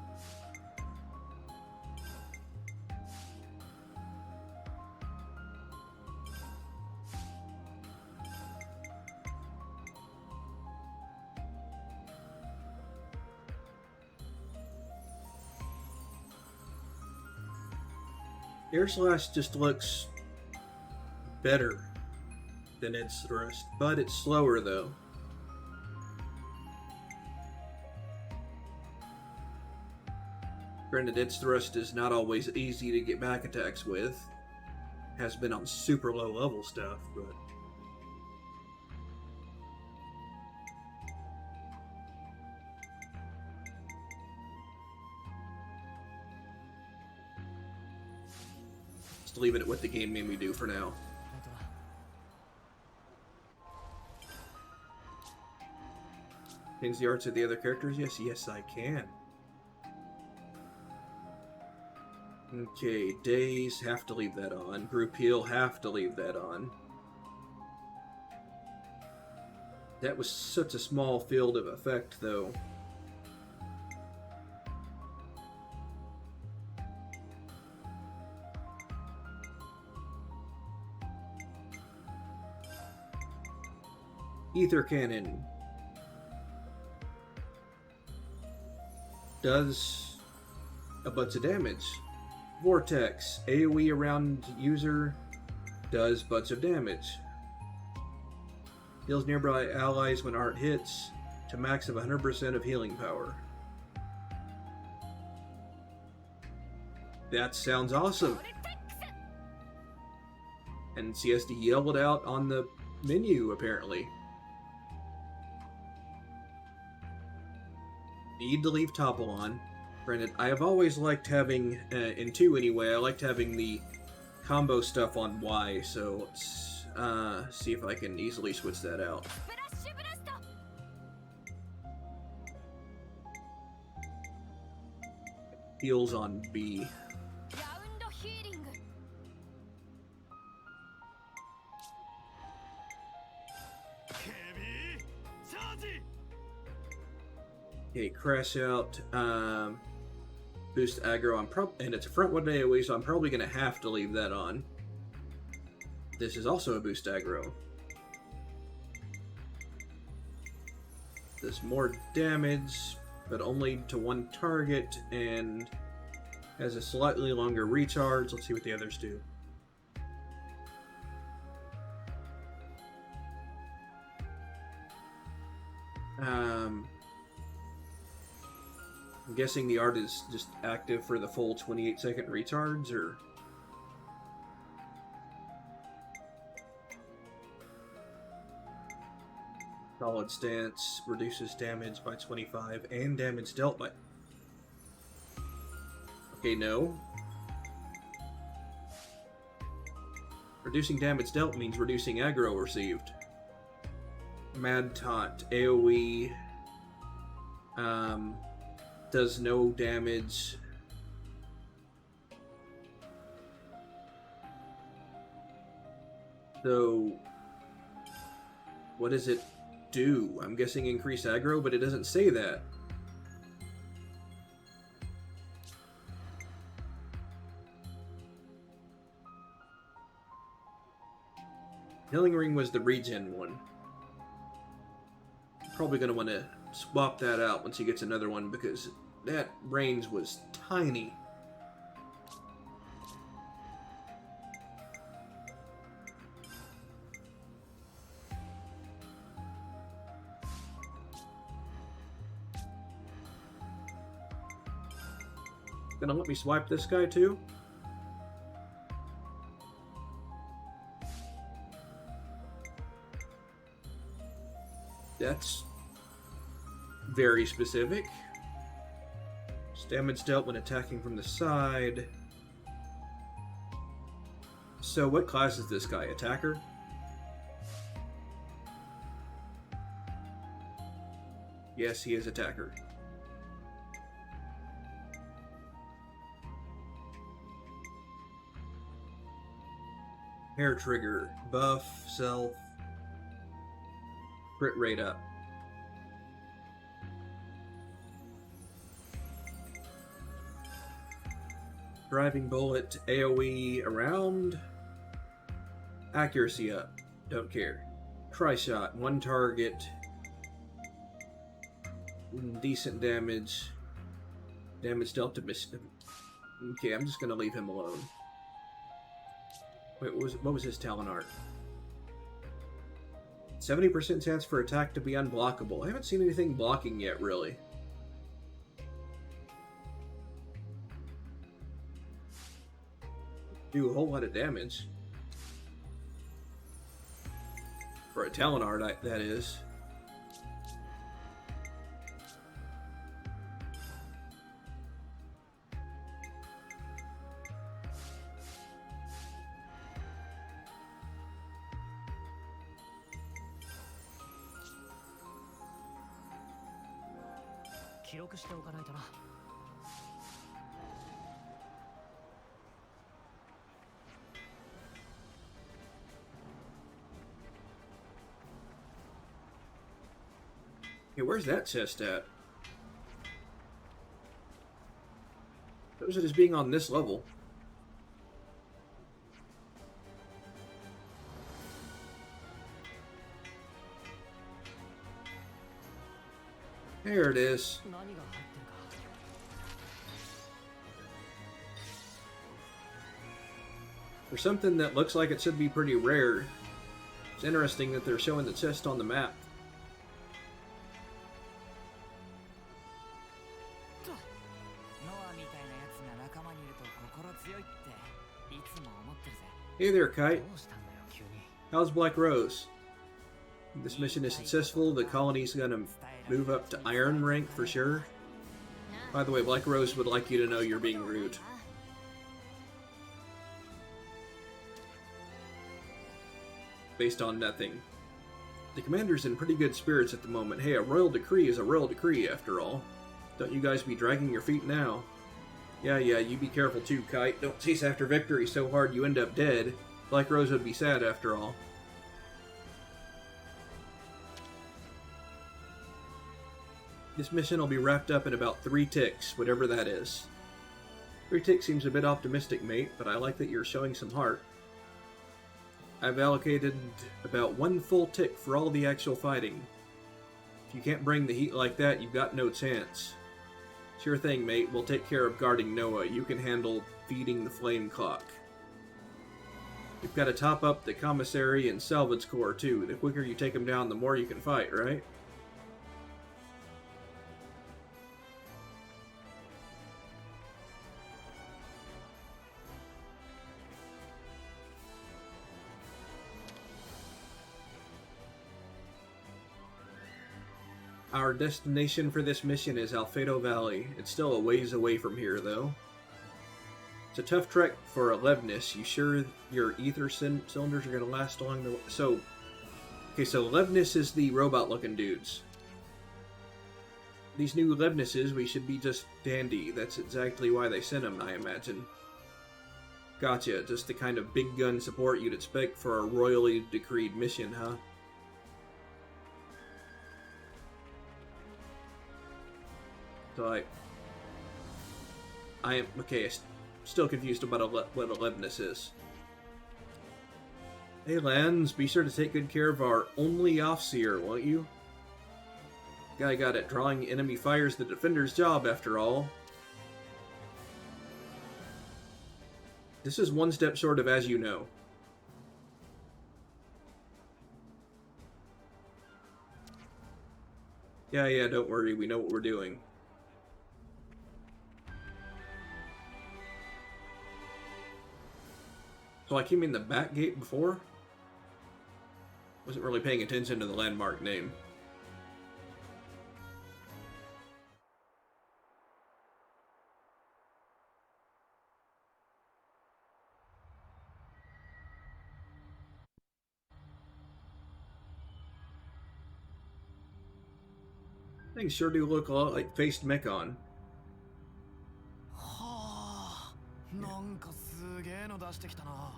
[SPEAKER 1] Air Slash just looks better than Ed's Thrust, but it's slower though. Granted, Ed's Thrust is not always easy to get back attacks with. Has been on super low level stuff, but just leaving it what the game made me do for now.
[SPEAKER 3] 本当だ
[SPEAKER 1] Change the arts of the other characters? Yes, I can. Okay, Days, have to leave that on. Group Heal, have to leave that on. That was such a small field of effect, though. Ether Cannon does a bunch of damage. Vortex, AoE around user, does bunch of damage. Heals nearby allies when art hits to max of 100% of healing power. That sounds awesome. And she has to yell it out on the menu, apparently. Need to leave Topple on. Granted, I have always liked having, in 2 anyway, I liked having the combo stuff on Y, so let's see if I can easily switch that out. Heals on B. Okay, crash out, boost aggro, and it's a front one AoE, so I'm probably going to have to leave that on. This is also a boost aggro. Does more damage, but only to one target, and has a slightly longer recharge. Let's see what the others do. I'm guessing the art is just active for the full 28-second recharge, or... Solid stance reduces damage by 25 and damage dealt by... Okay, no. Reducing damage dealt means reducing aggro received. Mad Taunt, AoE, does no damage. So, what does it do? I'm guessing increase aggro, but it doesn't say that. Healing Ring was the regen one. Probably going to want to swap that out once he gets another one, because that range was tiny. Gonna let me swipe this guy too? That's very specific. Damage dealt when attacking from the side. So what class is this guy? Attacker? Yes, he is attacker. Hair trigger, buff, self, crit rate up. Driving bullet, AoE around, accuracy up, don't care. Tri-shot, one target, decent damage, damage dealt to miss. Okay, I'm just gonna leave him alone. Wait, what was his talent art? 70% chance for attack to be unblockable. I haven't seen anything blocking yet, really. Do a whole lot of damage. For a talent art, that is. Hey, where's that chest at? Those are just being on this level. There it is.
[SPEAKER 3] 何が入ってるか。
[SPEAKER 1] For something that looks like it should be pretty rare, it's interesting that they're showing the chest on the map.
[SPEAKER 5] ノアみたいなやつが仲間にいると心強いっていつも思ってるぜ。
[SPEAKER 1] Hey there, Kite.
[SPEAKER 3] どうしたんだよ急に。
[SPEAKER 1] How's Black Rose? If this mission is successful, the colony's gonna move up to Iron rank for sure. By the way, Black Rose would like you to know you're being rude. Based on nothing. The commander's in pretty good spirits at the moment. Hey, a royal decree is a royal decree, after all. Don't you guys be dragging your feet now. Yeah, you be careful too, Kite. Don't chase after victory so hard you end up dead. Black Rose would be sad, after all. This mission will be wrapped up in about 3 ticks, whatever that is. 3 ticks seems a bit optimistic, mate, but I like that you're showing some heart. I've allocated about 1 full tick for all the actual fighting. If you can't bring the heat like that, you've got no chance. Sure thing, mate. We'll take care of guarding Noah. You can handle feeding the flame clock. You've got to top up the commissary and salvage corps, too. The quicker you take them down, the more you can fight, right? Our destination for this mission is Alfredo Valley. It's still a ways away from here, though. It's a tough trek for Levnis. You sure your ether cylinders are going to last along the way? So Levnis is the robot-looking dudes. These new Levnises, we should be just dandy. That's exactly why they sent them, I imagine. Gotcha. Just the kind of big gun support you'd expect for a royally decreed mission, huh? So I am okay. Still confused about what a Levnis is. Hey, Lens, be sure to take good care of our only Offseer, won't you? Guy got it. Drawing enemy fire's the defender's job, after all. This is one step short of As You Know. Yeah, don't worry. We know what we're doing. So I came in the back gate before? Wasn't really paying attention to the landmark name. Things sure do look a lot like Faced Mechon.
[SPEAKER 6] はあ、なんかすげえの出してきたな。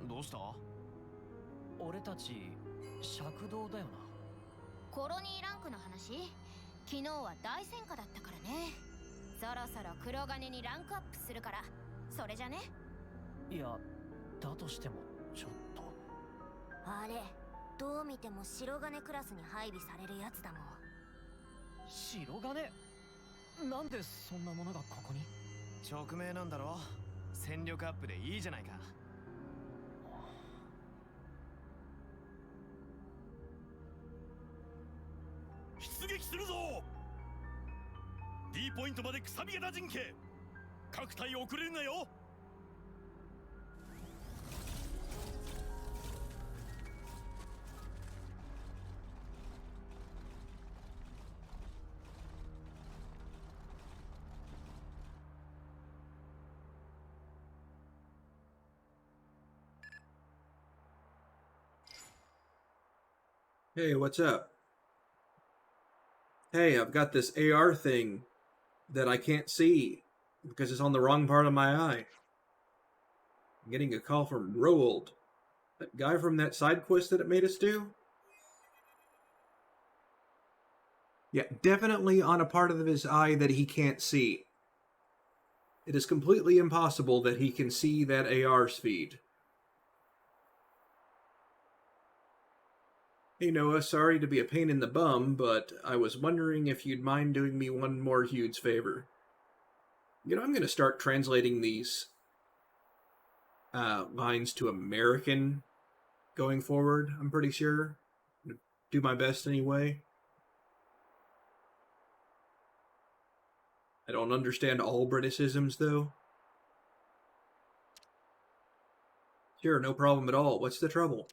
[SPEAKER 6] どうした？
[SPEAKER 3] 俺たち尺道だよな。
[SPEAKER 2] コロニーランクの話？昨日は大戦果だったからね。そろそろ黒金にランクアップするから、それじゃね？
[SPEAKER 3] いや、だとしてもちょっと。
[SPEAKER 2] あれ、どう見ても白金クラスに配備されるやつだもん。
[SPEAKER 3] 白金？なんでそんなものがここに？
[SPEAKER 6] 直命なんだろ。戦力アップでいいじゃないか。
[SPEAKER 4] 出撃するぞ。 D ポイントまでくさび型陣形。各隊遅れるなよ。
[SPEAKER 1] Hey, what's up? Hey, I've got this AR thing that I can't see because it's on the wrong part of my eye. I'm getting a call from Roald. That guy from that side quest that it made us do? Yeah, definitely on a part of his eye that he can't see. It is completely impossible that he can see that AR's feed. Hey Noah, sorry to be a pain in the bum, but I was wondering if you'd mind doing me one more huge favor. I'm going to start translating these lines to American going forward, I'm pretty sure. Do my best anyway. I don't understand all Briticisms, though. Sure, no problem at all. What's the trouble?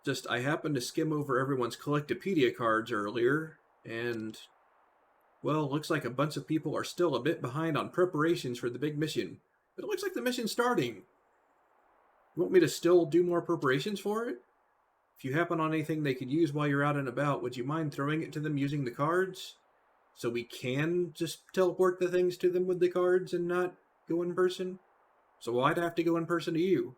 [SPEAKER 1] Just, I happened to skim over everyone's Collectopedia cards earlier, and, well, looks like a bunch of people are still a bit behind on preparations for the big mission. But it looks like the mission's starting. You want me to still do more preparations for it? If you happen on anything they could use while you're out and about, would you mind throwing it to them using the cards? So we can just teleport the things to them with the cards and not go in person? So I'd have to go in person to you.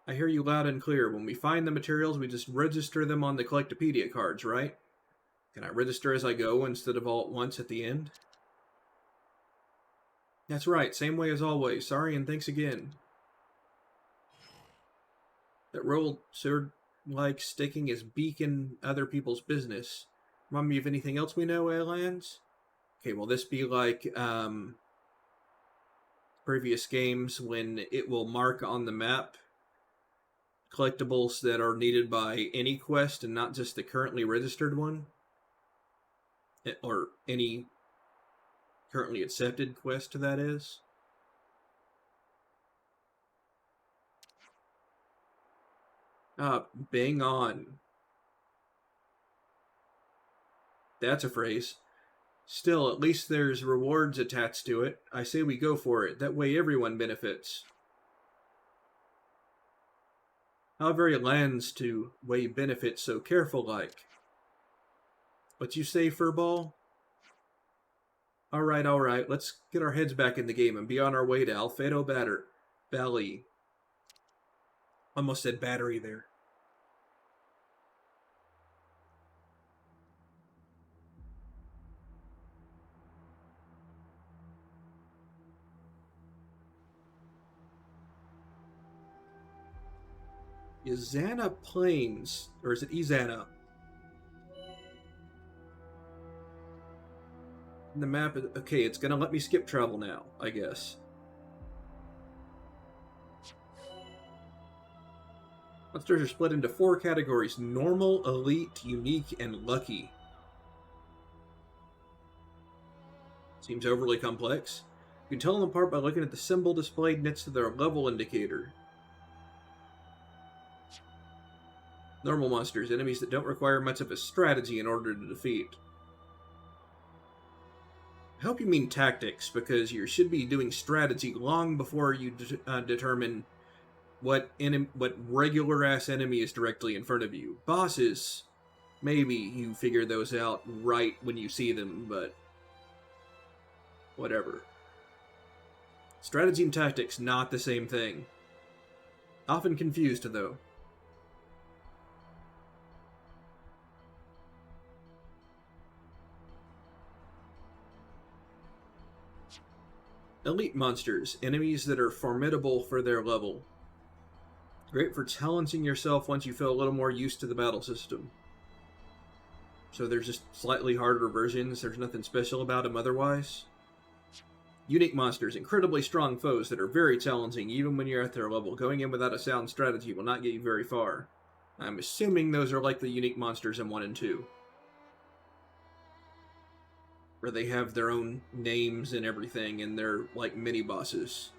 [SPEAKER 1] I hear you loud and clear. When we find the materials, we just register them on the Collectopedia cards, right? Can I register as I go instead of all at once at the end? That's right, same way as always. Sorry and thanks again. That roll sort like sticking his beak in other people's business. Remind me of anything else we know, Lands? Okay, will this be like previous games when it will mark on the map collectibles that are needed by any quest and not just the currently registered one? Or any currently accepted quest, that is? Bang on. That's a phrase. Still, at least there's rewards attached to it. I say we go for it. That way everyone benefits. How very lands to weigh benefits so careful-like. What you say, Furball? Alright. Let's get our heads back in the game and be on our way to Alfredo Valley. Almost said battery there. Izana Plains, or is it Izana? The map is okay. It's gonna let me skip travel now, I guess. Monsters are split into 4 categories: normal, elite, unique, and lucky. Seems overly complex. You can tell them apart by looking at the symbol displayed next to their level indicator. Normal monsters, enemies that don't require much of a strategy in order to defeat. I hope you mean tactics, because you should be doing strategy long before you determine what regular-ass enemy is directly in front of you. Bosses, maybe you figure those out right when you see them, but whatever. Strategy and tactics, not the same thing. Often confused, though. Elite monsters, enemies that are formidable for their level. Great for challenging yourself once you feel a little more used to the battle system. So there's just slightly harder versions, there's nothing special about them otherwise. Unique monsters, incredibly strong foes that are very challenging even when you're at their level. Going in without a sound strategy will not get you very far. I'm assuming those are like the unique monsters in 1 and 2. Where they have their own names and everything, and they're like mini-bosses.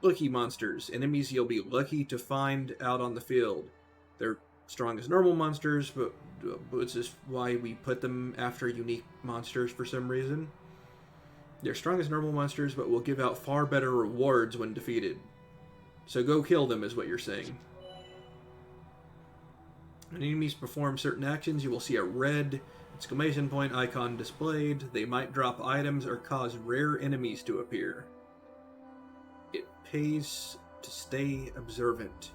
[SPEAKER 1] Lucky monsters, enemies you'll be lucky to find out on the field. They're strong as normal monsters, but which is why we put them after unique monsters for some reason. They're strong as normal monsters, but will give out far better rewards when defeated. So go kill them, is what you're saying. When enemies perform certain actions, you will see a red exclamation point icon displayed. They might drop items or cause rare enemies to appear. It pays to stay observant.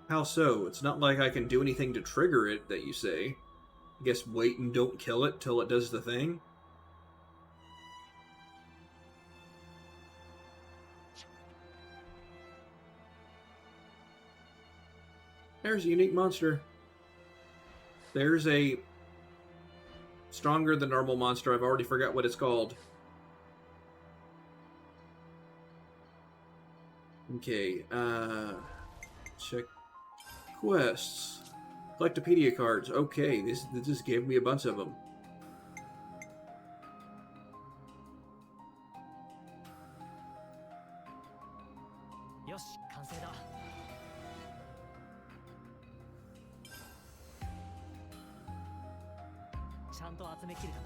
[SPEAKER 1] How so? It's not like I can do anything to trigger it, that you say. I guess wait and don't kill it till it does the thing. There's a unique monster. There's a stronger than normal monster. I've already forgot what it's called. Okay, check quests. Collectopedia cards. Okay, this just gave me a bunch of them.
[SPEAKER 3] よし、完成だ。ちゃんと集めきれたな。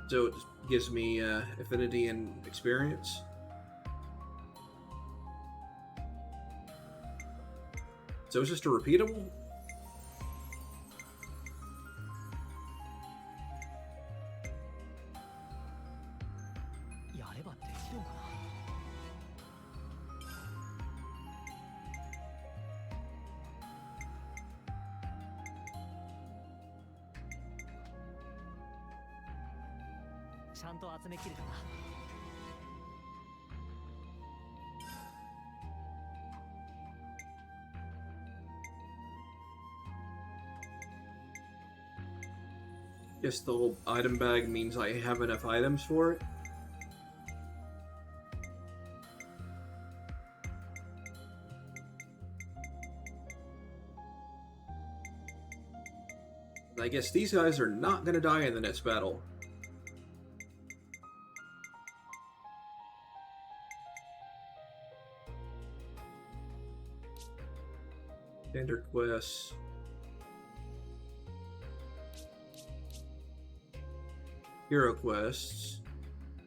[SPEAKER 1] So it gives me affinity and experience. So it's just a repeatable?
[SPEAKER 3] やればできるのかな。ちゃんと集めきれたな。
[SPEAKER 1] Guess the little item bag means I have enough items for it. I guess these guys are not going to die in the next battle. Standard quests. Hero quests.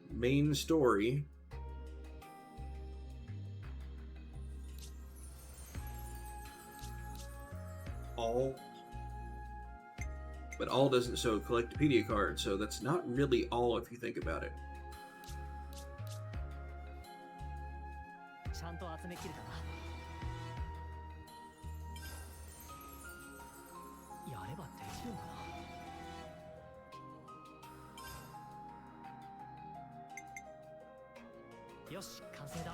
[SPEAKER 1] Main story. All. But all doesn't show Collectopedia cards, so that's not really all if you think about it.
[SPEAKER 3] ちゃんと集めきれたな。やればできるのかな。よし、完成だ。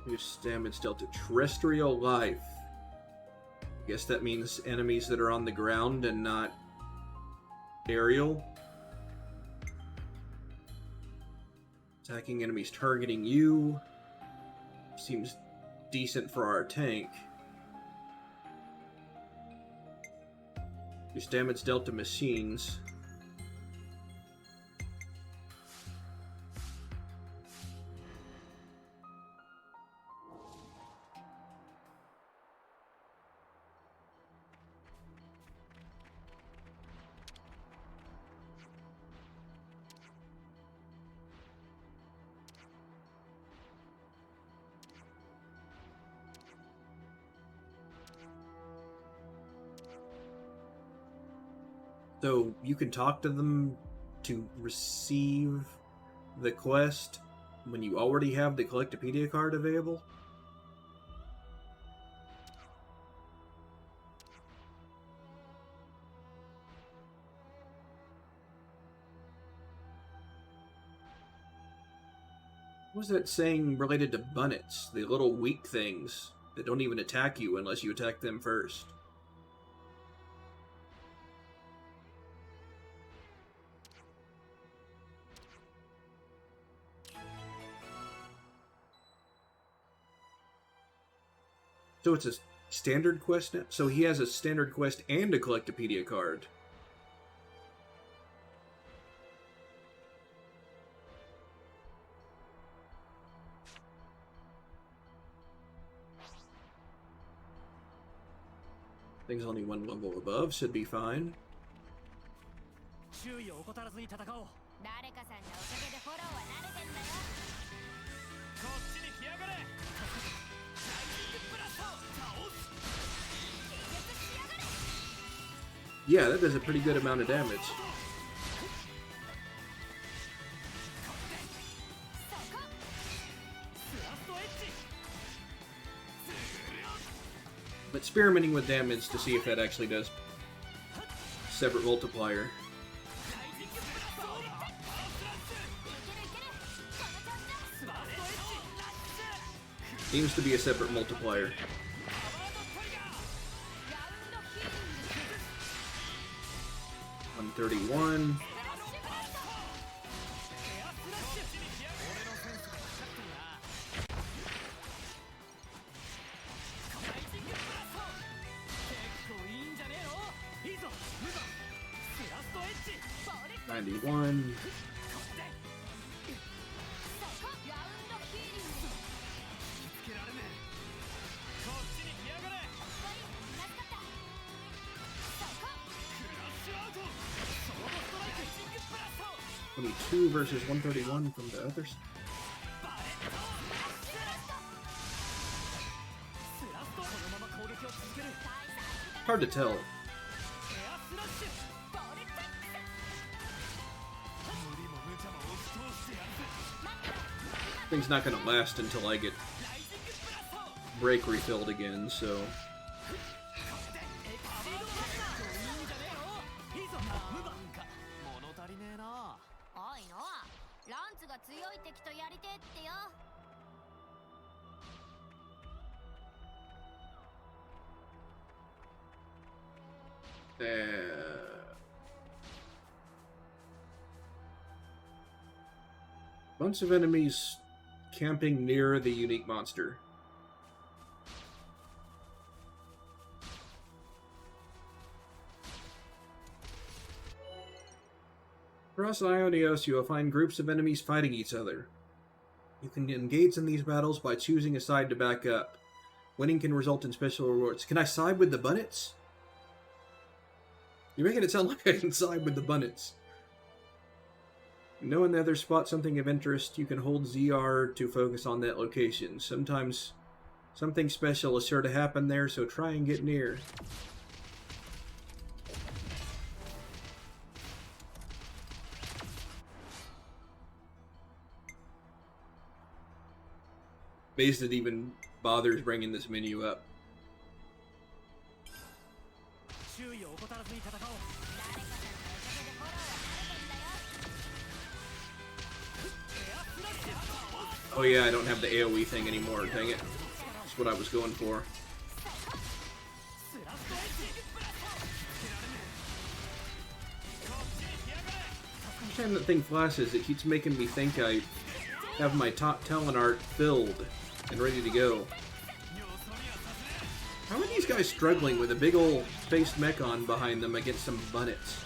[SPEAKER 1] Reduce damage dealt to terrestrial life. Guess that means enemies that are on the ground and not aerial. Attacking enemies targeting you. Seems decent for our tank. Reduce damage dealt to machines. So you can talk to them to receive the quest when you already have the Collectopedia card available? What was that saying related to bunnets? The little weak things that don't even attack you unless you attack them first. So it's a standard quest now? So he has a standard quest and a Collectopedia card. Things only one level above should be fine.
[SPEAKER 3] 注意を怠らずに戦おう。
[SPEAKER 2] 誰かさんのおかげでフォローは慣れてんだよ。
[SPEAKER 4] こっちに来やがれ。ライジングブラスト倒す。
[SPEAKER 2] 結局しやがれ。
[SPEAKER 1] Yeah, that does a pretty good amount of damage. experimenting with damage to see if that actually does separate multiplier. Seems to be a separate multiplier. 131. $91. $22 versus 131 from the others. Hard to tell. Thing's not gonna last until I get break refilled again, so. Bunch of enemies camping near the unique monster. Across Ionios, you will find groups of enemies fighting each other. You can engage in these battles by choosing a side to back up. Winning can result in special rewards. Can I side with the Bunnets? You're making it sound like I can side with the Bunnets. Knowing the other spot something of interest, you can hold ZR to focus on that location. Sometimes something special is sure to happen there, so try and get near. Amazed it even bothers bringing this menu up. Oh yeah, I don't have the AoE thing anymore, dang it. That's what I was going for. Every time that thing flashes, it keeps making me think I have my top talent art filled and ready to go. How are these guys struggling with a big ol' faced mech on behind them against some Bunnets?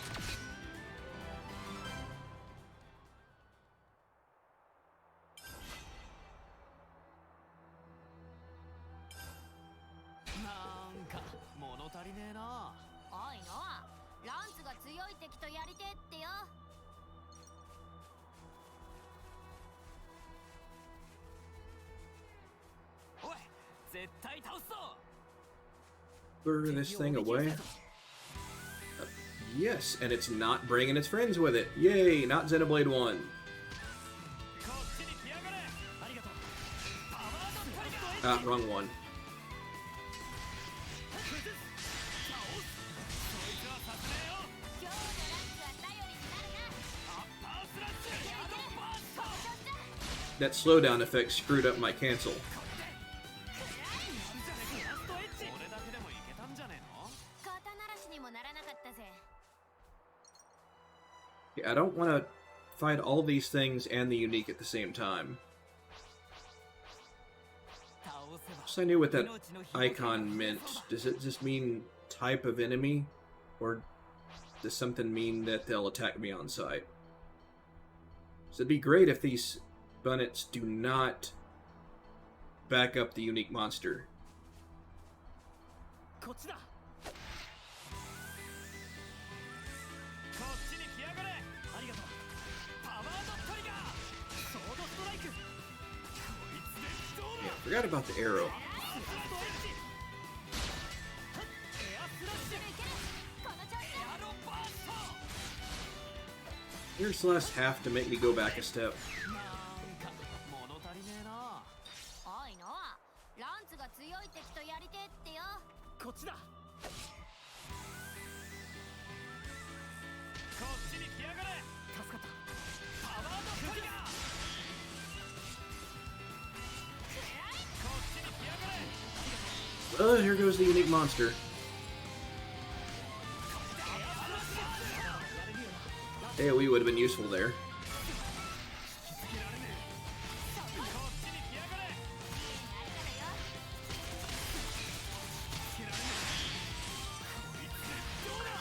[SPEAKER 1] Lure this thing away. Yes, and it's not bringing its friends with it. Yay, not Xenoblade 1. Ah, wrong one. That slowdown effect screwed up my cancel. I don't want to fight all these things and the unique at the same time. So I knew what that icon meant. Does it just mean type of enemy? Or does something mean that they'll attack me on sight? So it'd be great if these Bunnets do not back up the unique monster. Yeah, forgot about the arrow. Here's the last half to make me go back a step.
[SPEAKER 4] こっちだ。こっちに来やがれ。助かった。パワードトリガー。こっちに来やがれ。
[SPEAKER 1] Here goes the unique monster. AoE would have been useful there.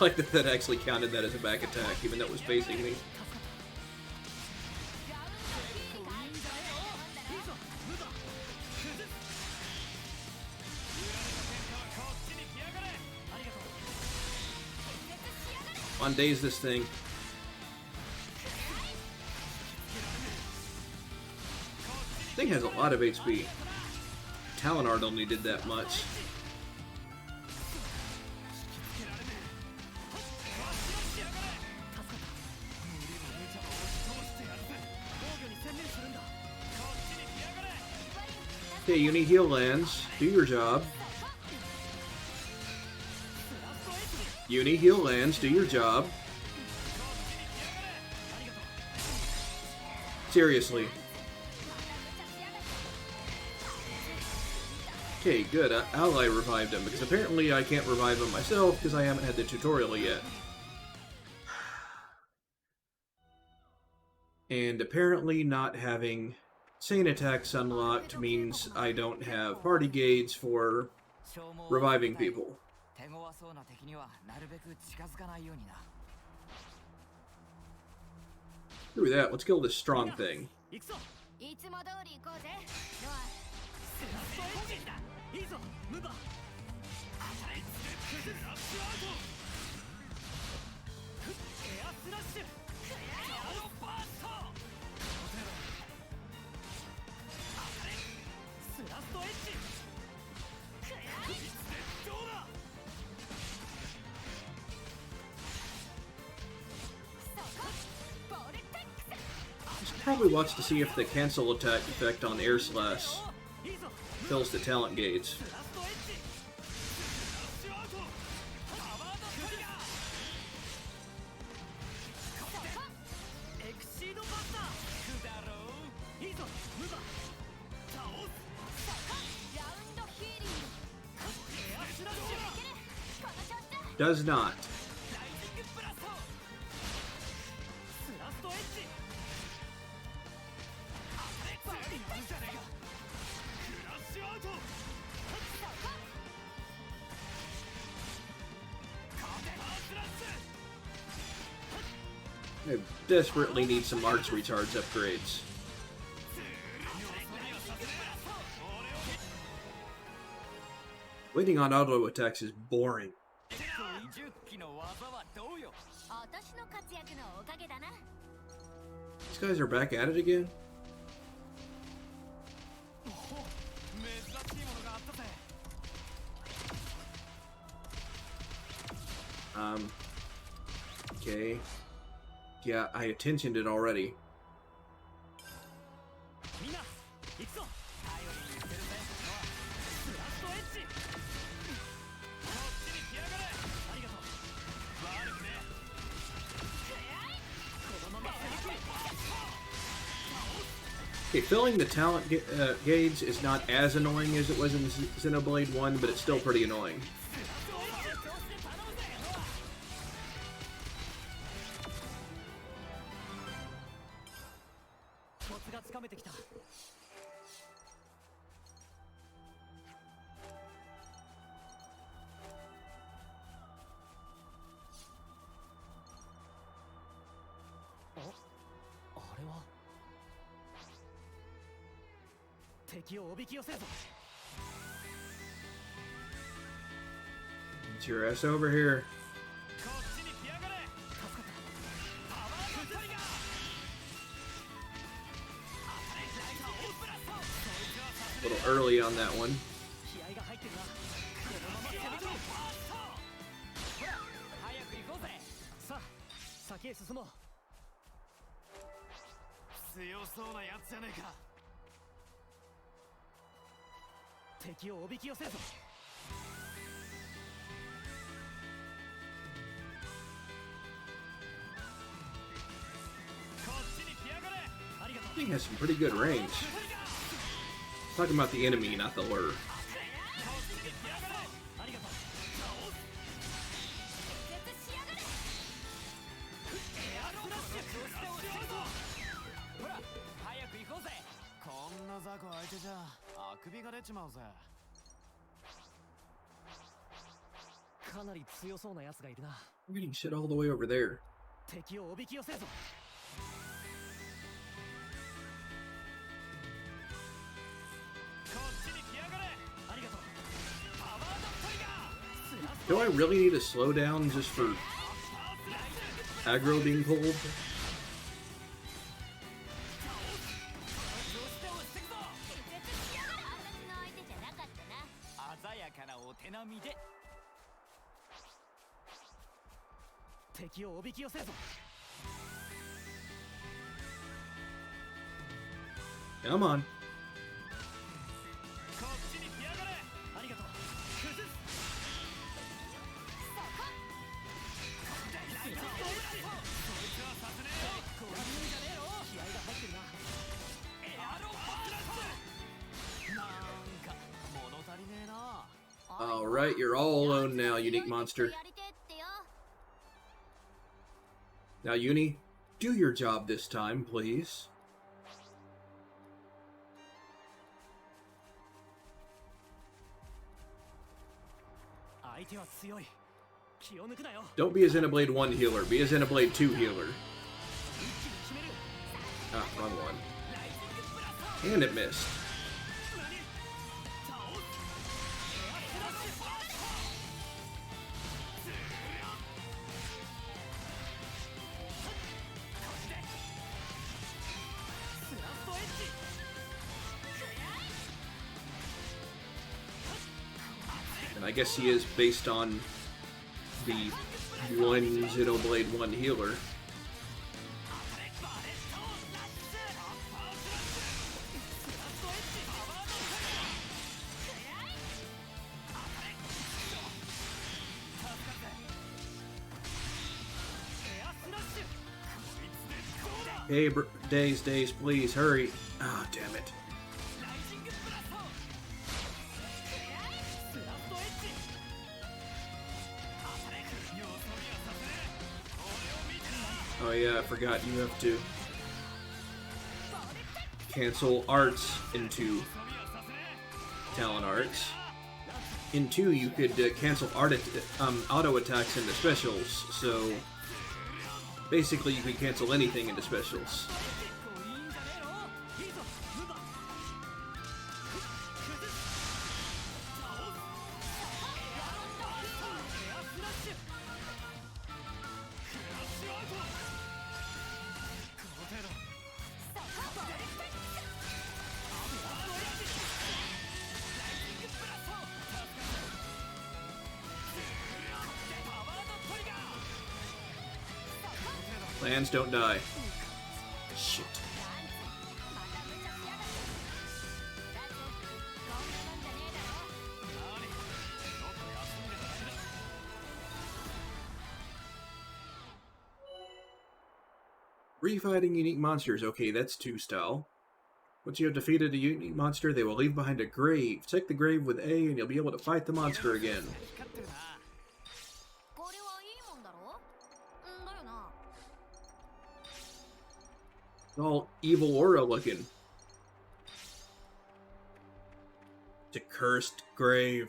[SPEAKER 1] I like that actually counted that as a back attack, even though it was facing me. On days this thing. Thing has a lot of HP. Talonard only did that much. Okay, Uni heal lands. Do your job. Uni heal lands. Do your job. Seriously. Okay, good. Ally revived him, because apparently I can't revive him myself because I haven't had the tutorial yet. And apparently not having Sane attacks unlocked means I don't have party gates for reviving people. Screw that, let's kill this strong thing. Probably watch to see if the cancel attack effect on Air Slash fills the talent gates. Does not. I desperately need some arts recharge upgrades. Waiting on auto attacks is boring. These guys are back at it again? Okay. Yeah, I attentioned it already. Okay, filling the talent gauge is not as annoying as it was in Xenoblade 1, but it's still pretty annoying. Get your ass over here. A little early on that one. thing has some pretty good range. Talking about the enemy, not the lure.
[SPEAKER 4] ありがとう。
[SPEAKER 2] 絶しやがれ。
[SPEAKER 4] エアスラッシュ調子で落ちるぞ。ほら早く行こうぜ。
[SPEAKER 6] こんな雑魚相手じゃあくびが出ちまうぜ。
[SPEAKER 3] かなり強そうな奴がいるな。
[SPEAKER 1] I'm getting shit all the way over there.
[SPEAKER 3] 敵をおびき寄せるぞ。
[SPEAKER 4] こっちに来やがれ。ありがとう。パワードトリガー。
[SPEAKER 1] Do I really need to slow down just for aggro being pulled?
[SPEAKER 4] 調子で落ちてくぞ。
[SPEAKER 2] 絶しやがれ。私の相手じゃなかったな。
[SPEAKER 4] 鮮やかなお手並みで。
[SPEAKER 3] 敵をおびき寄せるぞ。
[SPEAKER 1] Come on.
[SPEAKER 4] こっちに来やがれ。
[SPEAKER 3] ありがとう。
[SPEAKER 4] 崩す。そいつはさせねえよ。
[SPEAKER 3] こういうんじゃねえよ。気合が入ってるな。
[SPEAKER 4] エアロバーラス。
[SPEAKER 3] なんか物足りねえな。
[SPEAKER 1] Alright, you're all alone now, unique monster.
[SPEAKER 2] やりてってよ。
[SPEAKER 1] Now, Uni, do your job this time, please.
[SPEAKER 3] 相手は強い。気を抜くなよ。
[SPEAKER 1] Don't be a Xenoblade 1 healer, be a Xenoblade 2 healer.
[SPEAKER 3] 一気に決める。
[SPEAKER 1] Ah, wrong one. And it missed.
[SPEAKER 4] スラストエッジ。
[SPEAKER 1] And I guess he is based on the one Xenoblade 1 healer. Hey, Days, please, hurry. Ah, damn it.
[SPEAKER 4] ライジングブラスト。スラストエッジ。当たれ。よそ見はさせねえ。俺を見てな。
[SPEAKER 1] Oh yeah, I forgot you have to cancel arts into talent arts. In 2, you could cancel auto attacks into specials, so basically you could cancel anything into specials.
[SPEAKER 4] こういいんじゃねえの。いいぞムバ。崩す。倒す。エアスラッシュ。クラッシュアウト。この程度。
[SPEAKER 1] Lands don't die. Shit.
[SPEAKER 2] また無茶しやがって。だってこんなもんじゃねえだろ。
[SPEAKER 4] 何。ちょっと休んでただけだ。
[SPEAKER 1] Refighting unique monsters. Okay, that's 2 style. Once you have defeated a unique monster, they will leave behind a grave. Check the grave with A and you'll be able to fight the monster again.
[SPEAKER 4] 光ってるな。
[SPEAKER 2] これはいいもんだろ。んだよな。
[SPEAKER 1] It's all evil aura looking. It's a cursed grave.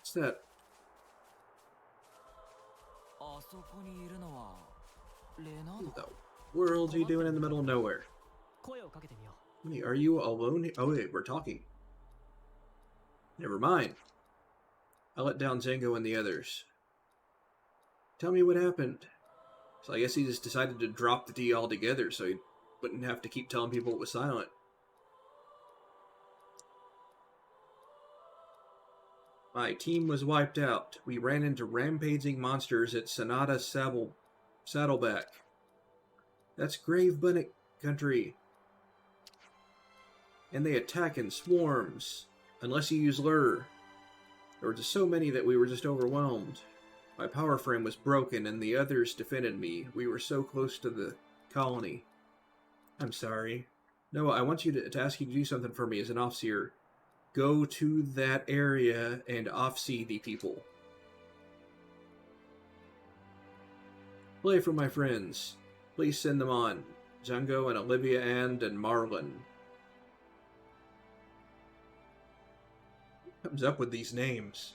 [SPEAKER 1] What's that?
[SPEAKER 5] あそこにいるのはレナ
[SPEAKER 1] What
[SPEAKER 5] ド。
[SPEAKER 1] the world's he doing in the middle of nowhere?
[SPEAKER 3] 声をかけてみよう。
[SPEAKER 1] Wait, are you alone? Oh wait, we're talking. Never mind. I let down Zango and the others. Tell me what happened. So I guess he just decided to drop the D altogether so he wouldn't have to keep telling people it was silent. My team was wiped out. We ran into rampaging monsters at Sonata Saddleback. That's Grave Bunnet country. And they attack in swarms, unless you use lure. There were just so many that we were just overwhelmed. My power frame was broken and the others defended me. We were so close to the colony. I'm sorry. No, I want you to ask you to do something for me as an officer. Go to that area and off-see the people. Play for my friends. Please send them on. Django and Olivia and Marlon. What comes up with these names?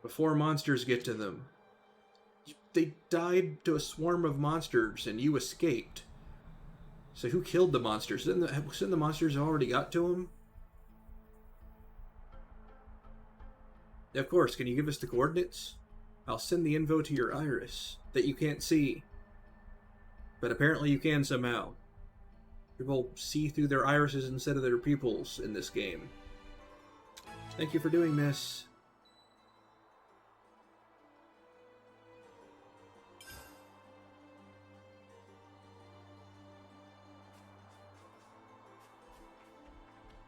[SPEAKER 1] Before monsters get to them. They died to a swarm of monsters and you escaped. So who killed the monsters? Shouldn't the monsters already got to them? Of course, can you give us the coordinates? I'll send the info to your iris that you can't see. But apparently you can somehow. People see through their irises instead of their pupils in this game. Thank you for doing this.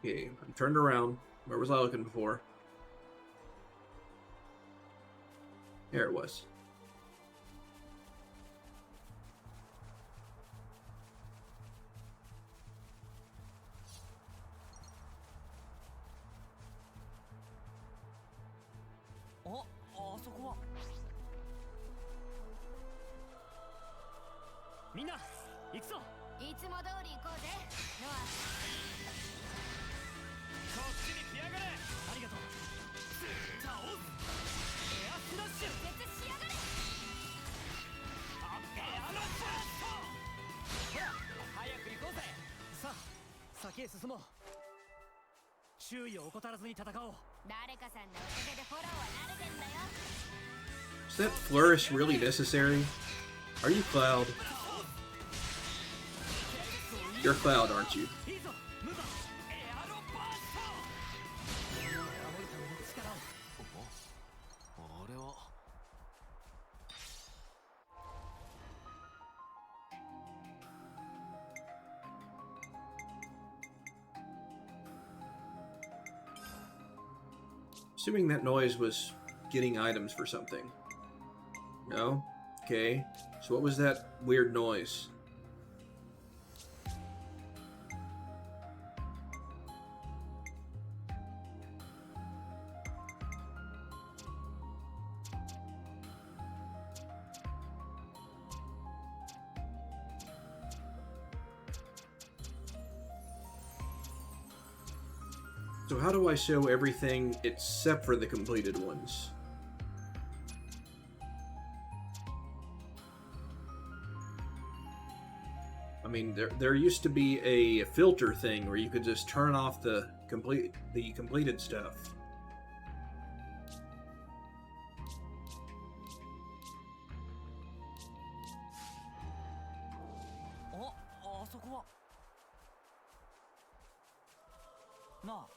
[SPEAKER 1] Okay, I'm turned around. Where was I looking before? There it was.
[SPEAKER 3] Oh, あそこはみんな行くぞ。
[SPEAKER 2] いつも通り行こうぜノア。
[SPEAKER 4] こっちに来やがれ。
[SPEAKER 3] ありがとう。
[SPEAKER 4] 倒す。エアスラッシュ。
[SPEAKER 2] 絶しやがれ。
[SPEAKER 4] エアラッシュ。
[SPEAKER 3] ほら早く行こうぜ。さあ先へ進もう。注意を怠らずに戦おう。
[SPEAKER 2] 誰かさんのおかげでフォローは慣れてんだよ。
[SPEAKER 1] Is that flourish really necessary? Are you Cloud? You're Cloud, aren't you?
[SPEAKER 3] いいぞムーバー。
[SPEAKER 4] エアロバースト。
[SPEAKER 3] 守るための力を。
[SPEAKER 6] あれは
[SPEAKER 1] Assuming that noise was getting items for something. No? Okay. So what was that weird noise? So how do I show everything except for the completed ones? I mean, there used to be a filter thing where you could just turn off the completed stuff.
[SPEAKER 3] Oh, あそこは。なあ、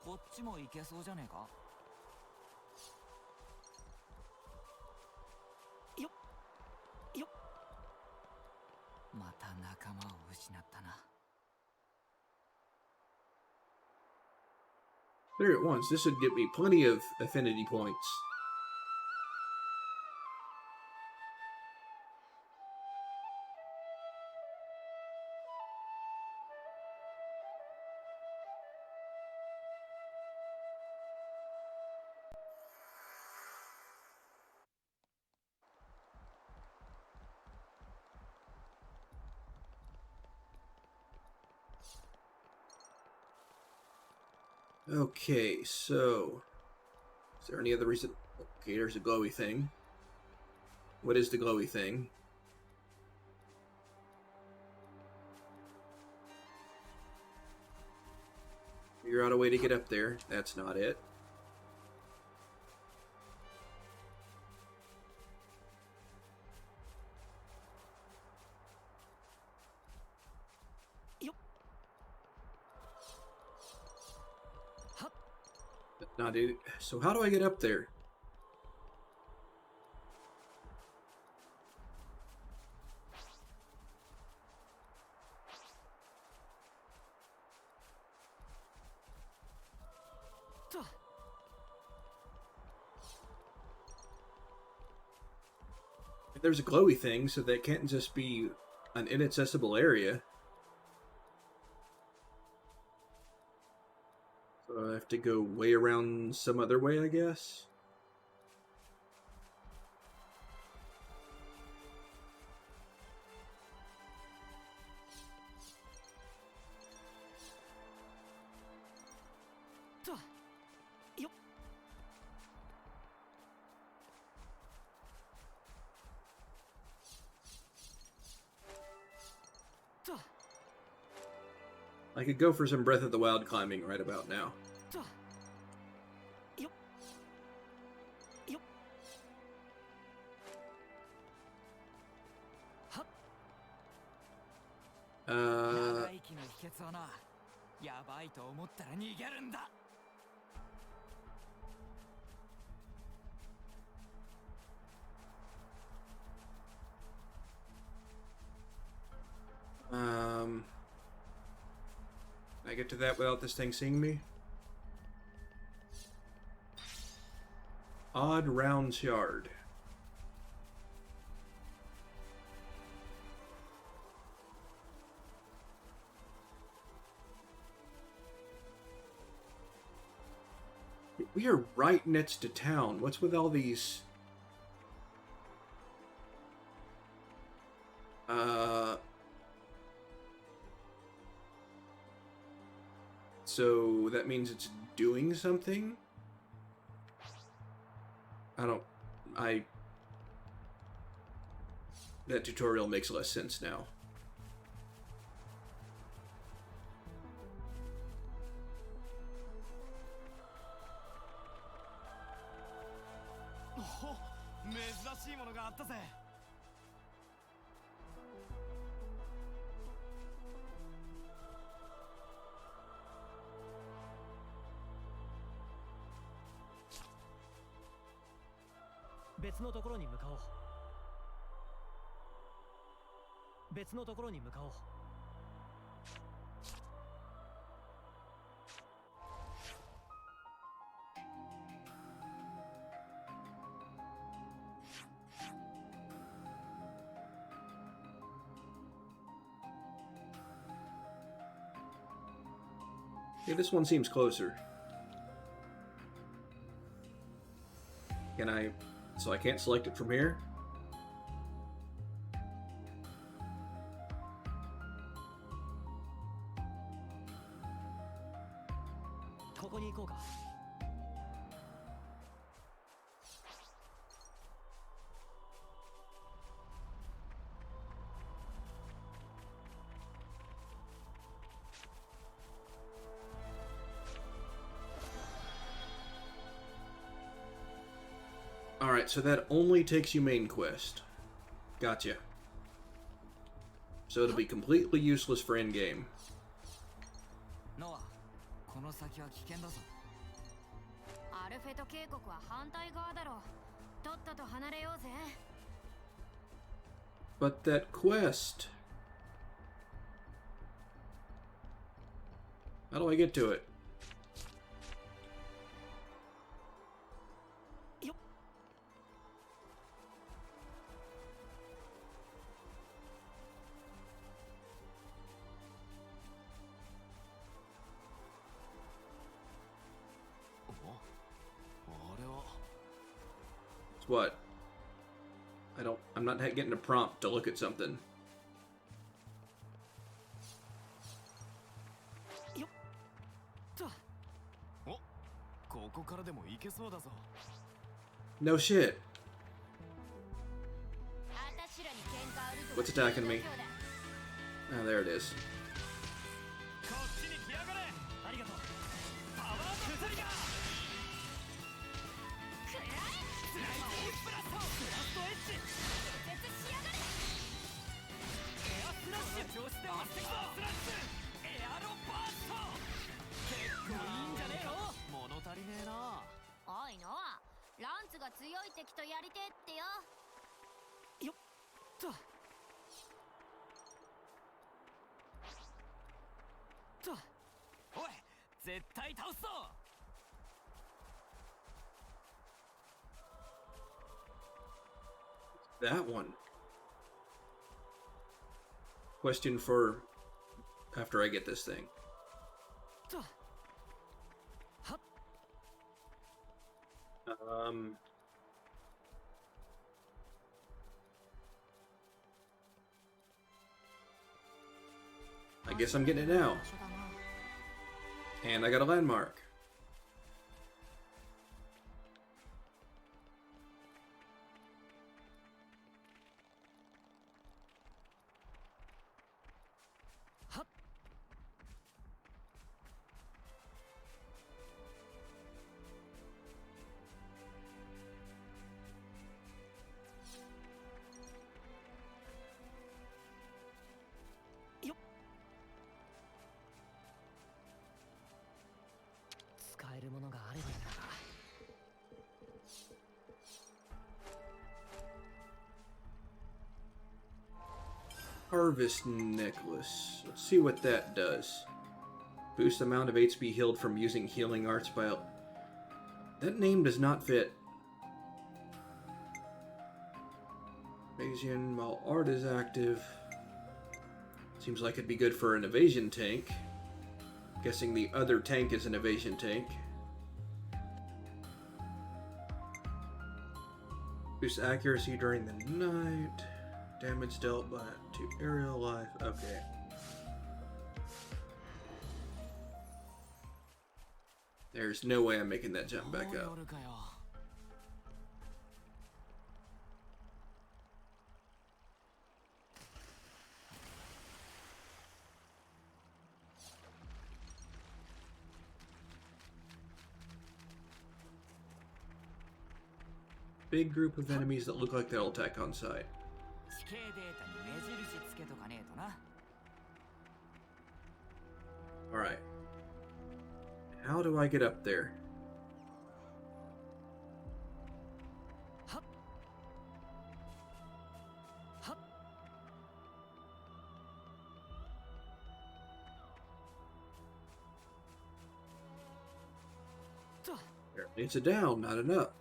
[SPEAKER 3] こっちも行けそうじゃねえか。よっよっ。また仲間を失ったな。
[SPEAKER 1] Clear at once. This should get me plenty of affinity points. Okay, so is there any other reason? Okay, there's a glowy thing. What is the glowy thing? Figure out a way to get up there. That's not it. Not it. So how do I get up there? there's a glowy thing, so that can't just be an inaccessible area. So I have to go way around some other way, I guess. I could go for some Breath of the Wild climbing right about now. Can I get to that without this thing seeing me? Odd round shard. We are right next to town. What's with all these... So that means it's doing something? That tutorial makes less sense now.
[SPEAKER 6] Oh, 珍しいものがあったぜ。
[SPEAKER 3] 別のところに向かおう。別のところに向かおう。
[SPEAKER 1] Okay, this one seems closer. Can I... So I can't select it from here? Alright, so that only takes you main quest. Gotcha. So it'll be completely useless for endgame.
[SPEAKER 5] Noah, この先は危険だぞ。
[SPEAKER 2] アルフェト渓谷は反対側だろう。とっとと離れようぜ。
[SPEAKER 1] But that quest... How do I get to it? What? I'm not getting a prompt to look at something. No shit. What's attacking me? Oh, there it is. that one. Question for after I get this thing. I guess I'm getting it now. And I got a landmark. Harvest Necklace. Let's see what that does. Boost the amount of HP healed from using healing arts by... That name does not fit. Evasion while art is active. Seems like it'd be good for an evasion tank. Guessing the other tank is an evasion tank. Boost accuracy during the night. Damage dealt by to aerial life. Okay. There's no way I'm making that jump back up. Big group of enemies that look like they'll attack on sight. Alright. How do I get up there? Apparently it's a down, not an up.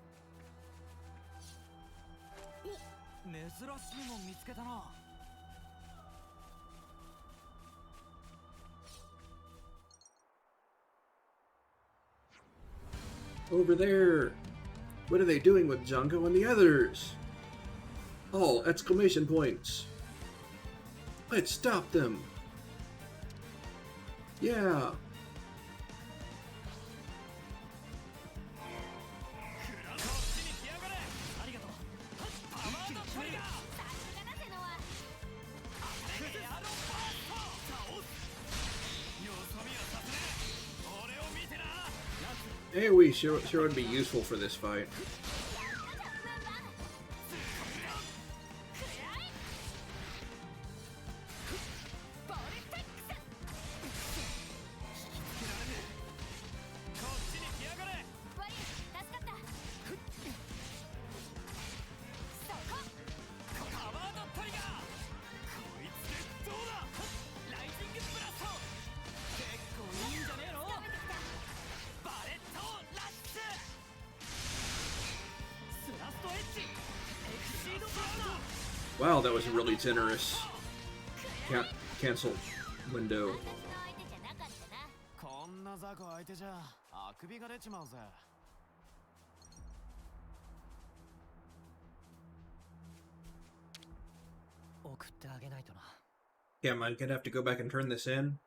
[SPEAKER 1] Over there! What are they doing with Junko and the others? All exclamation points! Let's stop them! Yeah! AoE sure would be useful for this fight. Wow, that was a really generous cancel window. Yeah, am I gonna have to go back and turn this in?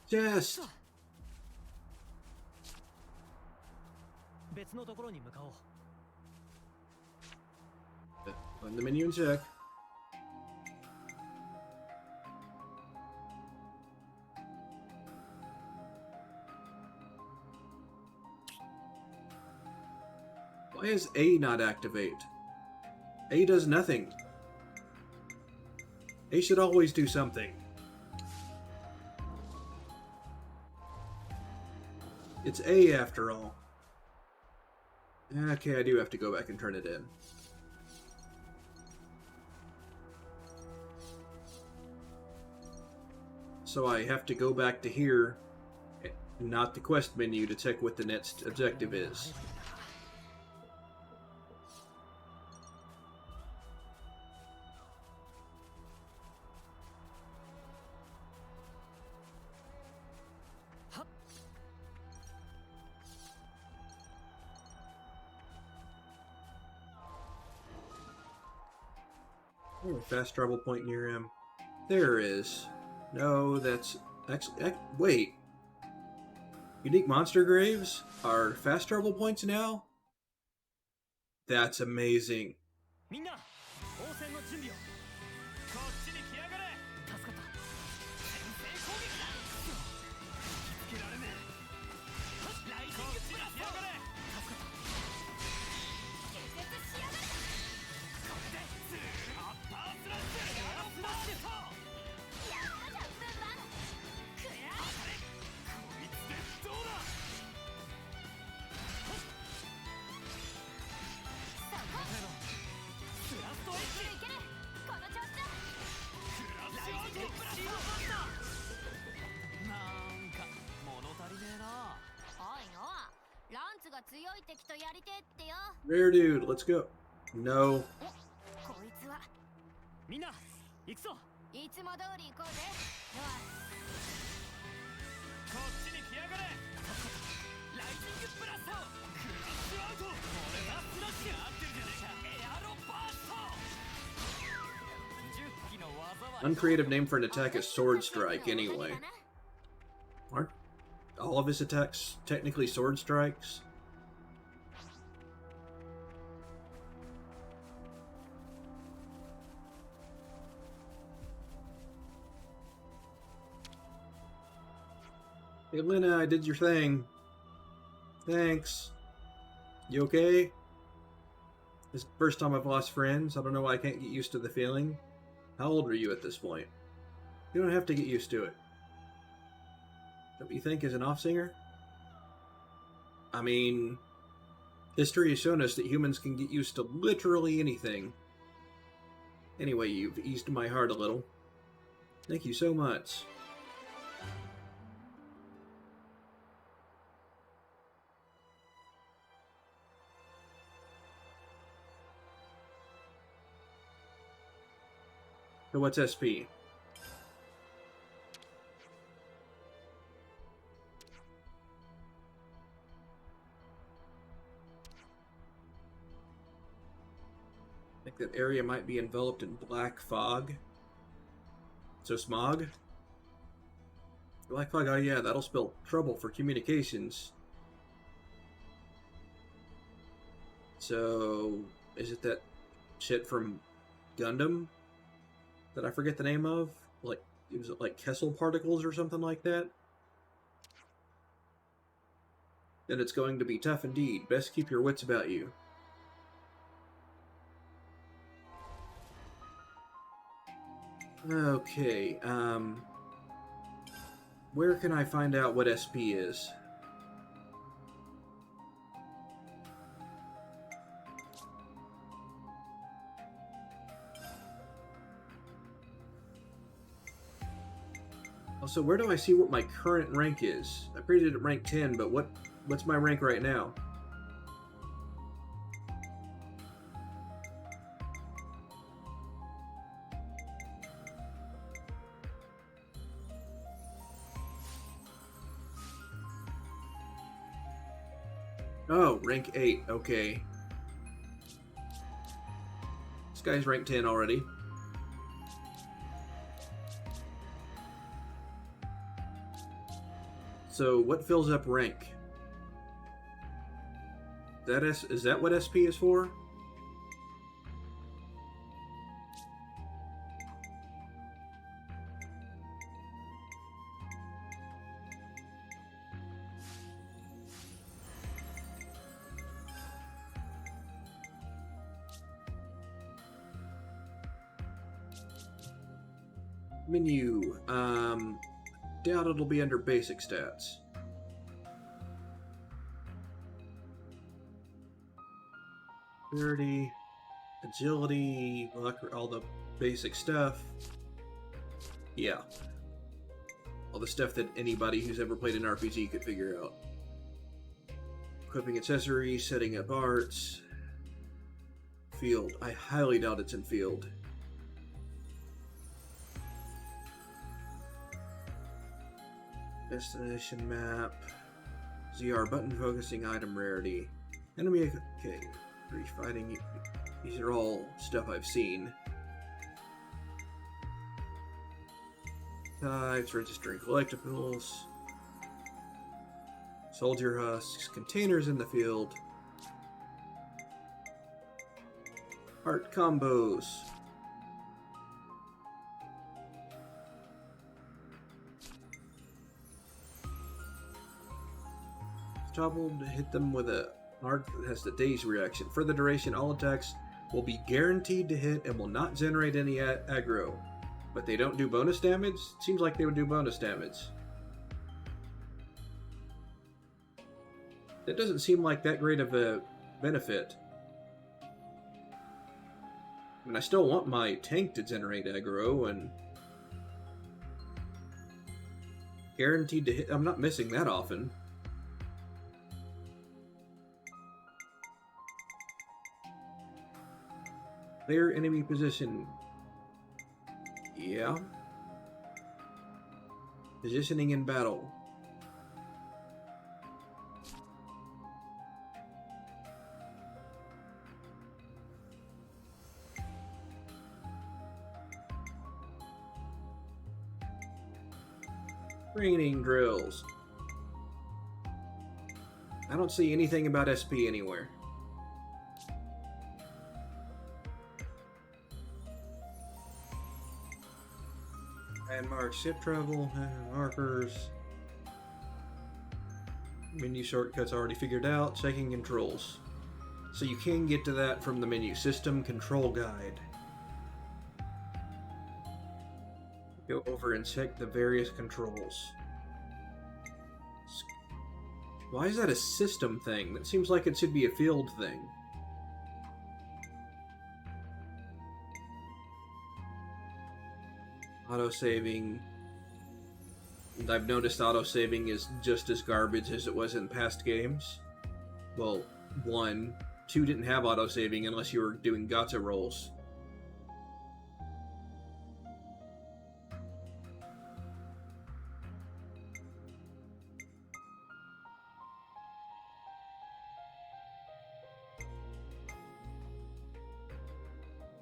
[SPEAKER 1] Just on the menu and check. Why is A not activate? A does nothing. A should always do something. It's A after all. Okay, I do have to go back and turn it in. So I have to go back to here, not the quest menu, to check what the next objective is. Oh, fast travel point near him. There is. No, that's... Actually, wait. Unique monster graves are fast travel points now? That's amazing.
[SPEAKER 4] みんな応戦の準備をこっちに来やがれ助かった先制攻撃だ引きつけられねえライジングプラス来やがれ助かった建設しやがれこれでアッパースラッシュエアロスラッシュやったじゃんブンバンクラーこいつでどうだそこスラストエッジいけるこの調子だクラッシュアウトプラスなんか物足りねえなおいのランツが強い敵とやりてえってよ
[SPEAKER 1] Rare dude, let's go. No.
[SPEAKER 2] こいつは
[SPEAKER 4] みんな行くぞ
[SPEAKER 2] いつも通り行こうぜ
[SPEAKER 4] こっちに来やがれライジングプラストクラッシュアウト俺がスラッシュ合ってるじゃねえかエアロバースト10機の技は
[SPEAKER 1] Uncreative name for an attack is Sword Strike, anyway. Aren't all of his attacks technically Sword Strikes? Hey, Lena, I did your thing. Thanks. You okay? This is the first time I've lost friends. I don't know why I can't get used to the feeling. How old are you at this point? You don't have to get used to it. Don't you think as an off singer? I mean, history has shown us that humans can get used to literally anything. Anyway, you've eased my heart a little. Thank you so much. So what's SP? I think that area might be enveloped in black fog. So smog? Black fog, oh yeah, that'll spell trouble for communications. So, is it that shit from Gundam that I forget the name of? Like, was it like Kessel particles or something like that? Then it's going to be tough indeed. Best keep your wits about you. Okay, where can I find out what SP is? Also, where do I see what my current rank is? I created at rank 10, but what's my rank right now? Oh, rank 8, okay. This guy's rank 10 already. So, what fills up rank? Is that what SP is for? Menu. Doubt it'll be under basic stats. Security, agility, luck, all the basic stuff. Yeah. All the stuff that anybody who's ever played an RPG could figure out. Equipping accessories, setting up arts. Field. I highly doubt it's in field. Destination map. ZR button focusing, item rarity. Enemy. Okay. Free fighting. These are all stuff I've seen. Types, registering collectibles. Soldier husks, containers in the field. Art combos. Toppled, hit them with a art that has the daze reaction. For the duration, all attacks will be guaranteed to hit and will not generate any aggro. But they don't do bonus damage? Seems like they would do bonus damage. That doesn't seem like that great of a benefit. I mean, I still want my tank to generate aggro and guaranteed to hit. I'm not missing that often. Clear enemy position. Yeah. Positioning in battle. Training drills. I don't see anything about SP anywhere. Landmark, ship travel, markers. Menu shortcuts already figured out. Checking controls. So you can get to that from the menu. System control guide. Go over and check the various controls. Why is that a system thing? That seems like it should be a field thing. Autosaving. I've noticed autosaving is just as garbage as it was in past games. Well, 1. 2 didn't have autosaving unless you were doing gacha rolls.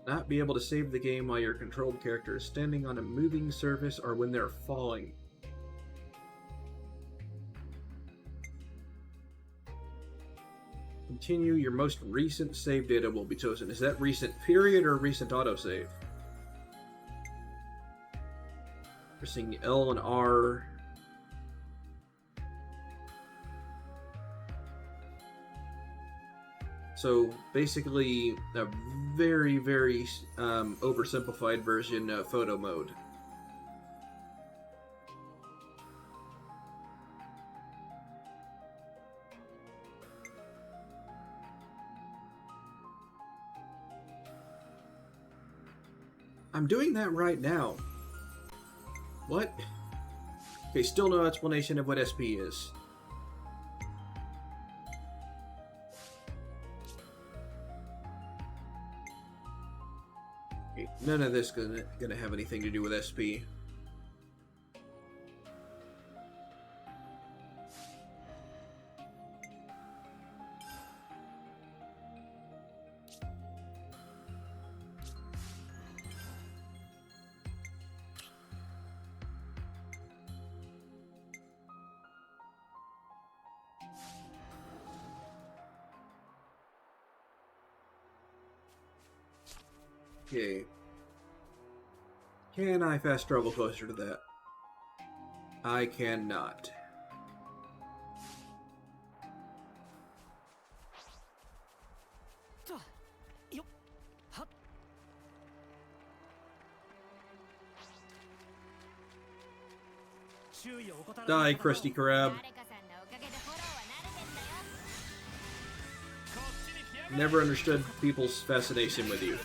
[SPEAKER 1] Not be able to save the game while your controlled character is standing on a moving surface or when they're falling. Continue, your most recent save data will be chosen. Is that recent period or recent autosave? Pressing L and R. So basically, a very, very oversimplified version of photo mode. I'm doing that right now. What? Okay, still no explanation of what SP is. Okay, none of this gonna have anything to do with SP. Okay. Can I fast travel closer to that? I cannot. Die, Krusty Krab.
[SPEAKER 4] こっちに来や
[SPEAKER 1] Never understood people's fascination with you.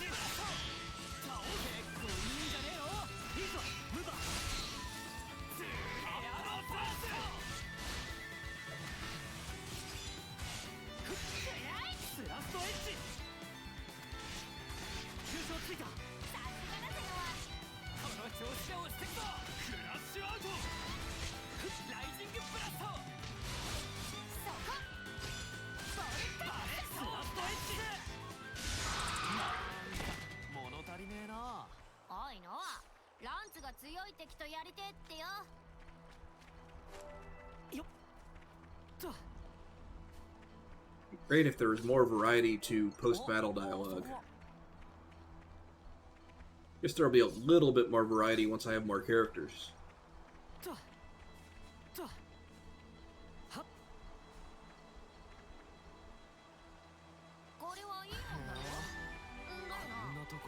[SPEAKER 1] Great if there was more variety to post-battle dialogue. Guess there'll be a little bit more variety once I have more characters.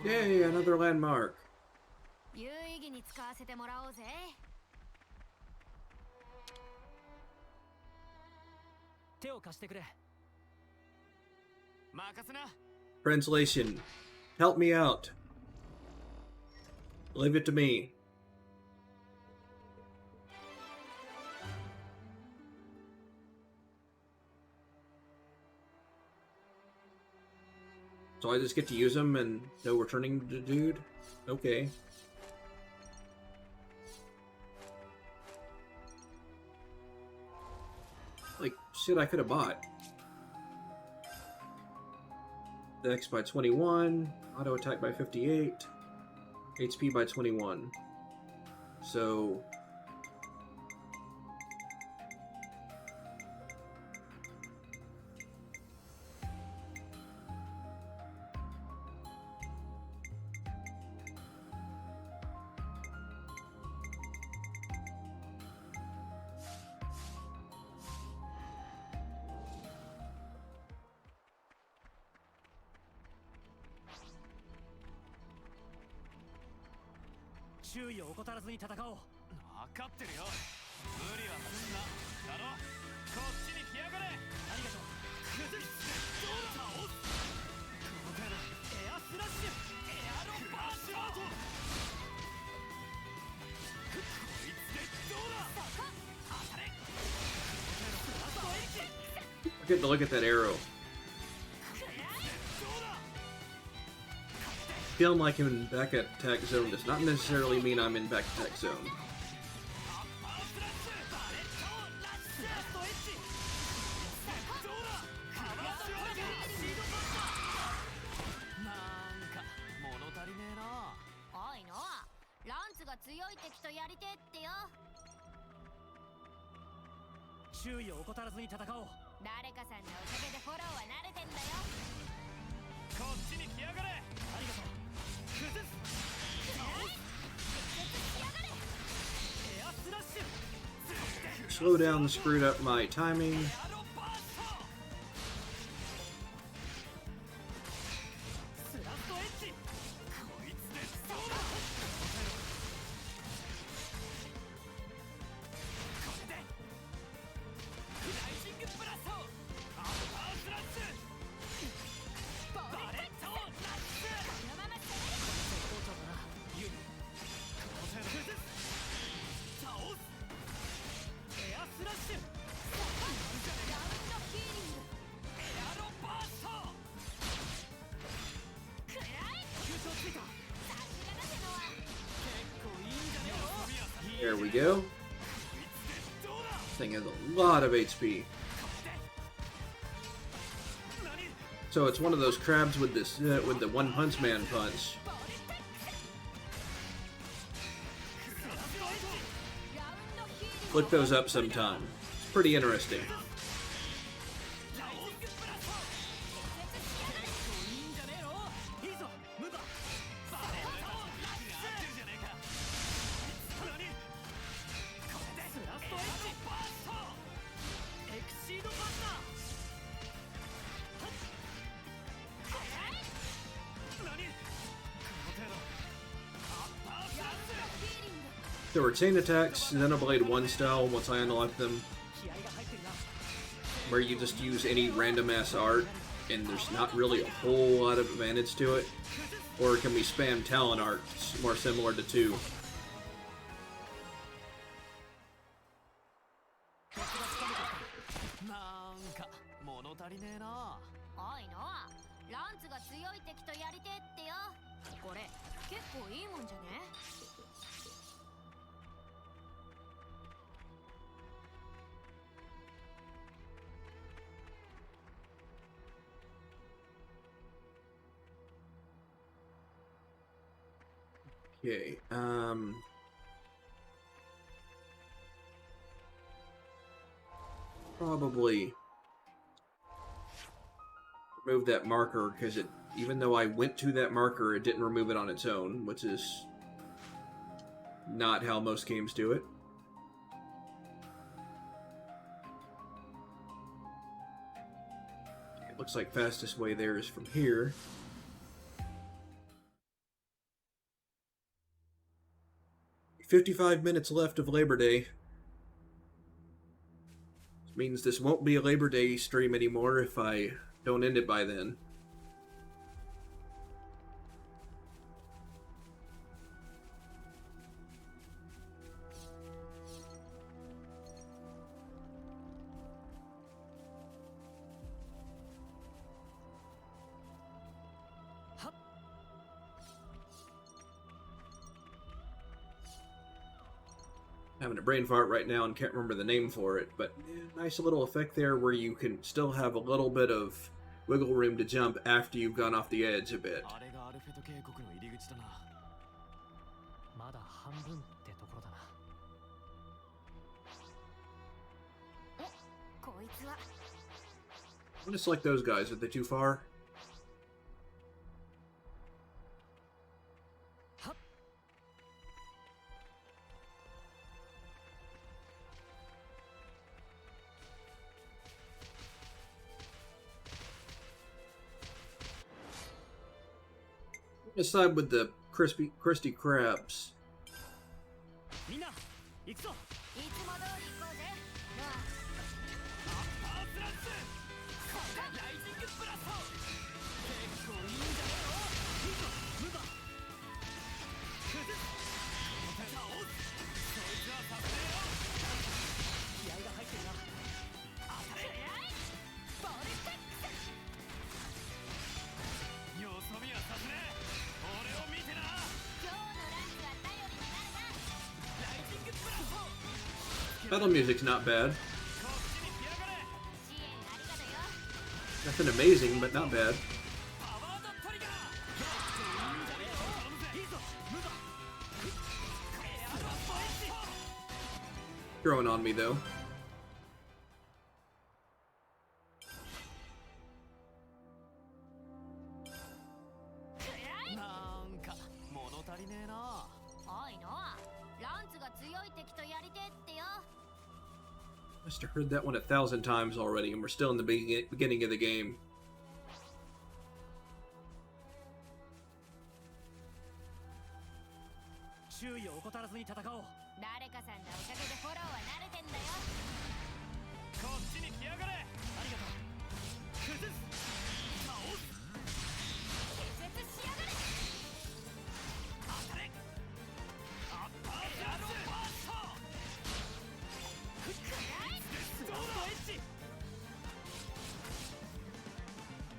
[SPEAKER 1] Yay, another landmark.
[SPEAKER 2] 有意義に使わせてもらおうぜ。
[SPEAKER 3] 手を貸してくれ。
[SPEAKER 4] 任せな。
[SPEAKER 1] Translation. Help me out. Leave it to me. So I just get to use them and no returning the dude? Okay. Like, shit I could have bought. Dex by 21, auto attack by 58, HP by 21. So...
[SPEAKER 3] 注意を怠らずに戦おう。
[SPEAKER 4] 分かってるよ。無理はすんな。だろ。こっちに来やがれ。
[SPEAKER 3] ありがとう。
[SPEAKER 4] 崩す。どうだ。倒す。この程度。エアスラッシュ。エアロバーショート。こいつでどうだ。当たれ。スラストエッジ。
[SPEAKER 1] I get to look at that arrow. Feeling like I'm in back at attack zone does not necessarily mean I'm in back attack zone. Slow down screwed up my timing. There we go. Thing has a lot of HP. So it's one of those crabs with this with the One Punch Man punch. Look those up sometime. It's pretty interesting. There were chain attacks, Xenoblade 1 style once I unlocked them, where you just use any random ass art and there's not really a whole lot of advantage to it? Or can we spam talent arts more similar to 2?
[SPEAKER 3] なんか物足りねえな。
[SPEAKER 2] おいのあ、ランツが強い敵とやりてえってよ。これ結構いいもんじゃね。
[SPEAKER 1] Okay, probably remove that marker, because it, even though I went to that marker, it didn't remove it on its own, which is not how most games do it. It looks like fastest way there is from here. "55 minutes left of Labor Day. This means this won't be a Labor Day stream anymore if I don't end it by then." Having a brain fart right now and can't remember the name for it, but nice little effect there where you can still have a little bit of wiggle room to jump after you've gone off the edge a bit.
[SPEAKER 3] あれがアルフェト渓谷の入り口だな。まだ半分ってところだな。
[SPEAKER 2] お、こいつは。
[SPEAKER 1] Just like those guys, are they too far? Let's side with the Krusty Krabs.
[SPEAKER 4] みんな行くぞ。
[SPEAKER 2] いつも通り行こうぜ。なあ。
[SPEAKER 4] パワープラスライジングブラスト結構いいんじゃねえの。いいぞムーバー崩す倒すそいつはさせねえよ。気合が入ってるな。当たれボルテックスよそ見はさせねえ。俺を見てな。
[SPEAKER 2] 今日のランチは頼りになるな。
[SPEAKER 4] ライジングブラスト
[SPEAKER 1] Battle music's not bad.
[SPEAKER 4] こっちに来やがれ。
[SPEAKER 2] 支援ありがとよ。
[SPEAKER 1] Nothing amazing, but not bad.
[SPEAKER 4] パワードトリガー結構いいんじゃねえの。頼むぜ。いいぞムーバーエアドボイス
[SPEAKER 1] Growing on me, though.
[SPEAKER 3] なんか物足りねえな。
[SPEAKER 2] おいのあ、ランツが強い敵とやりてえってよ。
[SPEAKER 1] Must have heard that one 1,000 times already, and we're still in the beginning of the game.
[SPEAKER 4] 注意を怠らずに戦おう。
[SPEAKER 2] 誰かさんのおかげでフォローは慣れてんだよ。
[SPEAKER 4] こっちに来やがれ。ありがとう。崩す倒す
[SPEAKER 2] 気絶しやがれ。
[SPEAKER 4] 当たれアッパーエアローバーストストードエッジ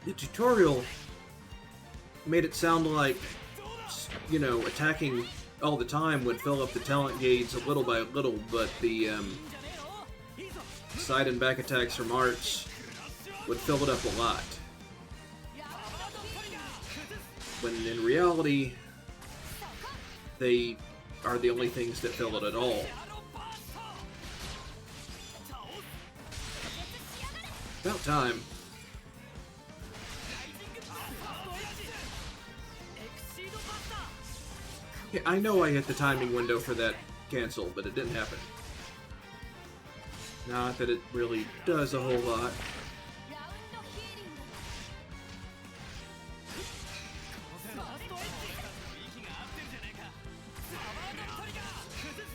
[SPEAKER 1] The tutorial made it sound like, you know, attacking all the time would fill up the talent gauge a little by little, but the side and back attacks from arts would fill it up a lot. When in reality, they are the only things that fill it at all. About time. Yeah, I know I hit the timing window for that cancel, but it didn't happen. Not that it really does a whole lot.
[SPEAKER 2] ラウンドヒーリング。
[SPEAKER 4] ラストエッジ息が合ってるじゃねえか。パワードトリガー崩す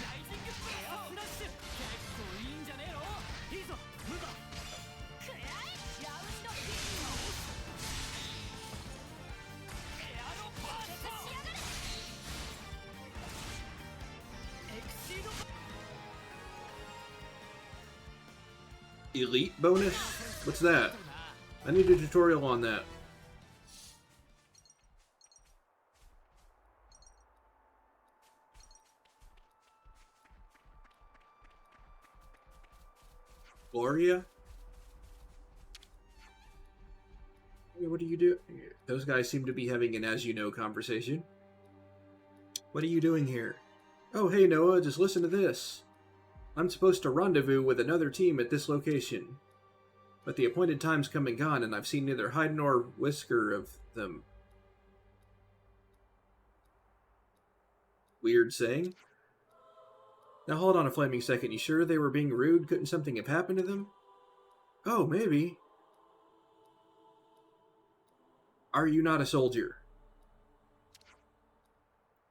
[SPEAKER 4] ライジングブラストフラッシュ結構いいんじゃねえの。いい
[SPEAKER 1] Elite bonus? What's that? I need a tutorial on that. Gloria? What do you do? Those guys seem to be having an as-you-know conversation. What are you doing here? Oh, hey, Noah, just listen to this. I'm supposed to rendezvous with another team at this location. But the appointed time's come and gone, and I've seen neither hide nor whisker of them. Weird saying. Now hold on a flaming second. You sure they were being rude? Couldn't something have happened to them? Oh, maybe. Are you not a soldier?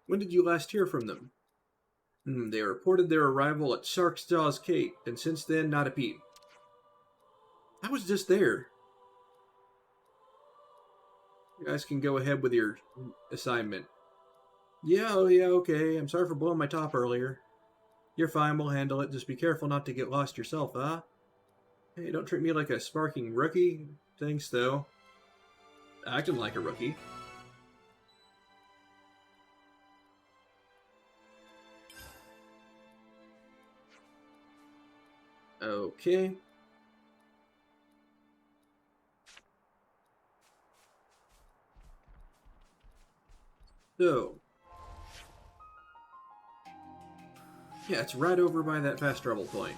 [SPEAKER 1] When did you last hear from them? They reported their arrival at Shark's Jaws Cape, and since then, not a peep. I was just there. You guys can go ahead with your assignment. Yeah, oh yeah, okay. I'm sorry for blowing my top earlier. You're fine, we'll handle it. Just be careful not to get lost yourself, huh? Hey, don't treat me like a sparking rookie. Thanks, though. Acting like a rookie. Okay. So. Yeah, it's right over by that fast travel point.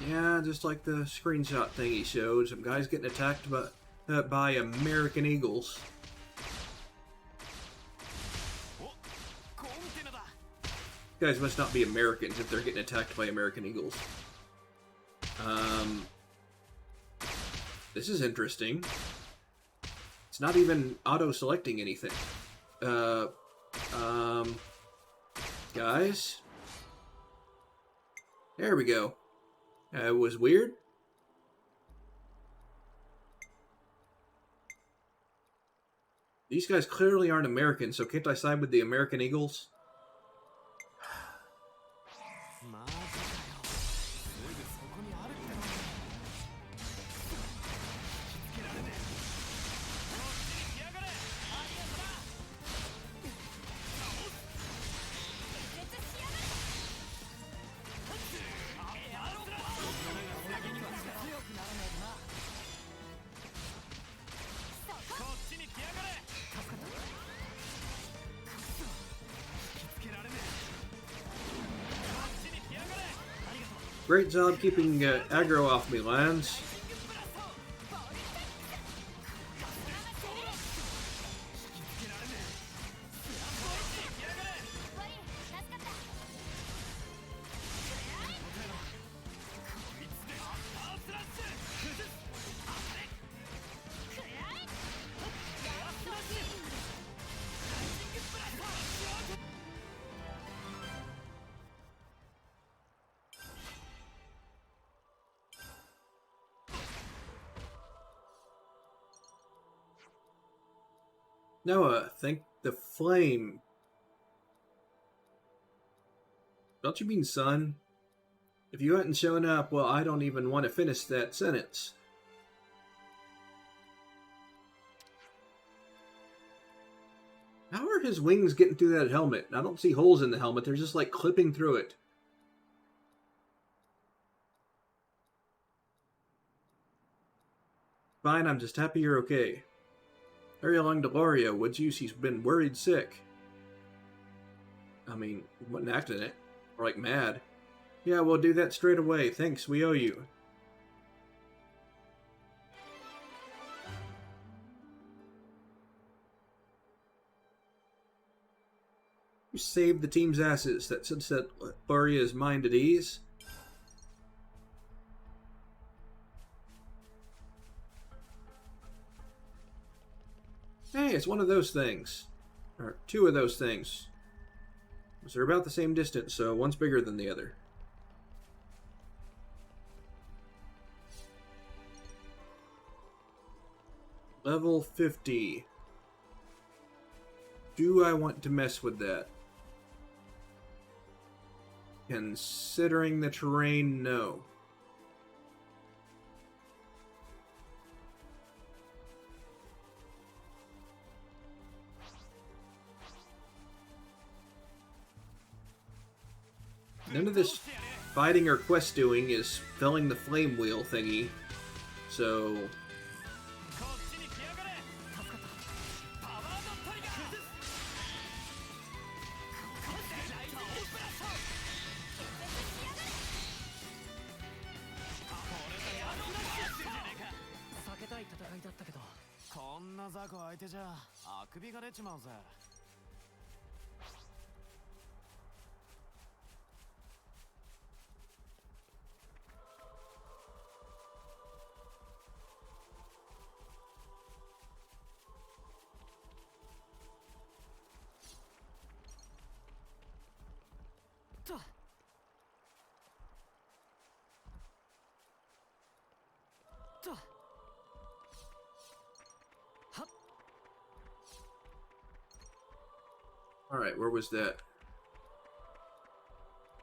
[SPEAKER 1] Yeah, just like the screenshot thing he showed, some guys getting attacked by American Eagles. Guys must not be Americans if they're getting attacked by American Eagles. This is interesting. It's not even auto-selecting anything. Guys? There we go. It was weird. These guys clearly aren't American, so can't I side with the American Eagles? Great job keeping aggro off me, Lance. Noah, think the flame. Don't you mean son? If you hadn't shown up, well, I don't even want to finish that sentence. How are his wings getting through that helmet? I don't see holes in the helmet. They're just like clipping through it. Fine, I'm just happy you're okay. Hurry along to Gloria, would you? She's been worried sick. I mean, wasn't acting it. Or like mad. Yeah, we'll do that straight away. Thanks, we owe you. You saved the team's asses. That should set Gloria's mind at ease. Hey, it's one of those things. Or two of those things. They're about the same distance, so one's bigger than the other. Level 50. Do I want to mess with that? Considering the terrain, no. None of this fighting or quest doing is filling the flame wheel thingy, so
[SPEAKER 4] こっちに来やがれ。助かった。パワードトリガー。崩す。ライトオープラッション。俺たちあのダッシュじゃねえか。
[SPEAKER 3] 避けたい戦いだったけど、
[SPEAKER 6] こんな雑魚相手じゃあくびが出ちまうぜ。
[SPEAKER 3] と
[SPEAKER 1] alright, where was that?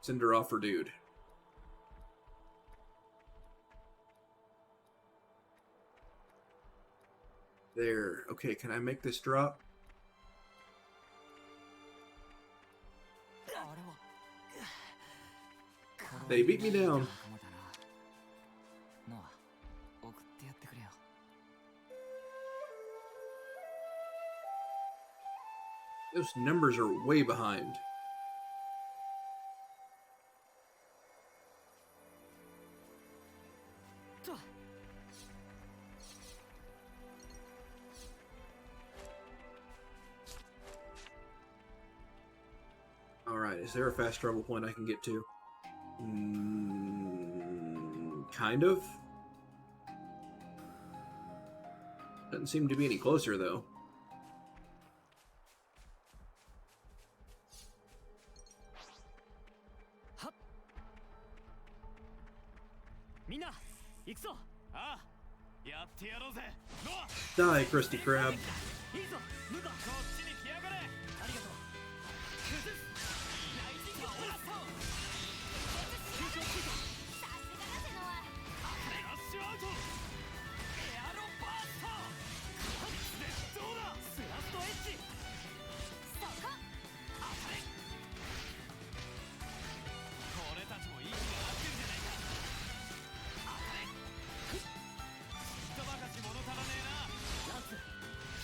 [SPEAKER 1] Cinder offer dude. There. Okay, can I make this drop?
[SPEAKER 3] あれは
[SPEAKER 1] They beat me down.
[SPEAKER 5] 仲間だな。ノア、送ってやってくれよ。
[SPEAKER 1] Those numbers are way behind. Alright, is there a fast travel point I can get to? Kind of? Doesn't seem to be any closer, though.
[SPEAKER 4] みんな行くぞ。ああ、やってやろうぜ。ノア。
[SPEAKER 1] Die, Krusty Krab.
[SPEAKER 4] いいぞ、ムバ。こっちに来やがれ。ありがとう。崩す。ライジングオーラスト。急上シュート。
[SPEAKER 2] さすがだぜノア。
[SPEAKER 4] ラッシュアウト。エアロバースト。熱湯だ。スラストエッジ。
[SPEAKER 2] そこ。
[SPEAKER 4] 当たれ。俺たちも息が合ってるじゃないか。当たれ。ちっとばかし物足らねえな。
[SPEAKER 3] ランス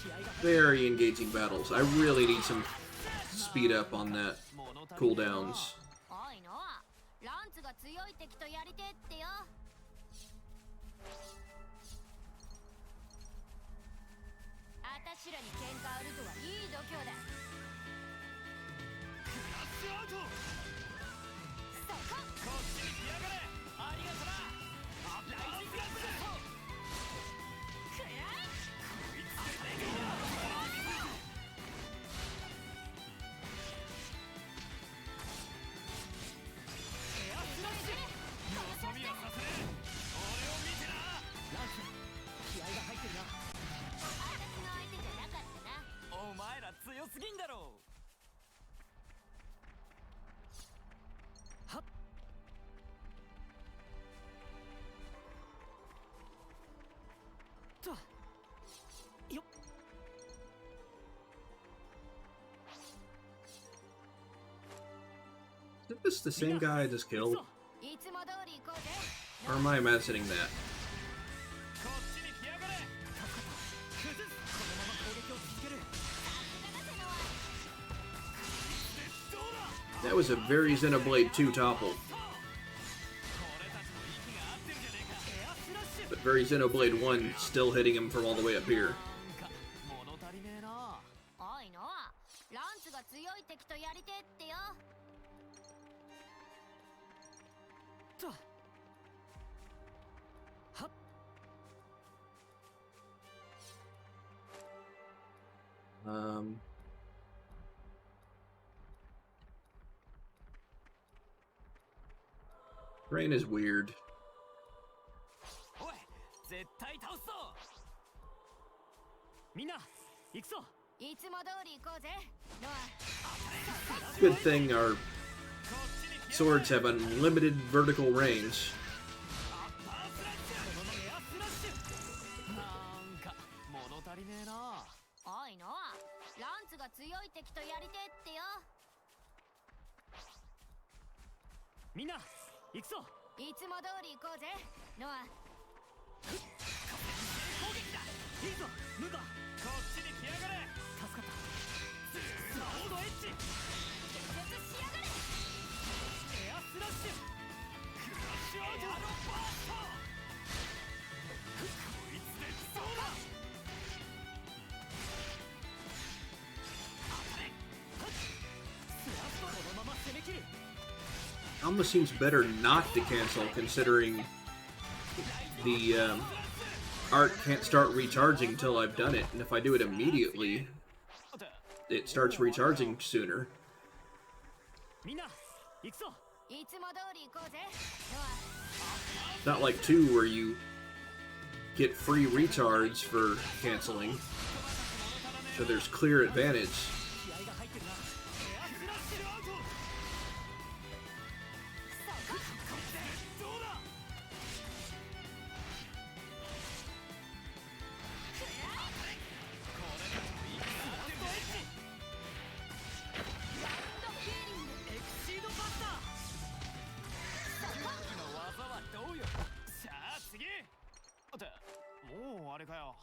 [SPEAKER 3] 気合が
[SPEAKER 1] Very engaging battles. I really need some speed up on that
[SPEAKER 4] 物足りねえな。
[SPEAKER 1] cooldowns.
[SPEAKER 2] おいノア、ランツが強い敵とやりてえってよ。あたしらに喧嘩売るとはいい度胸だ。
[SPEAKER 4] ラッシュアウト。
[SPEAKER 2] そこ。
[SPEAKER 4] こっちに来やがれ。ありがとな。ライジングラッシュ。
[SPEAKER 2] くらえ。
[SPEAKER 4] エアスラッシュ。よそ見はさせねえ。俺を見てな。
[SPEAKER 3] ランス気合が入ってるな。
[SPEAKER 2] あたしの相手じゃなかったな。
[SPEAKER 5] お前ら強すぎんだろ。
[SPEAKER 3] はっ とよっ
[SPEAKER 1] Is this the same guy I just killed?
[SPEAKER 2] いつも通り行こうぜ。
[SPEAKER 1] Or am I imagining that?
[SPEAKER 4] こっちに来やがれ。崩す。
[SPEAKER 3] このまま攻撃を続ける。
[SPEAKER 2] さすがだぜノア。
[SPEAKER 4] 熱湯だ。
[SPEAKER 1] That was a very Xenoblade 2 topple,
[SPEAKER 4] 俺たちも息が合ってるじゃねえか。エアスラッシュ。
[SPEAKER 1] but very Xenoblade 1 still hitting him from all the way up here.
[SPEAKER 4] なんか物足りねえな。
[SPEAKER 2] おいノア、ランツが強い敵とやりてえってよ。
[SPEAKER 3] とはっ
[SPEAKER 1] Rain is weird.
[SPEAKER 4] おい、絶対倒すぞ。みんな行くぞ。
[SPEAKER 2] いつも通り行こうぜノア。
[SPEAKER 1] Good thing our swords have unlimited vertical range.
[SPEAKER 4] エアスラッシュ。なんか物足りねえな。
[SPEAKER 2] おいノア、ランツが強い敵とやりてえってよ。
[SPEAKER 4] みんな行くぞ。
[SPEAKER 2] いつも通り行こうぜノア。
[SPEAKER 4] 攻撃だ。いいぞムーバー。こっちに来やがれ。助かった。サードエッジ。
[SPEAKER 2] 結局しやがれ。
[SPEAKER 4] エアスラッシュ。クラッシュアウト。エアロバースト。こいつでどうだ。当たれ。スラスト。このまま攻め切る。
[SPEAKER 1] Almost seems better not to cancel, considering the art can't start recharging till I've done it, and if I do it immediately, it starts recharging sooner.
[SPEAKER 4] みんな行くぞ。
[SPEAKER 2] いつも通り行こうぜ
[SPEAKER 1] It's not like 2 where you get free recharge for canceling, so there's clear advantage.
[SPEAKER 4] 気合が入ってるな。エアスラッシュアウト。どうだ。 エクシードバスター。今の技はどうよ。さあ次。ってもうあれかよ。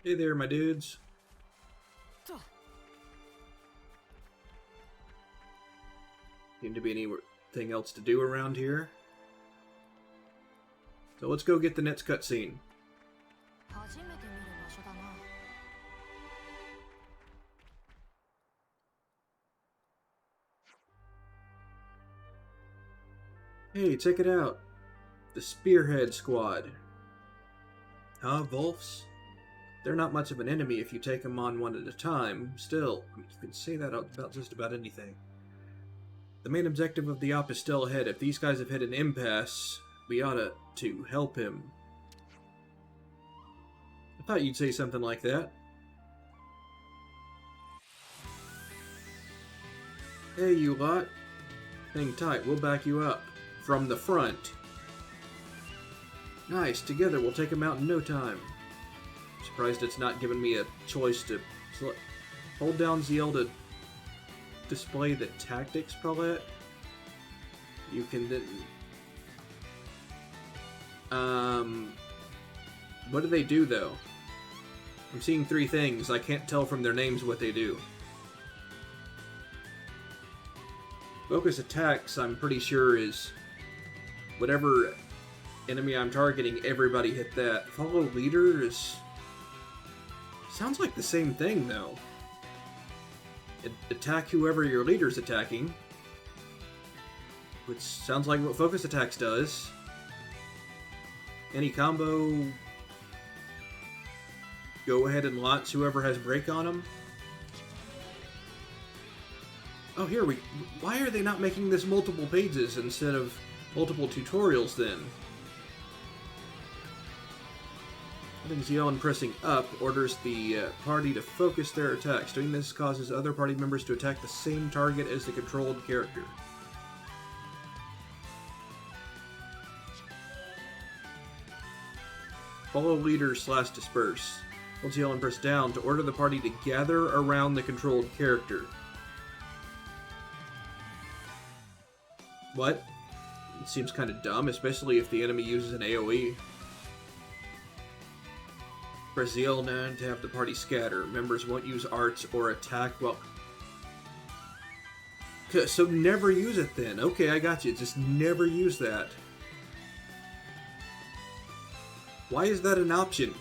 [SPEAKER 1] Hey there, my dudes. Seem to be anything else to do around here. So let's go get the next cutscene.
[SPEAKER 2] 初めて見る場所だな。
[SPEAKER 1] Hey, check it out. The Spearhead Squad. Huh, Wolves? They're not much of an enemy if you take them on one at a time. Still, I mean, you can say that about just about anything. The main objective of the op is still ahead. If these guys have hit an impasse, we ought to help him. I thought you'd say something like that. Hey, you lot. Hang tight, we'll back you up. From the front. Nice, together we'll take him out in no time. Surprised it's not giving me a choice to hold down ZL to display the tactics palette. You can then... What do they do, though? I'm seeing 3 things. I can't tell from their names what they do. Focus attacks, I'm pretty sure, is whatever enemy I'm targeting, everybody hit that. Follow leaders... Sounds like the same thing, though. Attack whoever your leader's attacking. Which sounds like what focus attacks does. Any combo... Go ahead and launch whoever has break on them. Oh, here we... Why are they not making this multiple pages instead of multiple tutorials, then? Holding ZL and pressing up orders the party to focus their attacks. Doing this causes other party members to attack the same target as the controlled character. Follow leader / disperse. Hold ZL and press down to order the party to gather around the controlled character. What? It seems kind of dumb, especially if the enemy uses an AoE. Press ZL9 to have the party scatter. Members won't use arts or attack while... So never use it then. Okay, I got you. Just never use that. Why is that an option?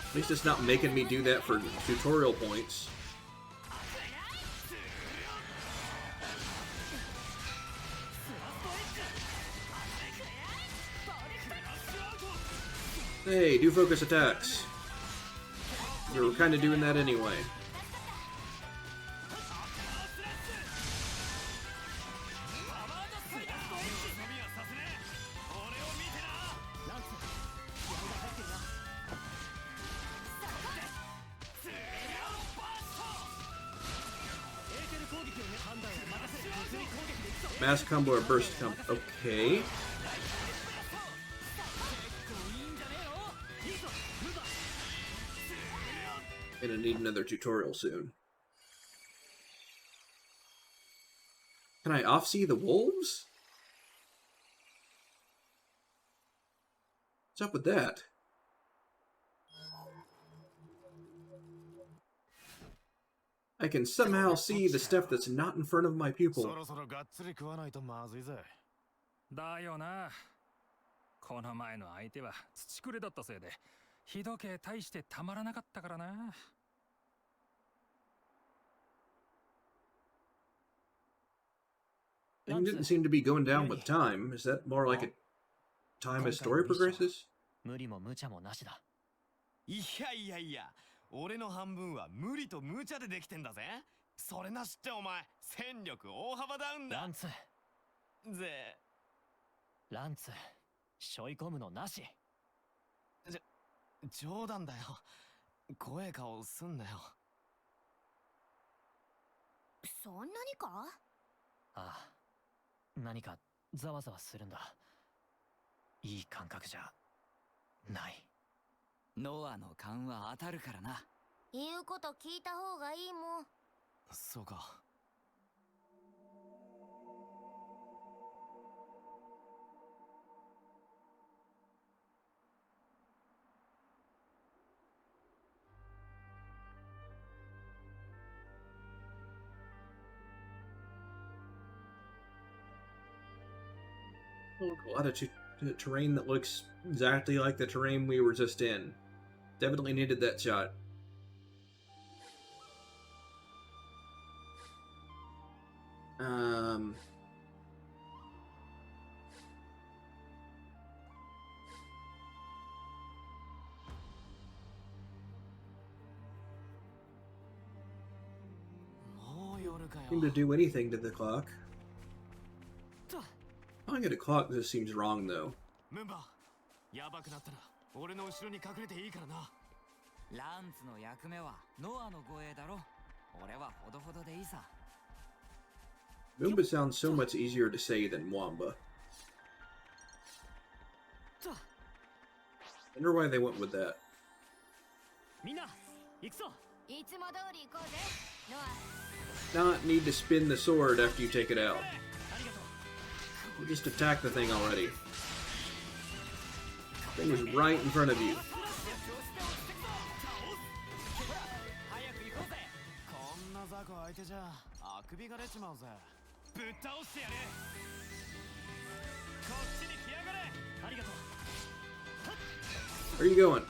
[SPEAKER 1] At least it's not making me do that for tutorial points. Hey, do focus attacks. You were kind of doing that anyway. Mass combo or burst combo. Okay. Gonna need another tutorial soon. Can I off-see the wolves? What's up with that? I can somehow see the stuff that's not in front of my
[SPEAKER 6] そ
[SPEAKER 1] pupil.
[SPEAKER 6] ろそろがっつり食わないとまずいぜ。
[SPEAKER 4] だよな。この前の相手は土くれだったせいで、ひどけ大してたまらなかったからな。
[SPEAKER 1] Thing didn't seem to be going down with time. Is that more like a time as story progresses?
[SPEAKER 3] 無理も無茶もなしだ。
[SPEAKER 6] いやいやいや、俺の半分は無理と無茶でできてんだぜ。それなしってお前、戦力大幅ダウンだ。
[SPEAKER 3] ランツ、
[SPEAKER 6] ぜ、
[SPEAKER 3] ランツ、背負い込むのなし。
[SPEAKER 6] 冗談だよ。怖え顔すんなよ。
[SPEAKER 2] そんなにか？
[SPEAKER 3] ああ、何かざわざわするんだ。いい感覚じゃない。
[SPEAKER 5] ノアの勘は当たるからな。
[SPEAKER 2] 言うこと聞いた方がいいもん。
[SPEAKER 6] そうか。
[SPEAKER 1] A lot of terrain that looks exactly like the terrain we were just in. Definitely needed that shot. Seem to do anything to the clock. Calling it a clock just seems wrong, though.
[SPEAKER 6] メンバー、やばくなったら俺の後ろに隠れていいからな。
[SPEAKER 5] ランツの役目はノアの護衛だろ。俺はほどほどでいいさ。
[SPEAKER 1] Moomba sounds so much easier to say than Wamba. Wonder why they went with that.
[SPEAKER 3] みんな、行くぞ。
[SPEAKER 2] いつも通り行こうぜ、ノア。
[SPEAKER 1] Not need to spin the sword after you take it out. You just attack the thing already. The thing is right in front of you.
[SPEAKER 6] こんな雑魚相手じゃあくびが出ちまうぜ。ぶっ倒してやれ。こっちに来やがれ。ありがとう。
[SPEAKER 1] Where are you going?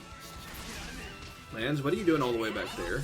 [SPEAKER 1] Lance, what are you doing all the way back there?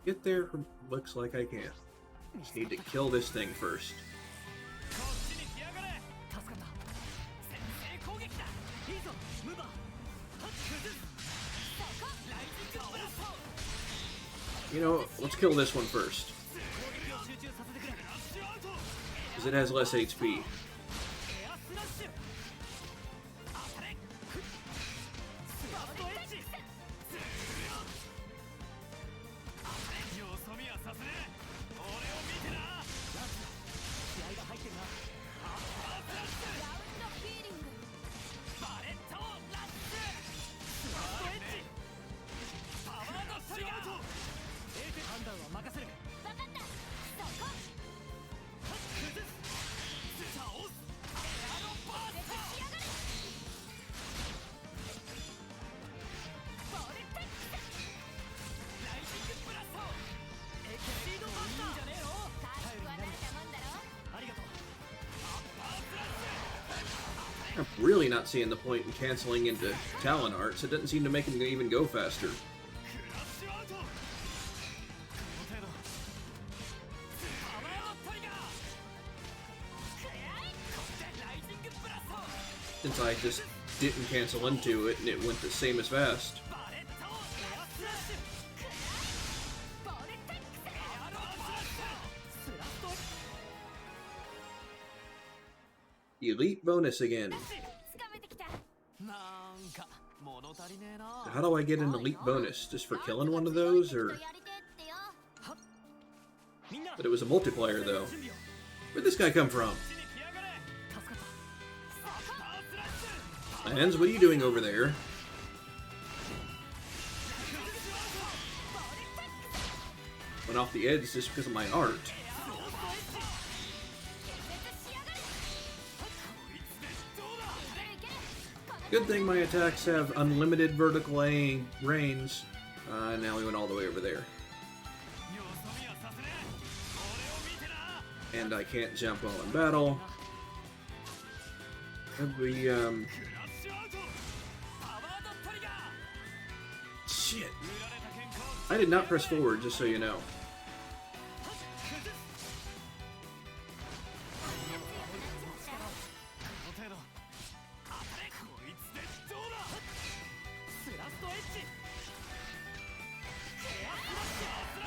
[SPEAKER 1] Get there, looks like I can. Just need to kill this thing first. You know, let's kill this one first. Because it has less HP.
[SPEAKER 3] 判断は任せる。
[SPEAKER 2] 分かったそこ
[SPEAKER 6] 崩す倒すエアロバースター
[SPEAKER 2] しやがれボルテックス
[SPEAKER 6] ライジングブラスト
[SPEAKER 3] エクシードバスターいいんじゃねえの。
[SPEAKER 2] 回復は慣れたもんだろ
[SPEAKER 3] ありがとう。
[SPEAKER 6] アッパースラッシュ
[SPEAKER 1] I'm really not seeing the point in canceling into Talon Arts. It doesn't seem to make him even go faster.
[SPEAKER 6] クラッシュアウトこの程度パワードトリガー
[SPEAKER 2] くらい
[SPEAKER 6] そしてライジングブラスト
[SPEAKER 1] Since I just didn't cancel into it and it went the same as fast.
[SPEAKER 6] バレットエアスラッシュ
[SPEAKER 2] ボルテックス
[SPEAKER 6] エアロバースター
[SPEAKER 3] スラスト
[SPEAKER 1] Elite bonus again.
[SPEAKER 2] つかめてきた
[SPEAKER 6] なんか物足りねえな
[SPEAKER 1] How do I get an elite bonus? Just for killing one of those, or?
[SPEAKER 2] やりてってよ
[SPEAKER 1] But it was a multiplayer though. Where'd this guy come from?
[SPEAKER 6] こっちに来やがれ
[SPEAKER 3] 助かっ
[SPEAKER 6] アッパースラッシュ
[SPEAKER 1] Lance, what are you doing over there? Went off the edge just because of my art.
[SPEAKER 2] 決裂しやがれ
[SPEAKER 6] こいつでどうだ
[SPEAKER 2] いける
[SPEAKER 1] Good thing my attacks have unlimited vertical range. Now we went all the way over there.
[SPEAKER 6] よそ見はさせねえ俺を見てな
[SPEAKER 1] And I can't jump while in battle. We,
[SPEAKER 6] クラッシュアウトパワードトリガー
[SPEAKER 1] shit.
[SPEAKER 6] 売られた健康
[SPEAKER 1] I did not press forward, just so you know.
[SPEAKER 6] 崩すこの程度当たれこいつでどうだ
[SPEAKER 3] スラストエッジ
[SPEAKER 6] エアスラッシュアスラッシュ当たれ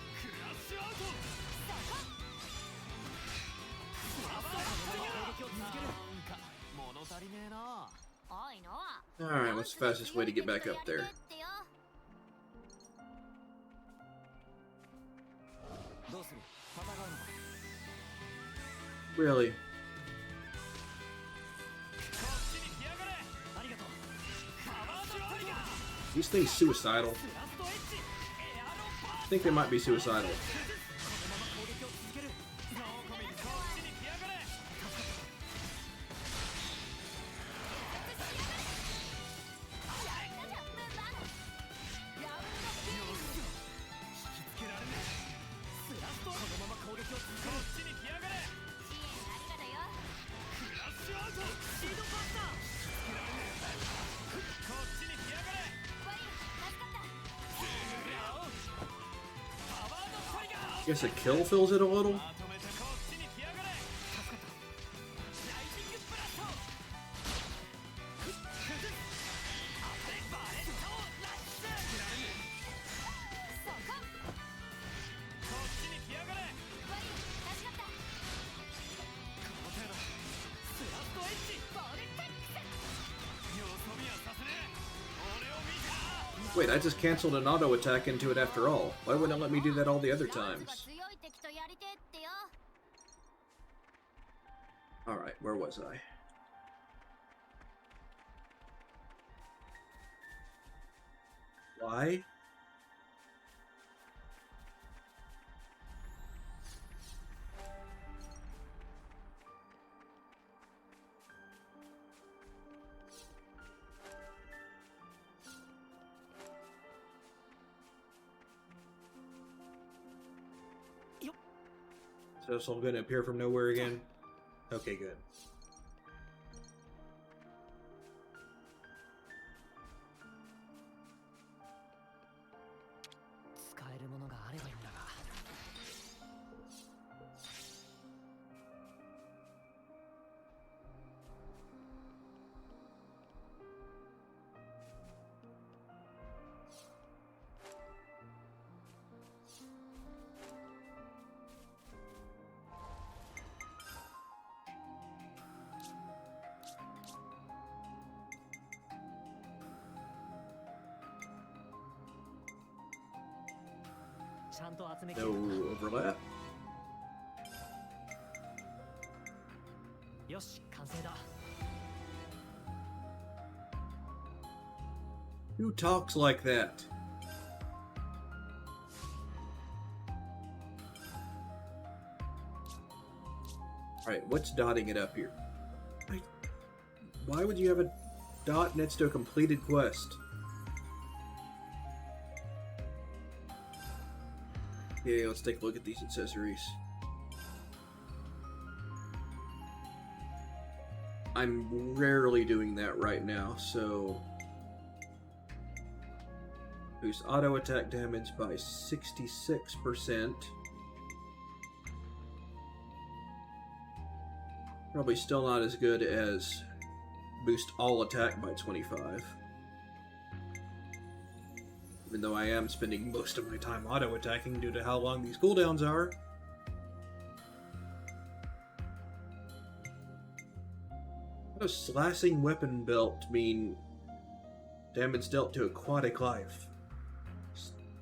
[SPEAKER 6] クラッシュアウトパワードトリガー
[SPEAKER 3] 攻撃を続ける。
[SPEAKER 6] なんか物足りねえな
[SPEAKER 2] おいのは
[SPEAKER 1] Alright, what's the fastest way to get back up there?
[SPEAKER 5] どうする戦うのか
[SPEAKER 1] Really?
[SPEAKER 6] こっちに来やがれ
[SPEAKER 3] ありがとう。
[SPEAKER 6] パワードトリガー
[SPEAKER 1] These things suicidal.
[SPEAKER 3] スラストエッジ
[SPEAKER 6] エアロバー
[SPEAKER 1] I think they might be suicidal.
[SPEAKER 3] このまま攻撃を続ける。
[SPEAKER 6] ノーコミットこっちに来やがれ引きつけられね
[SPEAKER 3] スラストこのまま攻撃を続
[SPEAKER 6] えこっちに来やがれクラッシュアウト
[SPEAKER 3] ける。シードバスター
[SPEAKER 6] こっちに来やがれパワードトリガー
[SPEAKER 1] Guess a kill fills it a little?
[SPEAKER 6] まとめてこっちに来やがれライジングブラスト崩す当たれバレットラッシュこっちに来やがれこの程度
[SPEAKER 3] スラストエッジ
[SPEAKER 6] よそ見はさせねえ俺を見た
[SPEAKER 1] Wait, I just canceled an auto attack into it after all. Why wouldn't it let me do that all the other times?
[SPEAKER 2] 強い敵とやりてってよ
[SPEAKER 1] Alright, where was I? Why? So it's all going to appear from nowhere again? Okay, good.
[SPEAKER 3] 使えるものがあればいいんだが。ちゃんと集めきれ
[SPEAKER 1] No
[SPEAKER 3] るな。
[SPEAKER 1] overlap.
[SPEAKER 3] よし、完成だ。
[SPEAKER 1] Who talks like that? Alright, what's dotting it up here? Why would you have a dot next to a completed quest? Yeah, let's take a look at these accessories. I'm rarely doing that right now, so... Boost auto attack damage by 66%. Probably still not as good as boost all attack by 25. Even though I am spending most of my time auto attacking due to how long these cooldowns are. What does slashing weapon belt mean? Damage dealt to aquatic life.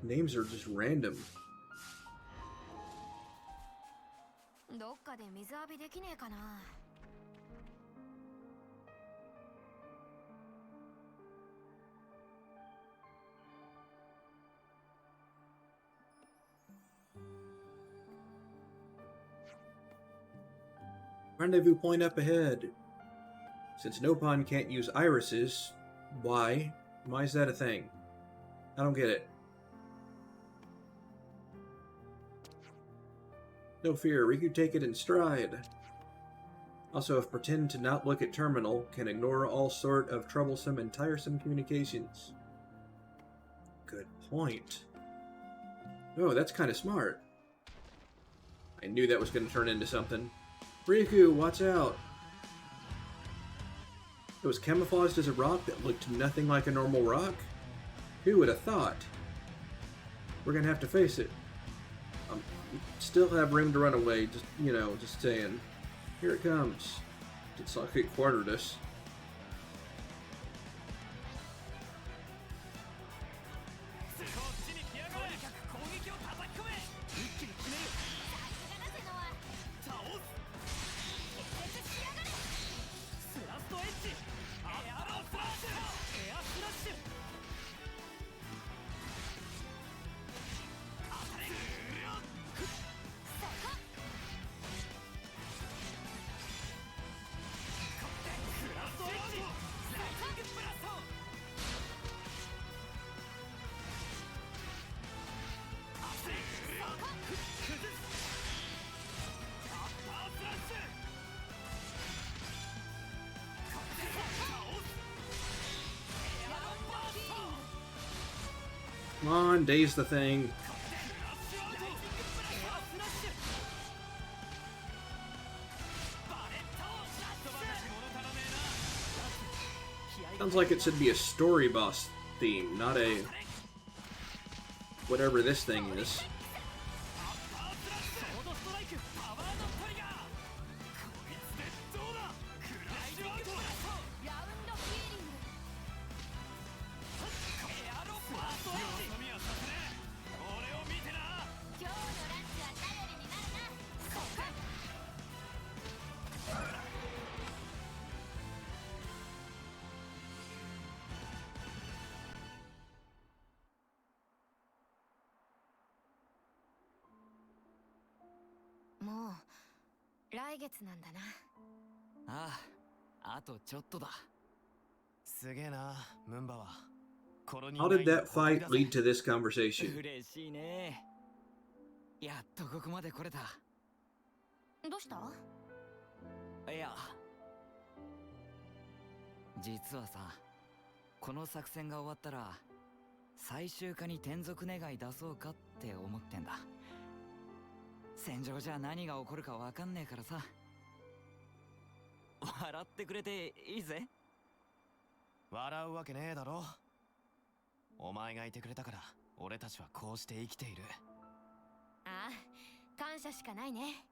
[SPEAKER 1] Names are just random.
[SPEAKER 2] どっかで水浴びできねえかな。
[SPEAKER 1] Rendezvous point up ahead. Since Nopon can't use irises, why? Why is that a thing? I don't get it. No fear, Riku take it in stride. Also, if pretend to not look at terminal, can ignore all sort of troublesome and tiresome communications. Good point. Oh, that's kind of smart. I knew that was going to turn into something. Riku, watch out! It was camouflaged as a rock that looked nothing like a normal rock? Who would have thought? We're gonna have to face it. Still have room to run away, just, you know, just saying. Here it comes. It's like it cornered us. Come on, daze the thing. Sounds like it should be a story boss theme, not a... whatever this thing is. How did that fight lead to this conversation?
[SPEAKER 5] 嬉しいね。やっとここまで来れた。
[SPEAKER 2] どうした？
[SPEAKER 5] いや、実はさ、この作戦が終わったら最終化に転属願い出そうかって思ってんだ。戦場じゃ何が起こるかわかんねえからさ。笑ってくれていいぜ。
[SPEAKER 3] 笑うわけねえだろ。お前がいてくれたから俺たちはこうして生きている。
[SPEAKER 2] ああ、感謝しかないね。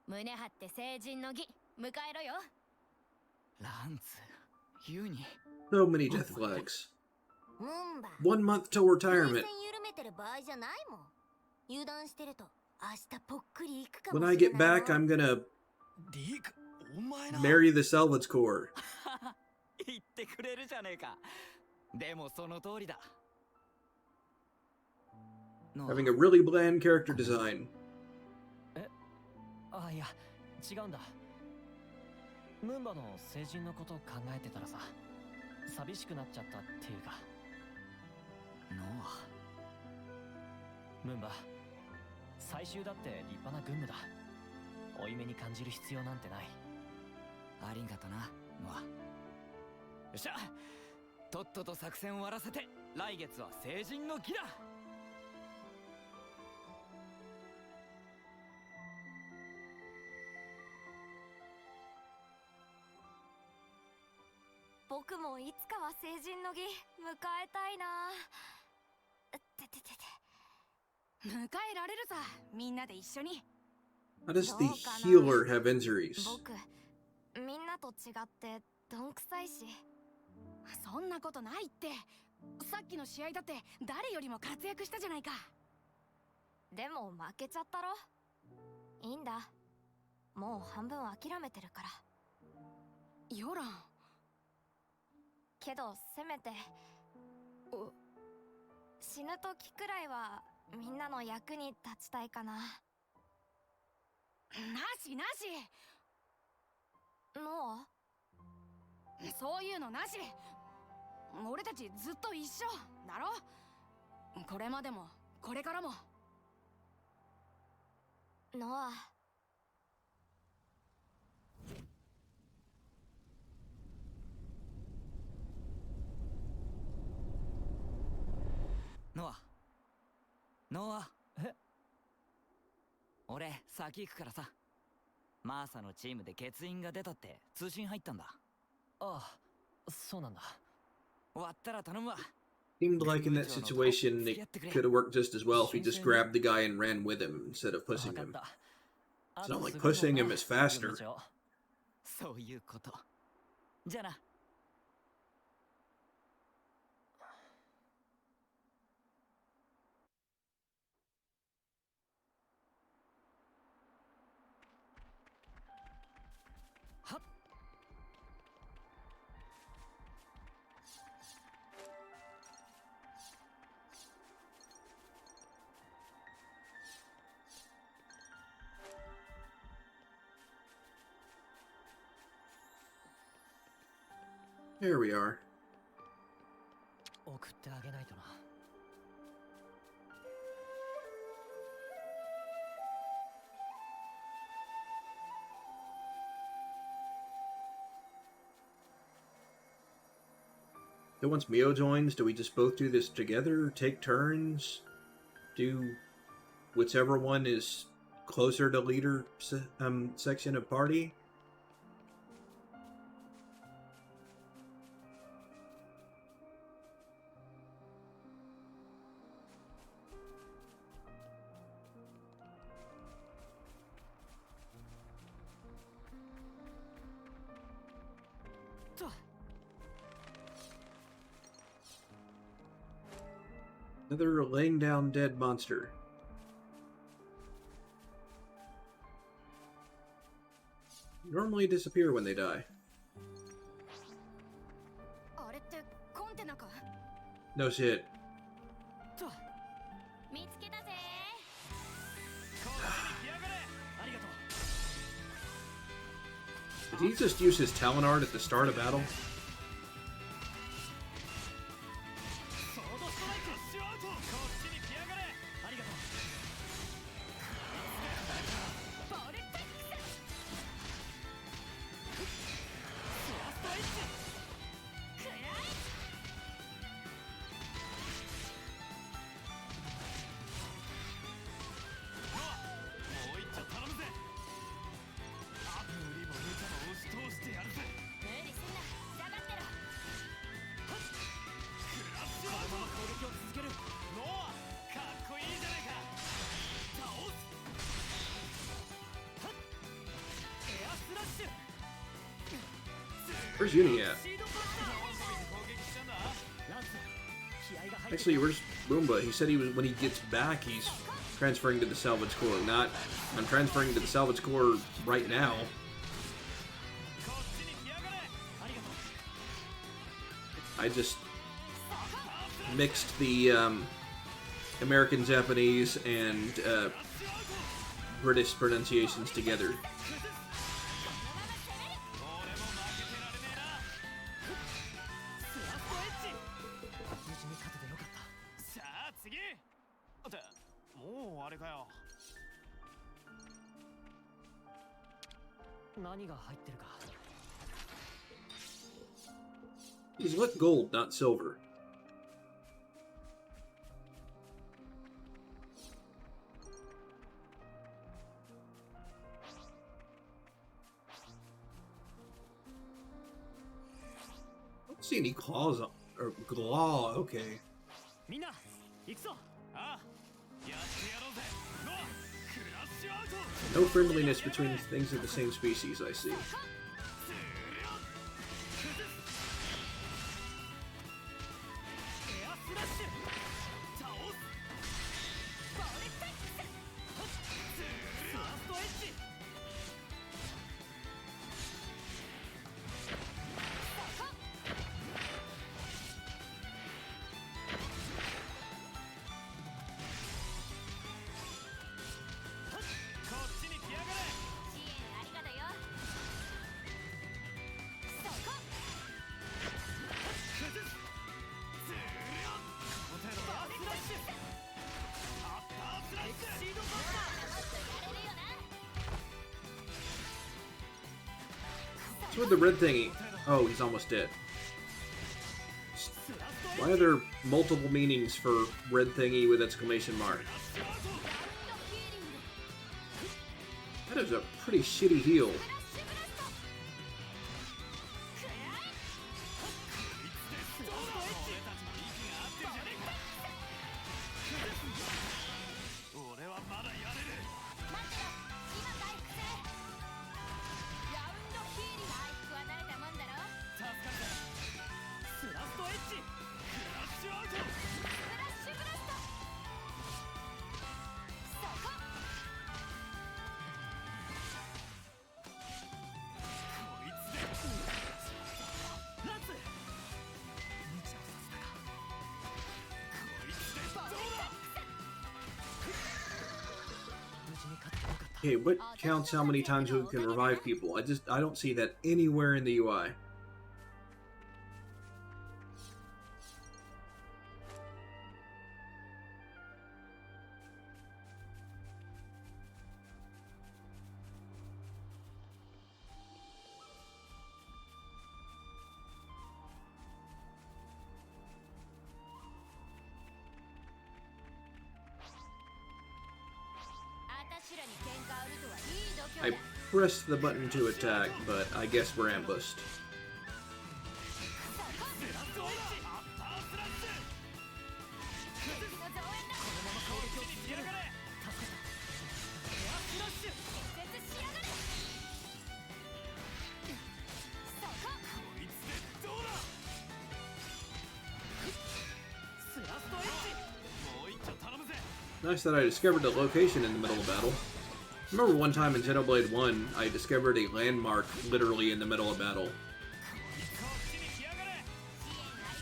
[SPEAKER 2] 胸張って成人の儀迎えろよ。
[SPEAKER 5] ランツ、ユニ。
[SPEAKER 1] So many death flags. 1 month till
[SPEAKER 7] 風
[SPEAKER 1] retirement.
[SPEAKER 7] 船緩めてる場合じゃないもん。油断してると明日ぽっくり行くか
[SPEAKER 1] When
[SPEAKER 7] も
[SPEAKER 1] I
[SPEAKER 7] しれ
[SPEAKER 1] get
[SPEAKER 7] ない
[SPEAKER 1] back,
[SPEAKER 7] よ。
[SPEAKER 1] I'm gonna
[SPEAKER 3] リーク、お前な。
[SPEAKER 1] marry the salvage core.
[SPEAKER 5] 言ってくれるじゃねえか。でもその通りだ。
[SPEAKER 1] Having a really bland character design.
[SPEAKER 3] あ、いや違うんだ。ムンバの成人のことを考えてたらさ、寂しくなっちゃったっていうか。
[SPEAKER 5] ノ
[SPEAKER 3] ムンバ、最終だって立派な軍務だ。負い目に感じる必要なんてない。
[SPEAKER 5] ア、ありがとなノア。よっしゃ、とっとと作戦を終わらせて来月は成人の儀だ。
[SPEAKER 2] 僕もいつかは成人の儀迎えたいな。迎えられるさ、みんなで一緒に。
[SPEAKER 1] How does the healer have injuries?
[SPEAKER 2] 僕みんなと違ってどんくさいし。そんなことないって。さっきの試合だって誰よりも活躍したじゃないか。でも負けちゃったろ。いいんだ、もう半分諦めてるから。ヨランけどせめて死ぬ時くらいはみんなの役に立ちたいかな。なしなし。ノア、そういうのなし。俺たちずっと一緒だろ。これまでもこれからも。ノア、
[SPEAKER 5] ノア、ノア。俺先行くからさ。マーサのチームで欠員が出たって通信入ったんだ。
[SPEAKER 3] ああ、そうなんだ。
[SPEAKER 5] 終わったら頼むわ。
[SPEAKER 1] Seemed like in that situation it could have worked just as well if he just grabbed the guy and ran with him instead of pushing him. It's not like pushing him is faster.
[SPEAKER 5] そういうこと。じゃあな。はっ。
[SPEAKER 1] There we are.
[SPEAKER 3] 送ってあげないとな。
[SPEAKER 1] So once Mio joins, do we just both do this together? Take turns? Do whichever one is closer to leader section of party? Another laying down dead monster. Normally disappear when they die.
[SPEAKER 2] あれってコンテナか。
[SPEAKER 1] No shit.
[SPEAKER 2] 見つけたぜ。
[SPEAKER 6] こっちに来やがれ。ありがとう。
[SPEAKER 1] Did he just use his talent art at the start of battle?
[SPEAKER 6] ソードストライク。シュアウト。こっちに来やがれ。ありがとう。
[SPEAKER 2] ボルテックス。
[SPEAKER 6] スラストエッジ。
[SPEAKER 2] くらい。
[SPEAKER 6] もう一丁頼むぜ。無理も無茶も押し通してやるぜ。
[SPEAKER 2] 無理すんな、下がってろ。
[SPEAKER 6] クラッシュアウト。攻撃を続ける。ノア、かっこいいじゃないか。倒す。はっ。エアスラッシュ。
[SPEAKER 1] Where's Uni at?
[SPEAKER 6] シードブラスター。攻撃しちゃうんだ。
[SPEAKER 3] ランス、気合が入って
[SPEAKER 1] Actually, where's Boomba? He said he was when he gets back, he's transferring to the salvage corps. Not, I'm transferring to the salvage corps right now.
[SPEAKER 6] こっちに来やがれ。ありがとう。
[SPEAKER 1] I just mixed the American Japanese and British pronunciations together.
[SPEAKER 3] 無事に勝ててよかった。
[SPEAKER 6] さあ次ってもうあれかよ。
[SPEAKER 3] 何が入ってるか。
[SPEAKER 1] He's what gold, not silver. I don't see any claws on, or claw. Okay.
[SPEAKER 6] みんな行くぞ。ああやってやろうぜ。ノアクラッシュアウト。
[SPEAKER 1] No friendliness between things of the same species, I see.
[SPEAKER 6] エアスラッシュ倒す。バレッタックススラストエッジ。こっちに来やがれ。
[SPEAKER 2] 支援ありがとよ。そこ
[SPEAKER 6] 崩す。スリアンこの程度エアスラッシュアッパースラッシュシードバスター。
[SPEAKER 2] もっとやれるよな。
[SPEAKER 1] What's with the red thingy? Oh, he's almost dead. Why are there multiple meanings for red thingy with exclamation mark? That is a pretty shitty heal.
[SPEAKER 6] 俺はまだやれる。
[SPEAKER 2] 待ってろ、今回復する。ラウンドヒーリング。回復は慣れたもんだろ。
[SPEAKER 6] 助かるぜ。スラストエッジクラッシュアウト。
[SPEAKER 2] フラッシュブラスト。そこ
[SPEAKER 6] こいつでランツ無茶をさせたか。こいつでどうだ。
[SPEAKER 3] 無事に勝ててよかった。
[SPEAKER 1] Okay, what counts how many times we can revive people? I don't see that anywhere in the UI. I pressed the button to attack, but I guess we're ambushed.
[SPEAKER 6] スラストエッジアッパースラッシュ。このまま攻撃を続けやがれ。助けた。エアスラッシュ。こいつでどうだ。スラストエッジもう一丁頼むぜ。
[SPEAKER 1] Nice that I discovered the location in the middle of battle. I remember one time in Xenoblade 1, I discovered a landmark literally in the middle of battle.
[SPEAKER 6] こっちに来やがれ。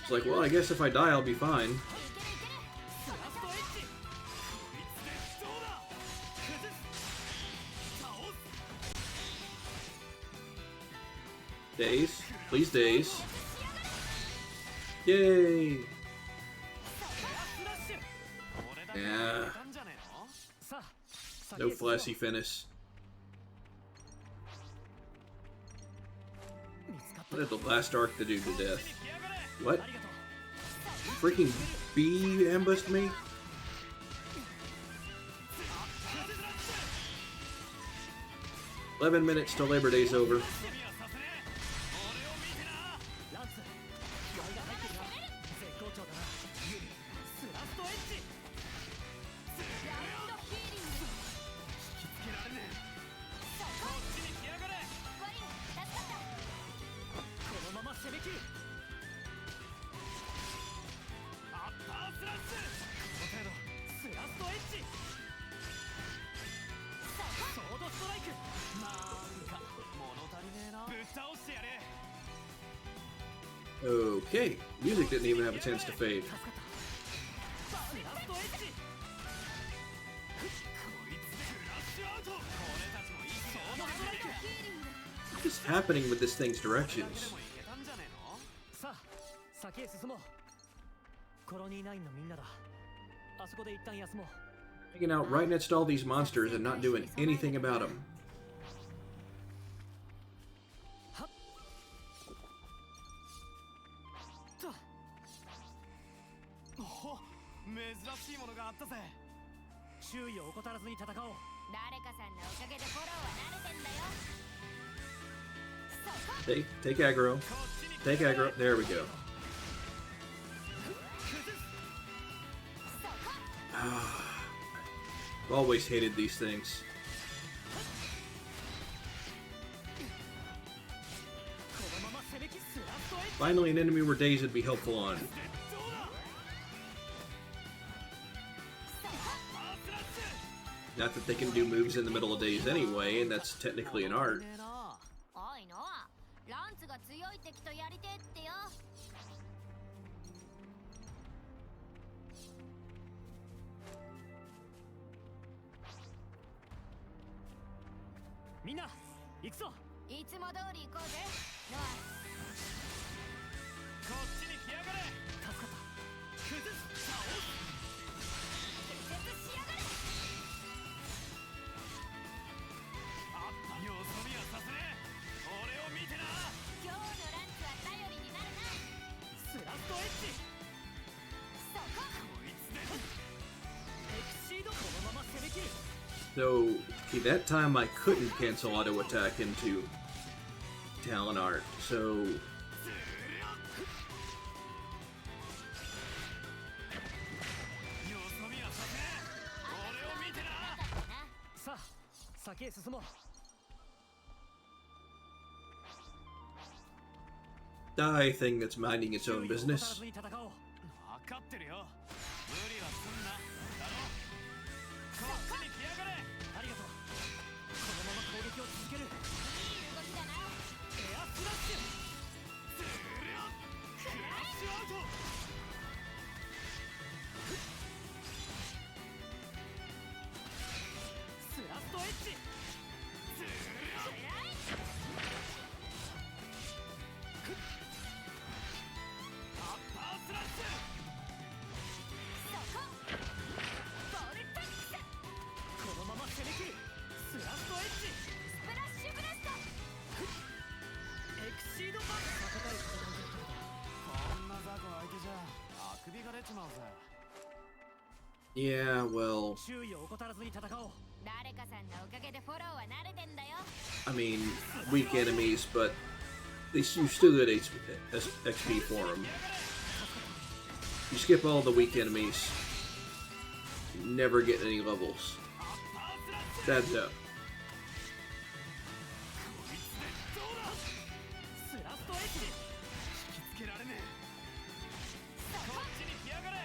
[SPEAKER 1] It's like, well, I guess if I die, I'll be fine.
[SPEAKER 6] スラストエッジこいつでどうだ。崩す。倒す。
[SPEAKER 1] Days. Please, days. Yay!
[SPEAKER 6] エアスラッシュ。俺だけ
[SPEAKER 1] Yeah.
[SPEAKER 6] やったんじゃねえの。
[SPEAKER 3] さあ、先
[SPEAKER 1] No
[SPEAKER 3] へ進もう。
[SPEAKER 1] flashy finish.
[SPEAKER 3] 見つかった
[SPEAKER 1] What did the last arc to do to death?
[SPEAKER 6] 来やがれ。
[SPEAKER 1] What?
[SPEAKER 3] ありがとう。
[SPEAKER 1] Freaking bee ambushed me? "11 minutes till Labor Day's over."
[SPEAKER 6] にはさせねえ。俺を見てな。
[SPEAKER 3] ランツ、気合が入ってるな。絶好調だな。
[SPEAKER 6] スラストエッジ。引きつけられねえ。こっちに来やがれ。
[SPEAKER 3] このまま攻め切る。
[SPEAKER 6] アッパースラッシュ。この程度スラストエッジ。ソードストライク。なんか物足りねえな。ぶっ倒してやれ。
[SPEAKER 1] Okay, music didn't even have a chance to fade.
[SPEAKER 3] 助かった。
[SPEAKER 1] What is happening with this thing's directions?
[SPEAKER 3] さあ先へ進もう。コロニー9のみんなだ。あそこで一旦休もう。
[SPEAKER 1] Hanging out right next to all these monsters and not doing anything about them.
[SPEAKER 6] おお、珍しいものがあったぜ。
[SPEAKER 3] 周囲を怠らずに戦おう。
[SPEAKER 2] 誰かさんのおかげでフォローは慣れてんだよ。
[SPEAKER 1] Take aggro. Take aggro. There we go. I've always hated these things. Finally, an enemy where Days would be helpful on. Not that they can do moves in the middle of Days anyway, and that's technically an art.
[SPEAKER 2] おいのはランツが強い敵とやりてえってよ。
[SPEAKER 3] みんな行くぞ。
[SPEAKER 2] いつも通り行こうぜ。ノア。
[SPEAKER 6] こっちに来やがれ。
[SPEAKER 3] 助かった。
[SPEAKER 6] 崩す。倒す。
[SPEAKER 2] 決しやがれ。
[SPEAKER 6] あった。よそ見はさせねえ。俺を見てな。
[SPEAKER 2] 今日のランツは頼りになるな。
[SPEAKER 3] スラストエッジ。
[SPEAKER 2] そこ。
[SPEAKER 6] こいつで。
[SPEAKER 3] エクシード。このまま攻め切る。
[SPEAKER 1] So, okay, that time I couldn't cancel auto attack into Talon Art, so
[SPEAKER 3] さあ先へ進もう。
[SPEAKER 1] die thing that's minding its own business.
[SPEAKER 6] 分かってるよ。無理はすんな。だろ。こっちに来やがれ。
[SPEAKER 3] ありがとう。このまま攻撃を続ける。
[SPEAKER 2] いい動きだな。
[SPEAKER 3] エアスラッシュ。
[SPEAKER 6] クラッシュアウト。
[SPEAKER 3] スラストエッジ。
[SPEAKER 6] アッパースラッシュ。
[SPEAKER 2] そこ。ボルテックス。
[SPEAKER 3] このまま攻め切る。スラストエッジ。
[SPEAKER 2] スプラッシュブラスト。
[SPEAKER 3] エクシードバック。
[SPEAKER 6] こんな雑魚相手じゃあくびが出ちまうぜ。
[SPEAKER 1] Yeah, well,
[SPEAKER 3] 周囲を怠らずに戦おう。
[SPEAKER 2] 誰かさんのおかげでフォローは慣れてんだよ。
[SPEAKER 1] I mean, weak enemies, but you still get XP for them. You skip all the weak enemies, you never get any levels. That's up.
[SPEAKER 3] スラストエッジ。
[SPEAKER 6] 引きつけられねえ。こっちに来やがれ。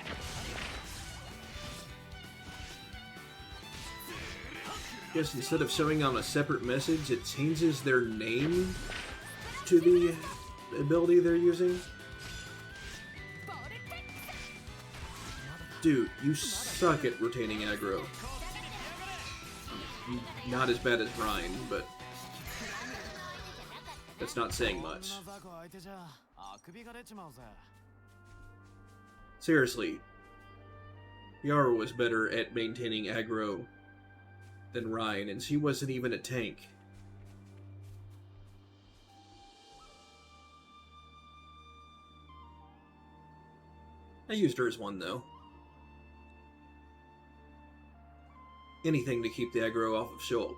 [SPEAKER 1] Guess instead of showing on a separate message, it changes their name to the ability they're using. Dude, you suck at retaining aggro. Not as bad as Ryan, but that's not saying much.
[SPEAKER 6] こんな雑魚相手じゃあくびが出ちまうぜ。
[SPEAKER 1] Seriously, Yara was better at maintaining aggro than Ryan, and she wasn't even a tank. I used her as one, though. Anything to keep the aggro off of Shulk.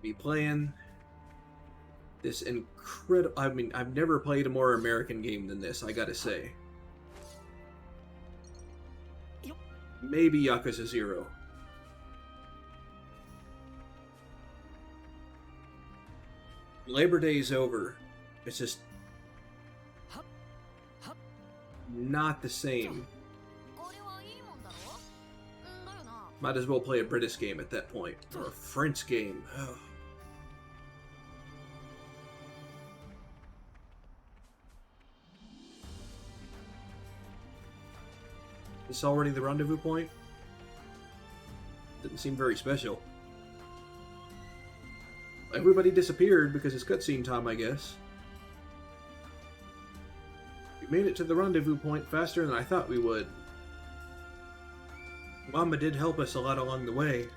[SPEAKER 1] Be playing this incredible. I mean, I've never played a more American game than this, I gotta say. Maybe Yakuza 0. Labor Day is over. It's just not the same.
[SPEAKER 2] これはいいもんだろ。だよな。
[SPEAKER 1] Might as well play a British game at that point, or a French game. It's already the rendezvous point? Didn't seem very special. Everybody disappeared because it's cutscene time, I guess. We made it to the rendezvous point faster than I thought we would. Mama did help us a lot along the way.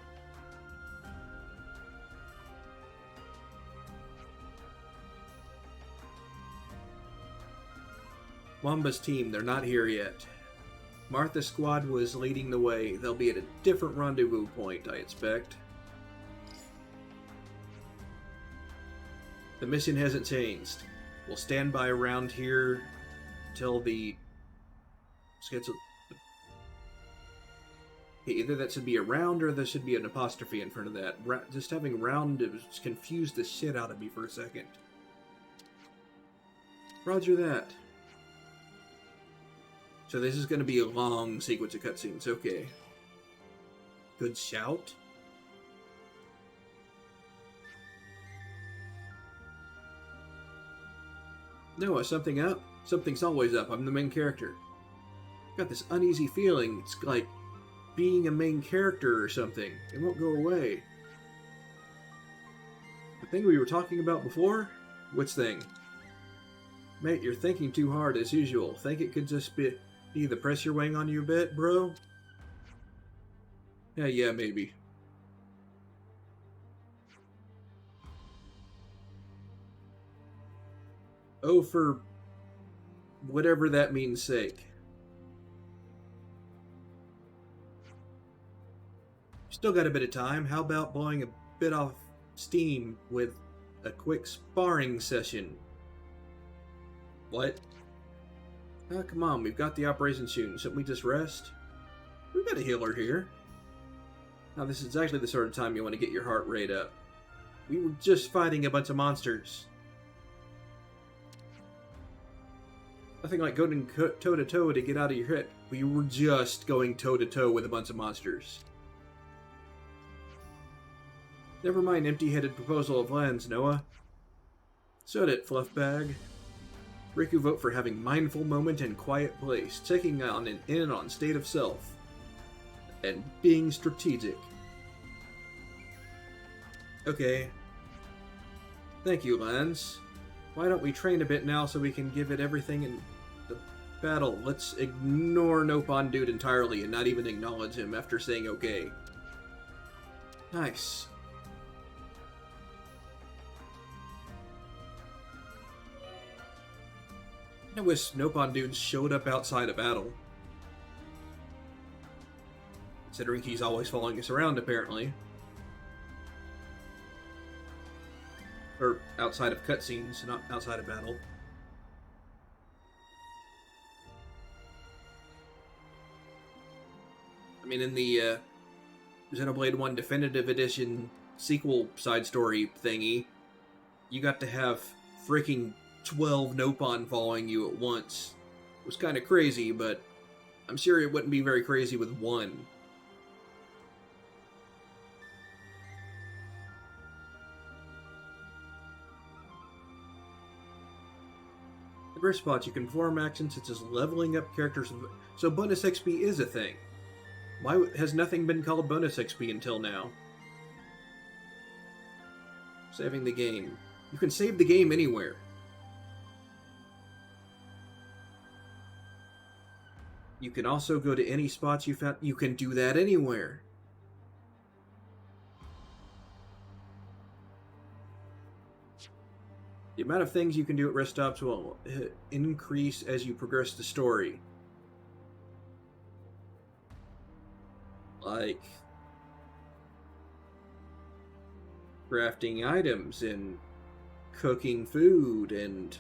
[SPEAKER 1] Wamba's team, they're not here yet. Martha's squad was leading the way. They'll be at a different rendezvous point, I expect. The mission hasn't changed. We'll stand by around here till the schedule. Okay, either that should be a round or there should be an apostrophe in front of that. Just having round confused the shit out of me for a second. Roger that. So this is going to be a long sequence of cutscenes. Okay. Good shout. Noah, something up? Something's always up. I'm the main character. Got this uneasy feeling. It's like being a main character or something. It won't go away. The thing we were talking about before? Which thing? Mate, you're thinking too hard as usual. Think it could just be the pressure weighing on you a bit, bro? Yeah, maybe. Oh, for whatever that means sake. Still got a bit of time. How about blowing a bit off steam with a quick sparring session? What? Oh, come on, we've got the operation shooting. Shouldn't we just rest? We've got a healer here. Now, this is exactly the sort of time you want to get your heart rate up. We were just fighting a bunch of monsters. Nothing like going toe-to-toe to get out of your head. We were just going toe-to-toe with a bunch of monsters. Never mind empty-headed proposal of lands, Noah. Shut it, fluffbag. Riku vote for having mindful moment and quiet place, checking on and in on state of self, and being strategic. Okay. Thank you, Lance. Why don't we train a bit now so we can give it everything in the battle? Let's ignore Nopon Dude entirely and not even acknowledge him after saying okay. Nice. I wish Nopon Dude showed up outside a battle. Considering he's always following us around, apparently. Or outside of cutscenes, not outside of battle. I mean, in the Xenoblade 1 Definitive Edition sequel side story thingy, you got to have freaking 12 Nopon following you at once. It was kind of crazy, but I'm sure it wouldn't be very crazy with one. In rest spots, you can perform actions such as leveling up characters. So bonus XP is a thing. Why has nothing been called bonus XP until now? Saving the game. You can save the game anywhere. You can also go to any spots you found. You can do that anywhere. The amount of things you can do at rest stops will increase as you progress the story. Like crafting items and cooking food and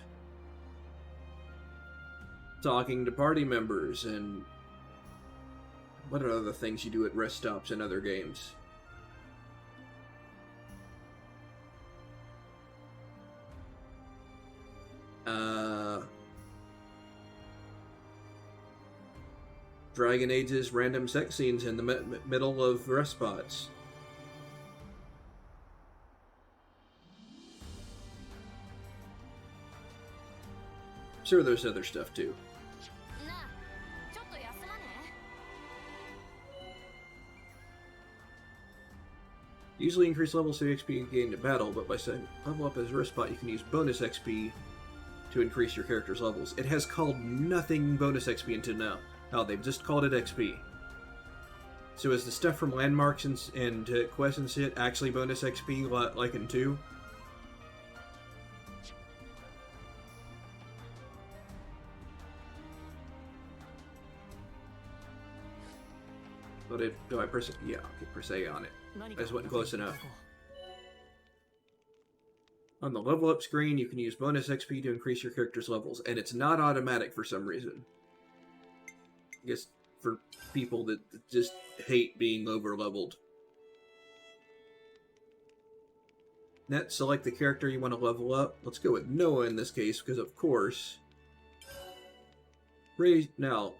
[SPEAKER 1] talking to party members and what are other things you do at rest stops in other games? Dragon Age's random sex scenes in the middle of rest spots. Sure, there's other stuff too. Usually increase levels to XP gained in battle, but by setting level up as a risk spot, you can use bonus XP to increase your character's levels. It has called nothing bonus XP until now. Oh, they've just called it XP. So is the stuff from landmarks and quests and shit actually bonus XP like in 2? But do I press it? Yeah, okay, press A on it. I just wasn't close enough. On the level up screen, you can use bonus XP to increase your character's levels, and it's not automatic for some reason. I guess for people that just hate being over-leveled. Next, select the character you want to level up. Let's go with Noah in this case, because of course. Now,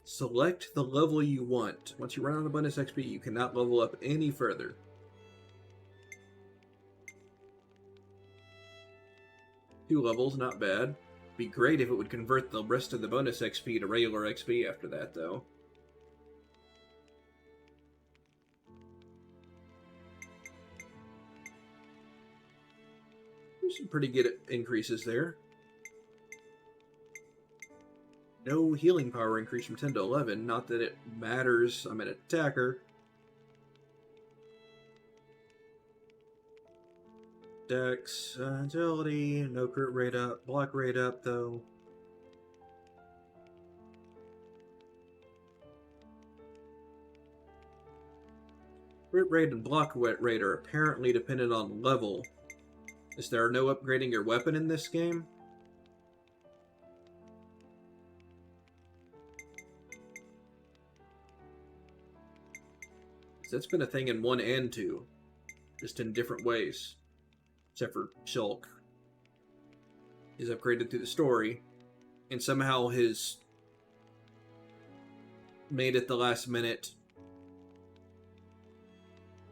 [SPEAKER 1] select the level you want. Once you run out of bonus XP, you cannot level up any further. Two levels, not bad. Be great if it would convert the rest of the bonus XP to regular XP after that, though. There's some pretty good increases there. No healing power increase from 10 to 11. Not that it matters. I'm an attacker. Dex, agility, no crit rate up, block rate up though. Crit rate and block rate are apparently dependent on level. Is there no upgrading your weapon in this game? That's been a thing in 1 and 2, just in different ways. Except for Shulk. He's upgraded through the story, and somehow his made at the last minute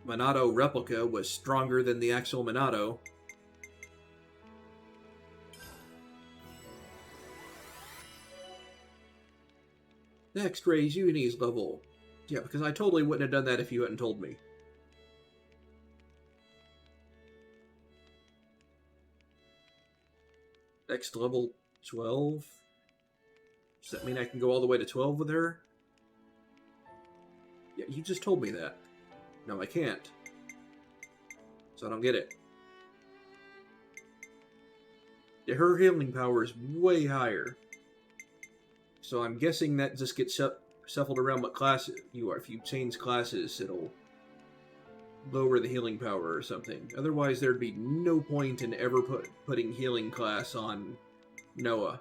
[SPEAKER 1] Minato replica was stronger than the actual Minato. Next, raise Uni's level. Yeah, because I totally wouldn't have done that if you hadn't told me. Next, level 12. Does that mean I can go all the way to 12 with her? Yeah, you just told me that. No, I can't. So I don't get it. Yeah, her healing power is way higher. So I'm guessing that just gets shuffled around what class you are. If you change classes, it'll lower the healing power or something. Otherwise, there'd be no point in ever putting healing class on Noah.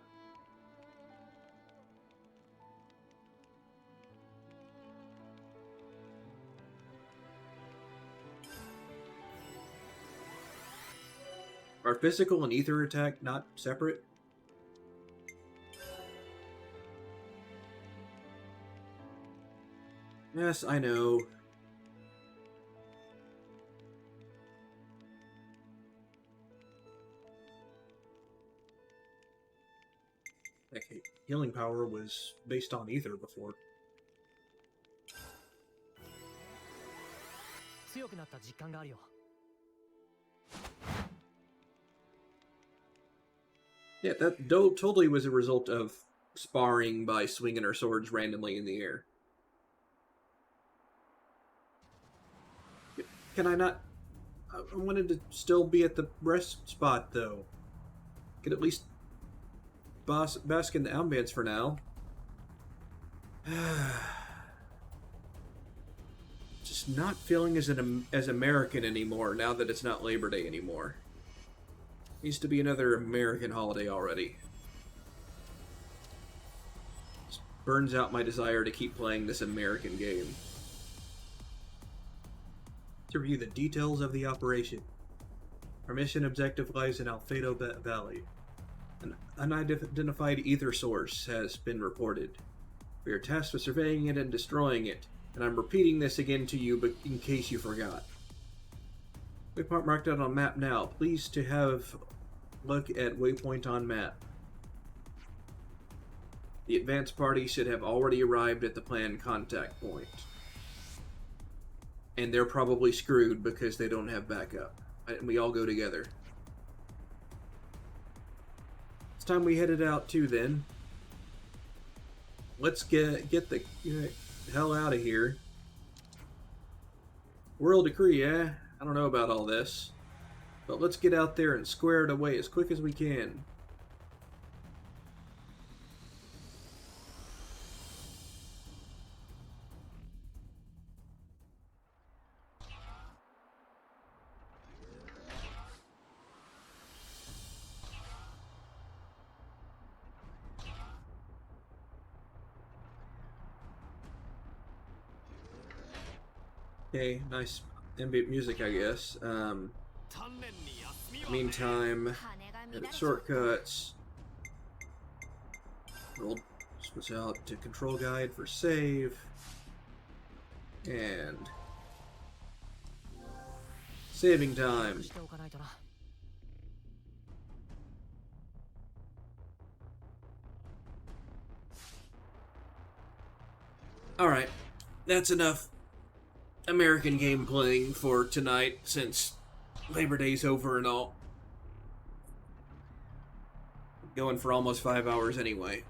[SPEAKER 1] Are physical and ether attack not separate? Yes, I know. Okay, healing power was based on ether before.
[SPEAKER 3] 強くなった実感があるよ。
[SPEAKER 1] Yeah, that totally was a result of sparring by swinging our swords randomly in the air. Can I not... I wanted to still be at the rest spot, though. Could at least bask in the ambience for now. Just not feeling as American anymore now that it's not Labor Day anymore. Needs to be another American holiday already. Just burns out my desire to keep playing this American game. To review the details of the operation. Our mission objective lies in Alfredo Valley. An unidentified ether source has been reported. We are tasked with surveying it and destroying it, and I'm repeating this again to you but in case you forgot. Waypoint marked out on map now. Please to have look at waypoint on map. The advance party should have already arrived at the planned contact point. and they're probably screwed because they don't have backup. And we all go together. It's time we headed out too then. Let's get the hell out of here. World decree, eh? I don't know about all this. But let's get out there and square it away as quick as we can. Okay, nice ambient music, I guess.
[SPEAKER 6] 鍛錬に休みはね
[SPEAKER 1] Meantime,
[SPEAKER 2] 羽が乱れ
[SPEAKER 1] edit
[SPEAKER 2] ちゃった
[SPEAKER 1] shortcuts. We'll switch out to control guide for save. And saving time.
[SPEAKER 3] しておかないとな。
[SPEAKER 1] Alright, that's enough American game playing for tonight since Labor Day's over and all. Going for almost 5 hours anyway.